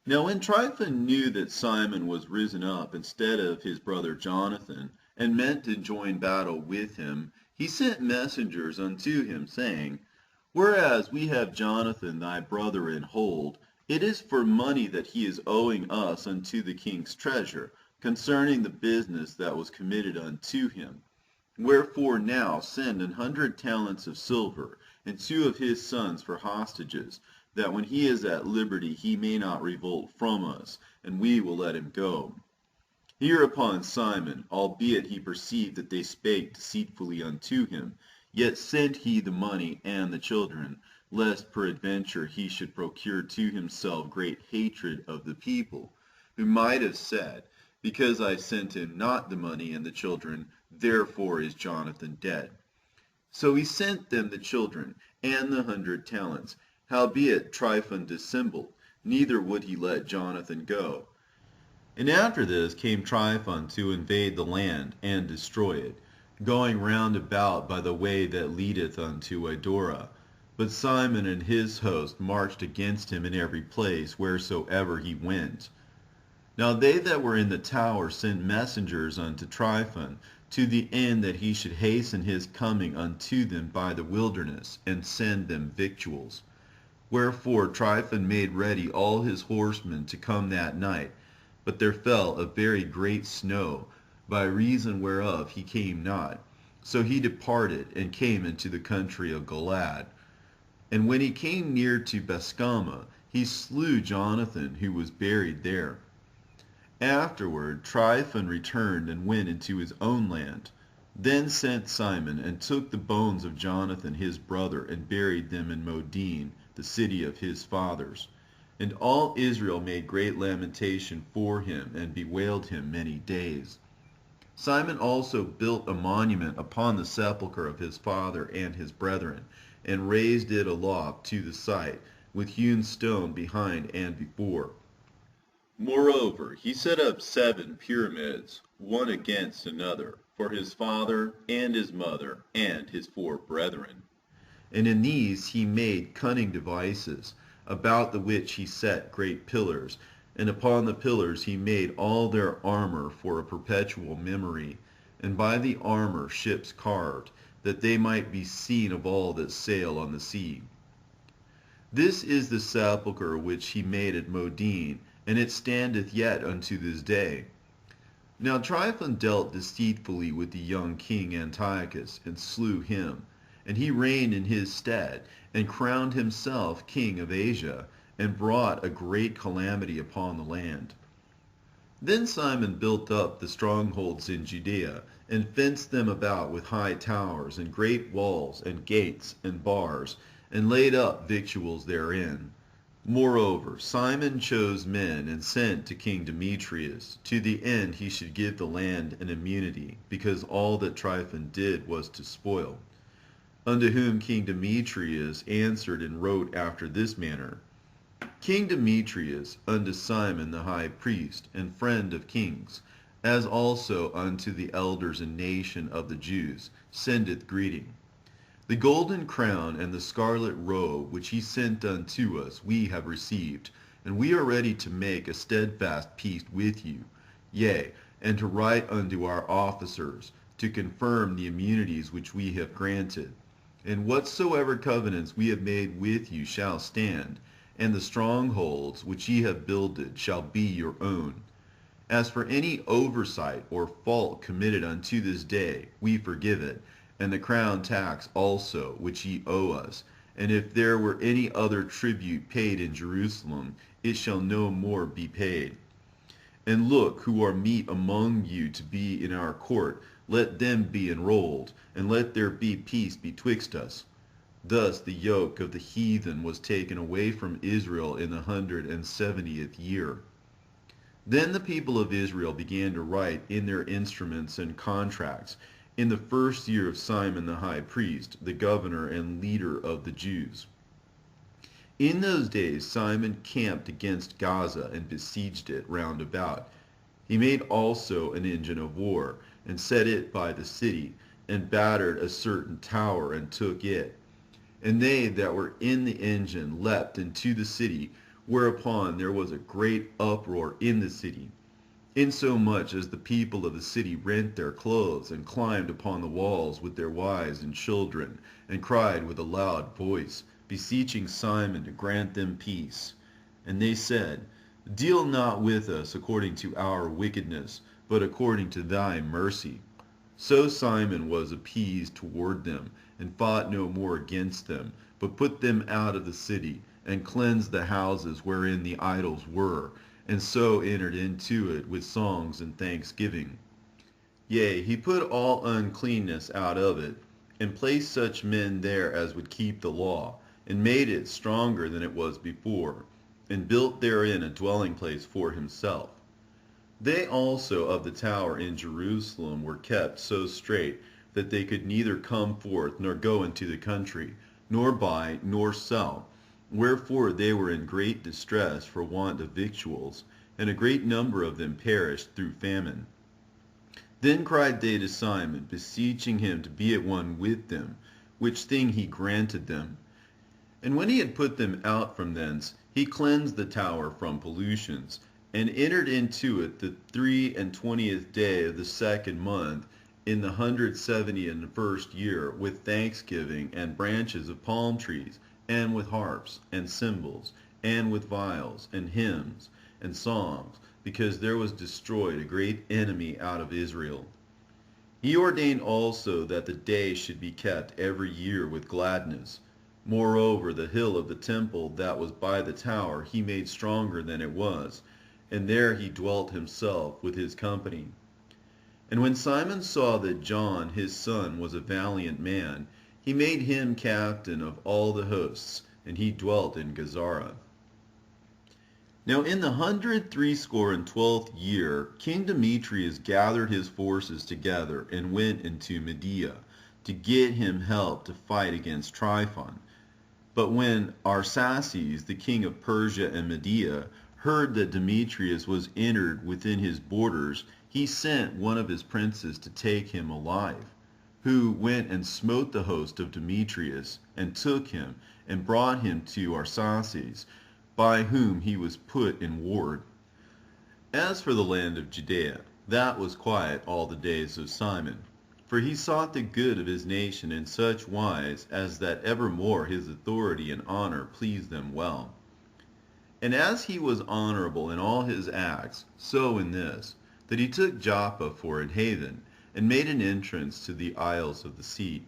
Now when Tryphon knew that Simon was risen up instead of his brother Jonathan, and meant to join battle with him, he sent messengers unto him, saying, Whereas we have Jonathan thy brother in hold, it is for money that he is owing us unto the king's treasure, concerning the business that was committed unto him. Wherefore now send 100 talents of silver, and 2 of his sons for hostages, that when he is at liberty he may not revolt from us, and we will let him go. Hereupon Simon, albeit he perceived that they spake deceitfully unto him, yet sent he the money and the children, lest peradventure he should procure to himself great hatred of the people, who might have said, Because I sent him not the money and the children, therefore is Jonathan dead. So he sent them the children and the 100 talents. Howbeit Tryphon dissembled, neither would he let Jonathan go. And after this came Tryphon to invade the land and destroy it, going round about by the way that leadeth unto Adora. But Simon and his host marched against him in every place wheresoever he went. Now they that were in the tower sent messengers unto Tryphon, to the end that he should hasten his coming unto them by the wilderness, and send them victuals. Wherefore Tryphon made ready all his horsemen to come that night, but there fell a very great snow, by reason whereof he came not. So he departed, and came into the country of Galaad. And when he came near to Bascama, he slew Jonathan, who was buried there. Afterward Tryphon returned and went into his own land. Then sent Simon, and took the bones of Jonathan his brother, and buried them in Modin, the city of his fathers. And all Israel made great lamentation for him, and bewailed him many days. Simon also built a monument upon the sepulchre of his father and his brethren, and raised it aloft to the site, with hewn stone behind and before. Moreover, he set up 7 pyramids, one against another, for his father and his mother and his 4 brethren. And in these he made cunning devices, about the which he set great pillars, and upon the pillars he made all their armor for a perpetual memory, and by the armor ships carved, that they might be seen of all that sail on the sea. This is the sepulchre which he made at Modin, and it standeth yet unto this day. Now Tryphon dealt deceitfully with the young king Antiochus, and slew him. And he reigned in his stead, and crowned himself king of Asia, and brought a great calamity upon the land. Then Simon built up the strongholds in Judea, and fenced them about with high towers, and great walls, and gates, and bars, and laid up victuals therein. Moreover, Simon chose men, and sent to King Demetrius, to the end he should give the land an immunity, because all that Tryphon did was to spoil. unto whom King Demetrius answered and wrote after this manner. King Demetrius unto Simon the high priest and friend of kings, as also unto the elders and nation of the Jews, sendeth greeting. The golden crown and the scarlet robe which he sent unto us we have received, and we are ready to make a steadfast peace with you, yea, and to write unto our officers, to confirm the immunities which we have granted. And whatsoever covenants we have made with you shall stand, and the strongholds which ye have builded shall be your own. As for any oversight or fault committed unto this day, we forgive it, and the crown tax also which ye owe us. And if there were any other tribute paid in Jerusalem, it shall no more be paid. And look, who are meet among you to be in our court, let them be enrolled, and let there be peace betwixt us. Thus the yoke of the heathen was taken away from Israel in the 170th year. Then the people of Israel began to write in their instruments and contracts, in the first year of Simon the high priest, the governor and leader of the Jews. In those days Simon camped against Gaza and besieged it round about. He made also an engine of war, and set it by the city, and battered a certain tower, and took it. And they that were in the engine leapt into the city, whereupon there was a great uproar in the city, insomuch as the people of the city rent their clothes, and climbed upon the walls with their wives and children, and cried with a loud voice, beseeching Simon to grant them peace. And they said, Deal not with us according to our wickedness, but according to thy mercy. So Simon was appeased toward them, and fought no more against them, but put them out of the city, and cleansed the houses wherein the idols were, and so entered into it with songs and thanksgiving. Yea, he put all uncleanness out of it, and placed such men there as would keep the law, and made it stronger than it was before, and built therein a dwelling place for himself. They also of the tower in Jerusalem were kept so strait that they could neither come forth nor go into the country, nor buy nor sell. Wherefore they were in great distress for want of victuals, and a great number of them perished through famine. Then cried they to Simon, beseeching him to be at one with them, which thing he granted them. And when he had put them out from thence, he cleansed the tower from pollutions, and entered into it the 23rd day of the 2nd month, in the 171st year, with thanksgiving and branches of palm trees, and with harps and cymbals, and with vials and hymns and songs, because there was destroyed a great enemy out of Israel. He ordained also that the day should be kept every year with gladness. Moreover, the hill of the temple that was by the tower he made stronger than it was, and there he dwelt himself with his company. And when Simon saw that John his son was a valiant man, he made him captain of all the hosts, and he dwelt in Gazara. Now in the 162nd year, King Demetrius gathered his forces together and went into Media, to get him help to fight against Tryphon. But when Arsaces, the king of Persia and Media, heard that Demetrius was entered within his borders, he sent one of his princes to take him alive, who went and smote the host of Demetrius, and took him, and brought him to Arsaces, by whom he was put in ward. As for the land of Judea, that was quiet all the days of Simon, for he sought the good of his nation in such wise as that evermore his authority and honor pleased them well. And as he was honorable in all his acts, so in this, that he took Joppa for an haven, and made an entrance to the isles of the sea,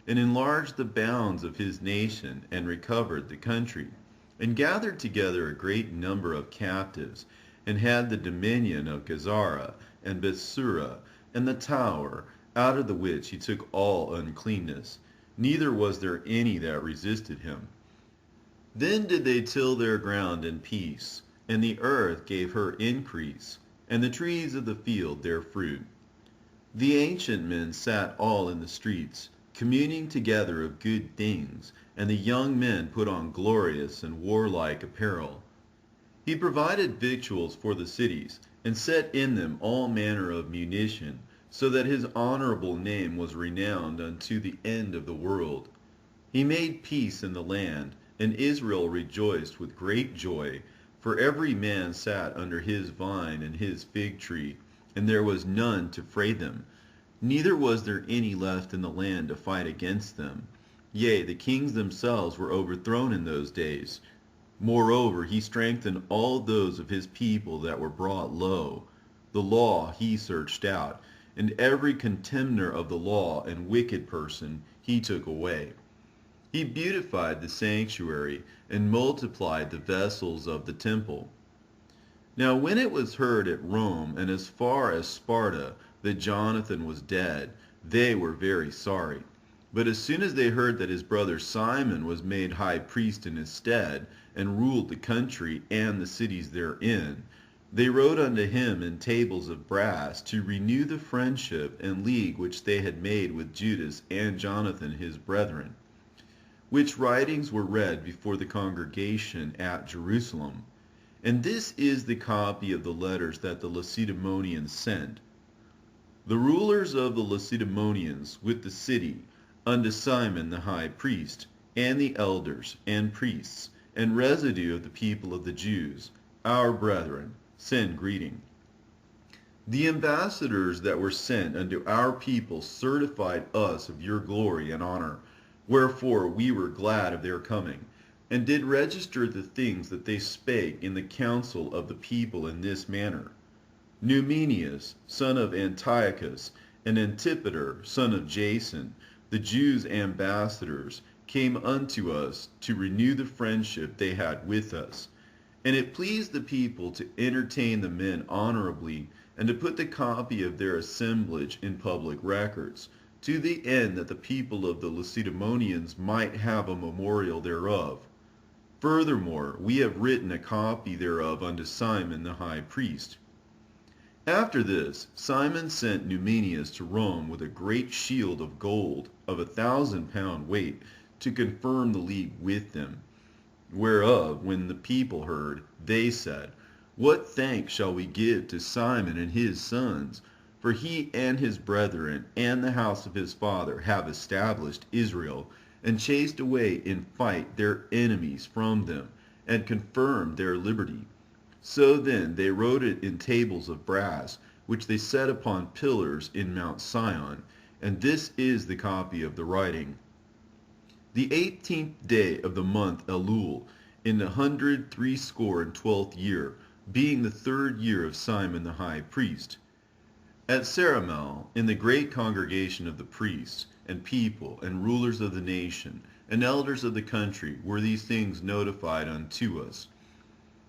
and enlarged the bounds of his nation, and recovered the country, and gathered together a great number of captives, and had the dominion of Gazara, and Bethsura, and the tower, out of the which he took all uncleanness, neither was there any that resisted him. Then did they till their ground in peace, and the earth gave her increase, and the trees of the field their fruit. The ancient men sat all in the streets, communing together of good things, and the young men put on glorious and warlike apparel. He provided victuals for the cities, and set in them all manner of munition, so that his honorable name was renowned unto the end of the world. He made peace in the land, and Israel rejoiced with great joy, for every man sat under his vine and his fig tree, and there was none to fray them, neither was there any left in the land to fight against them. Yea, the kings themselves were overthrown in those days. Moreover, he strengthened all those of his people that were brought low. The law he searched out, and every contemner of the law and wicked person he took away. He beautified the sanctuary, and multiplied the vessels of the temple. Now when it was heard at Rome, and as far as Sparta, that Jonathan was dead, they were very sorry. But as soon as they heard that his brother Simon was made high priest in his stead, and ruled the country and the cities therein, they wrote unto him in tables of brass to renew the friendship and league which they had made with Judas and Jonathan his brethren. Which writings were read before the congregation at Jerusalem. And this is the copy of the letters that the Lacedaemonians sent. The rulers of the Lacedaemonians with the city, unto Simon the high priest, and the elders and priests, and residue of the people of the Jews, our brethren, send greeting. The ambassadors that were sent unto our people certified us of your glory and honor, wherefore we were glad of their coming, and did register the things that they spake in the council of the people in this manner. Numenius, son of Antiochus, and Antipater, son of Jason, the Jews' ambassadors, came unto us to renew the friendship they had with us. And it pleased the people to entertain the men honorably, and to put the copy of their assemblage in public records, to the end that the people of the Lacedaemonians might have a memorial thereof. Furthermore, we have written a copy thereof unto Simon the high priest. After this, Simon sent Numenius to Rome with a great shield of gold of 1,000 pound weight, to confirm the league with them. Whereof, when the people heard, they said, What thanks shall we give to Simon and his sons? For he and his brethren and the house of his father have established Israel, and chased away in fight their enemies from them, and confirmed their liberty. So then they wrote it in tables of brass, which they set upon pillars in Mount Sion, and this is the copy of the writing. The 18th day of the month Elul, in the 163 year, being the 3rd year of Simon the high priest. At Saramel, in the great congregation of the priests, and people, and rulers of the nation, and elders of the country, were these things notified unto us.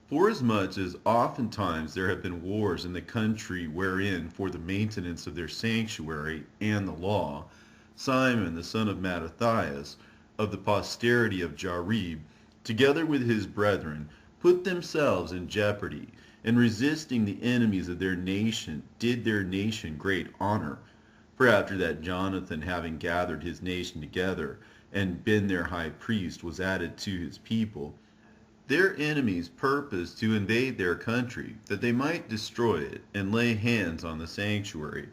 Forasmuch as oftentimes there have been wars in the country wherein for the maintenance of their sanctuary and the law, Simon the son of Mattathias, of the posterity of Jarib, together with his brethren, put themselves in jeopardy, and resisting the enemies of their nation, did their nation great honor. For after that Jonathan, having gathered his nation together, and been their high priest, was added to his people, their enemies purposed to invade their country, that they might destroy it, and lay hands on the sanctuary.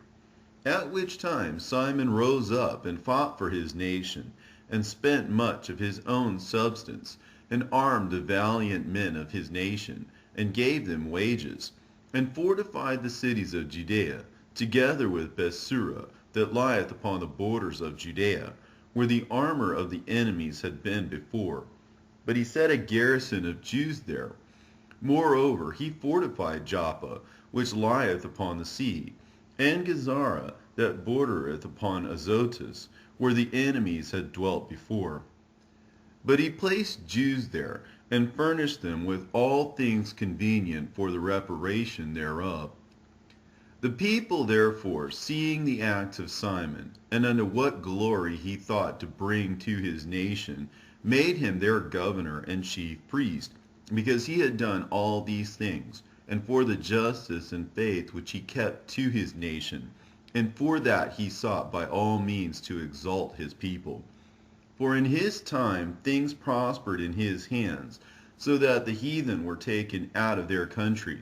At which time Simon rose up and fought for his nation, and spent much of his own substance, and armed the valiant men of his nation, and gave them wages, and fortified the cities of Judea, together with Bethsura, that lieth upon the borders of Judea, where the armor of the enemies had been before. But he set a garrison of Jews there. Moreover, he fortified Joppa, which lieth upon the sea, and Gazara, that bordereth upon Azotus, where the enemies had dwelt before. But he placed Jews there, and furnished them with all things convenient for the reparation thereof. The people therefore, seeing the acts of Simon, and unto what glory he thought to bring to his nation, made him their governor and chief priest, because he had done all these things, and for the justice and faith which he kept to his nation, and for that he sought by all means to exalt his people. For in his time things prospered in his hands, so that the heathen were taken out of their country,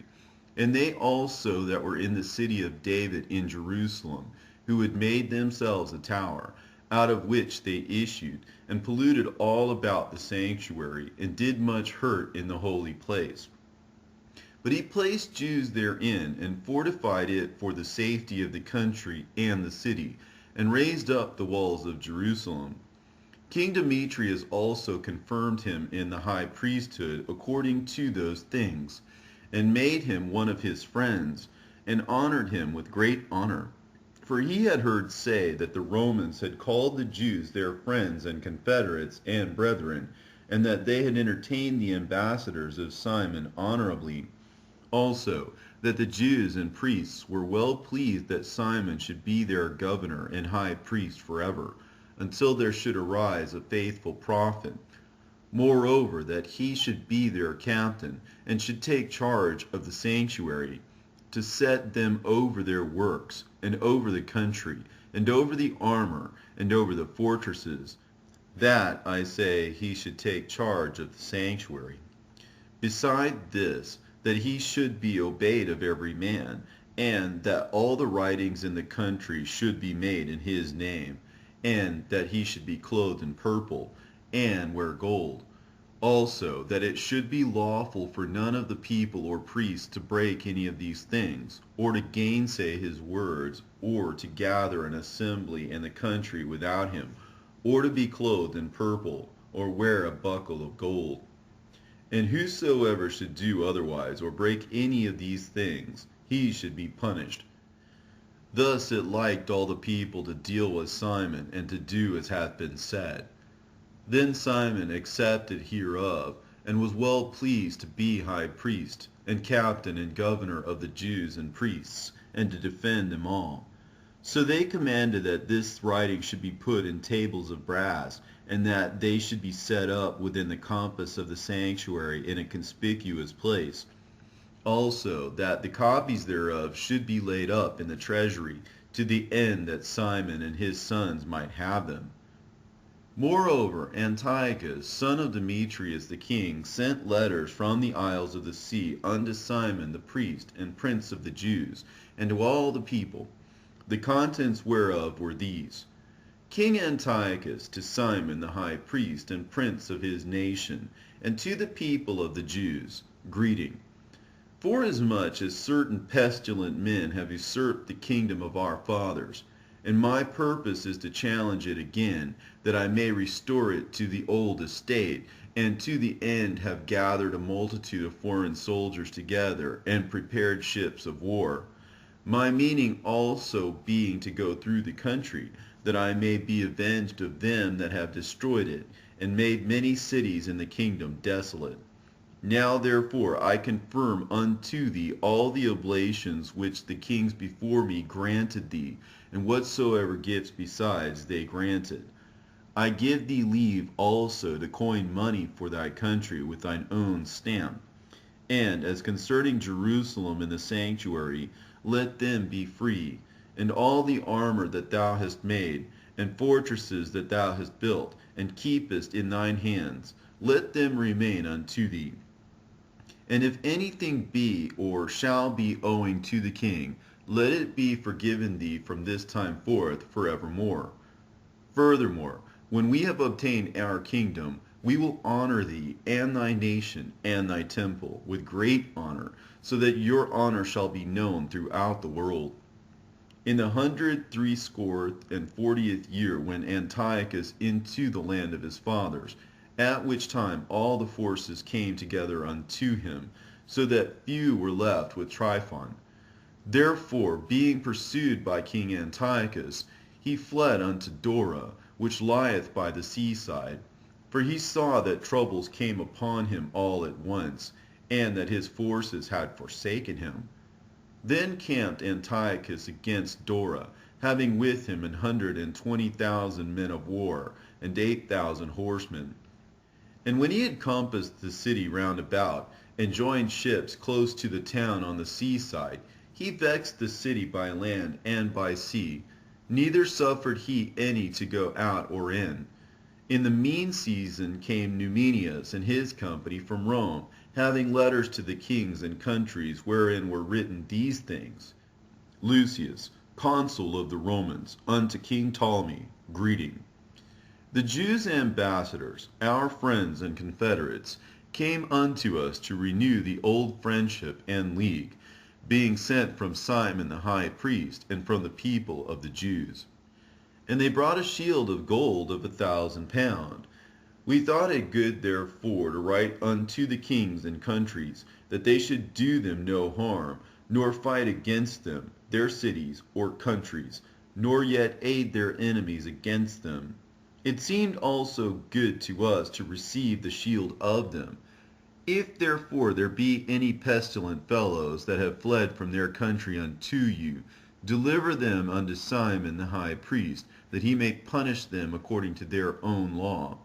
and they also that were in the city of David in Jerusalem, who had made themselves a tower, out of which they issued, and polluted all about the sanctuary, and did much hurt in the holy place. But he placed Jews therein, and fortified it for the safety of the country and the city, and raised up the walls of Jerusalem. King Demetrius also confirmed him in the high priesthood according to those things, and made him one of his friends, and honored him with great honor. For he had heard say that the Romans had called the Jews their friends and confederates and brethren, and that they had entertained the ambassadors of Simon honorably. Also, that the Jews and priests were well pleased that Simon should be their governor and high priest forever, until there should arise a faithful prophet. Moreover, that he should be their captain, and should take charge of the sanctuary, to set them over their works, and over the country, and over the armor, and over the fortresses. That, I say, he should take charge of the sanctuary. Beside this, that he should be obeyed of every man, and that all the writings in the country should be made in his name, and that he should be clothed in purple, and wear gold. Also, that it should be lawful for none of the people or priests to break any of these things, or to gainsay his words, or to gather an assembly in the country without him, or to be clothed in purple, or wear a buckle of gold. And whosoever should do otherwise, or break any of these things, he should be punished. Thus it liked all the people to deal with Simon, and to do as hath been said. Then Simon accepted hereof, and was well pleased to be high priest, and captain and governor of the Jews and priests, and to defend them all. So they commanded that this writing should be put in tables of brass, and that they should be set up within the compass of the sanctuary in a conspicuous place. Also, that the copies thereof should be laid up in the treasury, to the end that Simon and his sons might have them. Moreover, Antiochus, son of Demetrius the king, sent letters from the isles of the sea unto Simon the priest and prince of the Jews, and to all the people, the contents whereof were these: King Antiochus, to Simon the high priest and prince of his nation, and to the people of the Jews, greeting. Forasmuch as certain pestilent men have usurped the kingdom of our fathers, and my purpose is to challenge it again, that I may restore it to the old estate, and to the end have gathered a multitude of foreign soldiers together, and prepared ships of war. My meaning also being to go through the country, that I may be avenged of them that have destroyed it, and made many cities in the kingdom desolate. Now therefore I confirm unto thee all the oblations which the kings before me granted thee, and whatsoever gifts besides they granted. I give thee leave also to coin money for thy country with thine own stamp. And as concerning Jerusalem and the sanctuary, let them be free, and all the armor that thou hast made, and fortresses that thou hast built, and keepest in thine hands, let them remain unto thee. And if anything be or shall be owing to the king, let it be forgiven thee from this time forth forevermore. Furthermore, when we have obtained our kingdom, we will honor thee and thy nation and thy temple with great honor, so that your honor shall be known throughout the world. In the 163 year, when Antiochus into the land of his fathers, at which time all the forces came together unto him, so that few were left with Tryphon. Therefore, being pursued by King Antiochus, he fled unto Dora, which lieth by the seaside, for he saw that troubles came upon him all at once, and that his forces had forsaken him. Then camped Antiochus against Dora, having with him 120,000 men of war, and 8,000 horsemen. And when he had compassed the city round about, and joined ships close to the town on the seaside, He vexed the city by land and by sea, neither suffered he any to go out or in. In the mean season came Numenius and his company from Rome, having letters to the kings and countries, wherein were written these things. Lucius, consul of the Romans, unto King Ptolemy, greeting. The Jews' ambassadors, our friends and confederates, came unto us to renew the old friendship and league, being sent from Simon the high priest, and from the people of the Jews. And they brought a shield of gold of 1,000 pounds. We thought it good therefore to write unto the kings and countries, that they should do them no harm, nor fight against them, their cities or countries, nor yet aid their enemies against them. It seemed also good to us to receive the shield of them. If therefore there be any pestilent fellows that have fled from their country unto you, deliver them unto Simon the high priest, that he may punish them according to their own law.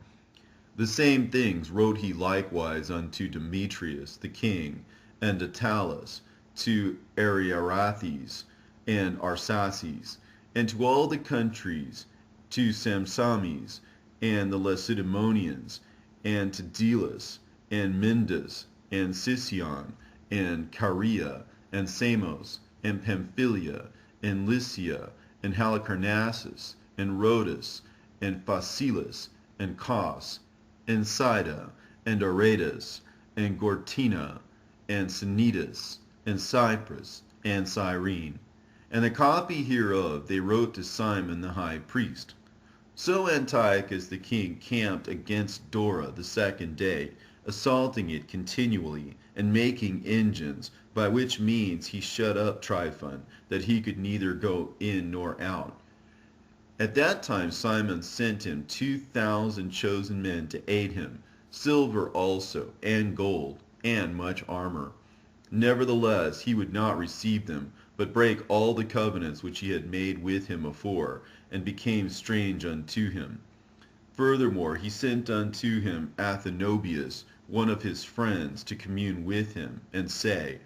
The same things wrote he likewise unto Demetrius the king, and Attalus, to Ariarathes and Arsaces, and to all the countries, to Samsames and the Lacedaemonians, and to Delos, and Mindus, and Sicyon, and Caria, and Samos, and Pamphylia, and Lycia, and Halicarnassus, and Rhodus, and Phasaelis, and Cos, and Sidon, and Aretas, and Gortina, and Cnidus, and Cyprus, and Cyrene. And the copy hereof they wrote to Simon the high priest. So Antiochus the king camped against Dora the second day, assaulting it continually, and making engines, by which means he shut up Tryphon, that he could neither go in nor out. At that time Simon sent him 2,000 chosen men to aid him, silver also, and gold, and much armor. Nevertheless he would not receive them, but brake all the covenants which he had made with him afore, and became strange unto him. Furthermore he sent unto him Athenobius, one of his friends, to commune with him, and say,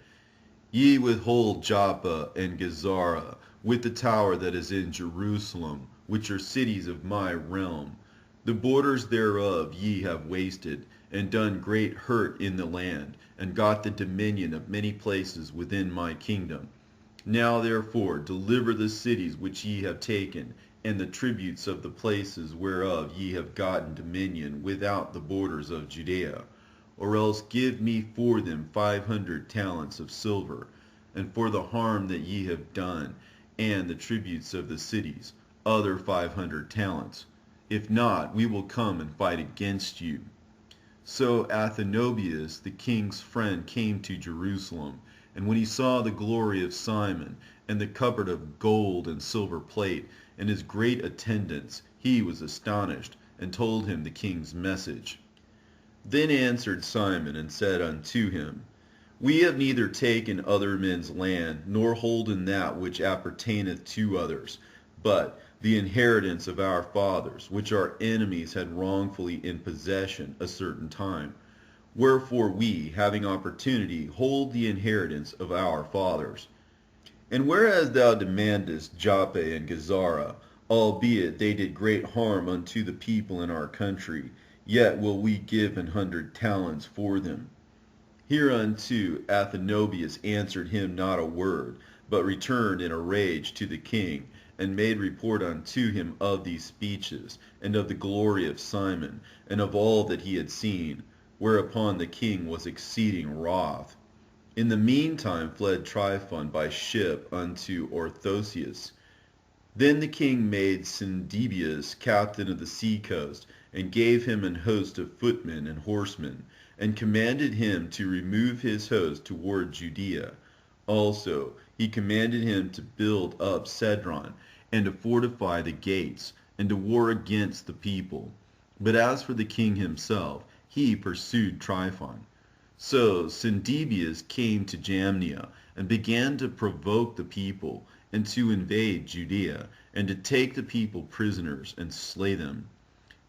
Ye withhold Joppa and Gazara, with the tower that is in Jerusalem, which are cities of my realm. The borders thereof ye have wasted, and done great hurt in the land, and got the dominion of many places within my kingdom. Now therefore deliver the cities which ye have taken, and the tributes of the places whereof ye have gotten dominion without the borders of Judea, or else give me for them 500 talents of silver, and for the harm that ye have done, and the tributes of the cities, other 500 talents. If not, we will come and fight against you. So Athenobius the king's friend came to Jerusalem, and when he saw the glory of Simon, and the cupboard of gold and silver plate, and his great attendants, he was astonished, and told him the king's message. Then answered Simon, and said unto him, We have neither taken other men's land, nor holden that which appertaineth to others, but the inheritance of our fathers, which our enemies had wrongfully in possession a certain time. Wherefore we, having opportunity, hold the inheritance of our fathers. And whereas thou demandest Joppa and Gazara, albeit they did great harm unto the people in our country, yet will we give 100 talents for them. Hereunto Athenobius answered him not a word, but returned in a rage to the king, and made report unto him of these speeches, and of the glory of Simon, and of all that he had seen. Whereupon the king was exceeding wroth. In the meantime fled Tryphon by ship unto Orthosius. Then the king made Cendebeus captain of the sea coast, and gave him an host of footmen and horsemen, and commanded him to remove his host toward Judea. Also he commanded him to build up Cedron, and to fortify the gates, and to war against the people. But as for the king himself, he pursued Tryphon. So Cendebeus came to Jamnia, and began to provoke the people, and to invade Judea, and to take the people prisoners, and slay them.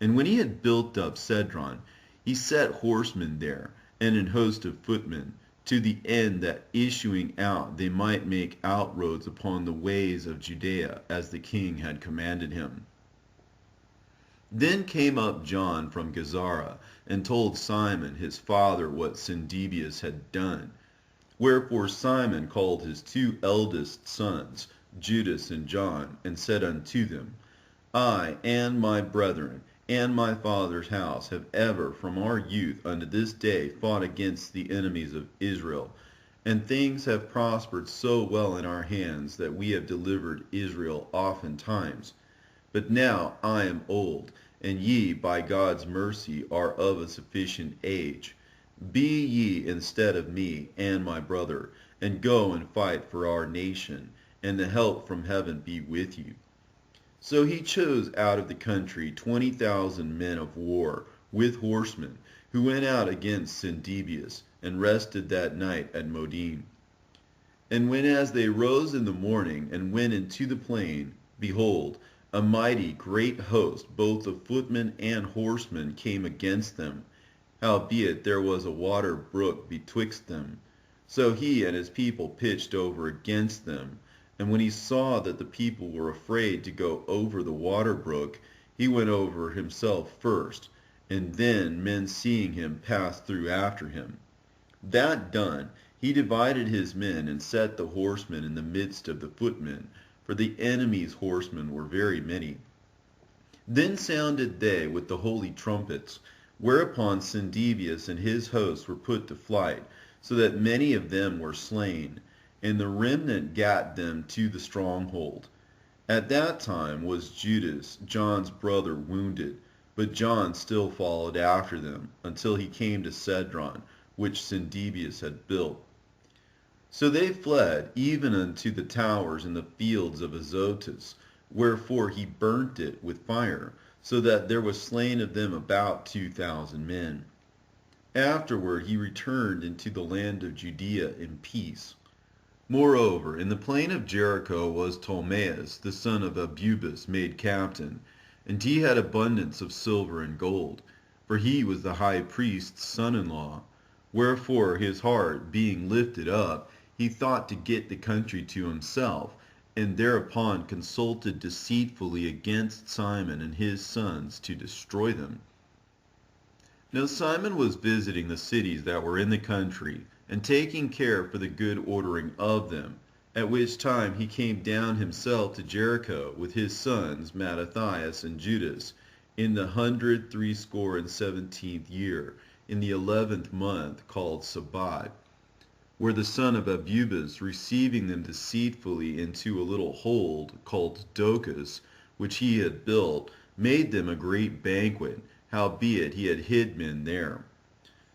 And when he had built up Cedron, he set horsemen there, and an host of footmen, to the end that issuing out they might make outroads upon the ways of Judea, as the king had commanded him. Then came up John from Gazara, and told Simon his father what Cendebeus had done. Wherefore Simon called his two eldest sons, Judas and John, and said unto them, I and my brethren and my father's house have ever from our youth unto this day fought against the enemies of Israel, and things have prospered so well in our hands that we have delivered Israel oftentimes. But now I am old, and ye by God's mercy are of a sufficient age. Be ye instead of me and my brother, and go and fight for our nation, and the help from heaven be with you. So he chose out of the country 20,000 men of war, with horsemen, who went out against Cendebeus, and rested that night at Modin. And when as they rose in the morning, and went into the plain, behold, a mighty great host, both of footmen and horsemen, came against them. Howbeit there was a water brook betwixt them. So he and his people pitched over against them. And when he saw that the people were afraid to go over the water brook, he went over himself first, and then men seeing him passed through after him. That done, he divided his men, and set the horsemen in the midst of the footmen, for the enemy's horsemen were very many. Then sounded they with the holy trumpets, whereupon Cendebeus and his hosts were put to flight, so that many of them were slain, and the remnant gat them to the stronghold. At that time was Judas, John's brother, wounded, but John still followed after them, until he came to Cedron, which Cendebeus had built. So they fled, even unto the towers in the fields of Azotus, wherefore he burnt it with fire, so that there was slain of them about 2,000 men. Afterward he returned into the land of Judea in peace. Moreover, in the plain of Jericho was Ptolemeus, the son of Abubus, made captain, and he had abundance of silver and gold, for he was the high priest's son-in-law. Wherefore his heart being lifted up, he thought to get the country to himself, and thereupon consulted deceitfully against Simon and his sons to destroy them. Now Simon was visiting the cities that were in the country, and taking care for the good ordering of them, at which time he came down himself to Jericho with his sons Mattathias and Judas, in the 117th year, in the 11th month, called Sabbat, where the son of Abubus, receiving them deceitfully into a little hold, called Docus, which he had built, made them a great banquet, howbeit he had hid men there.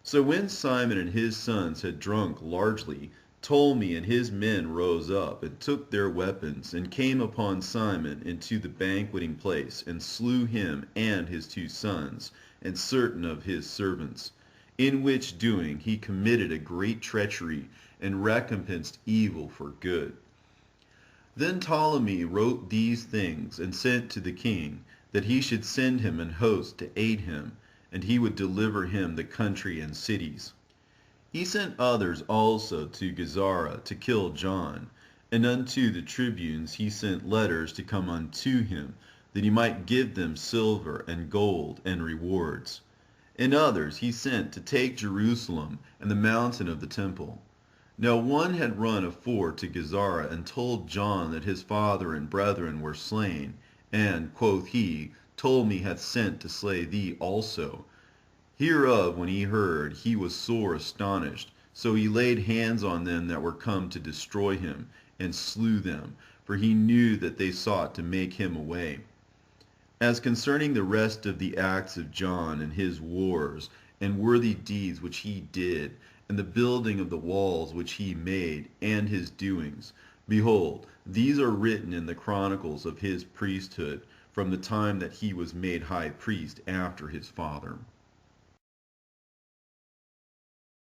So when Simon and his sons had drunk largely, Ptolemy and his men rose up, and took their weapons, and came upon Simon into the banqueting place, and slew him and his two sons, and certain of his servants. In which doing he committed a great treachery, and recompensed evil for good. Then Ptolemy wrote these things, and sent to the king, that he should send him an host to aid him, and he would deliver him the country and cities. He sent others also to Gazara to kill John, and unto the tribunes he sent letters to come unto him, that he might give them silver and gold and rewards. And others he sent to take Jerusalem and the mountain of the temple. Now one had run afore to Gazara, and told John that his father and brethren were slain, and, quoth he, Ptolemy hath sent to slay thee also. Hereof when he heard, he was sore astonished. So he laid hands on them that were come to destroy him, and slew them, for he knew that they sought to make him away. As concerning the rest of the acts of John, and his wars, and worthy deeds which he did, and the building of the walls which he made, and his doings, behold, these are written in the chronicles of his priesthood, from the time that he was made high priest after his father.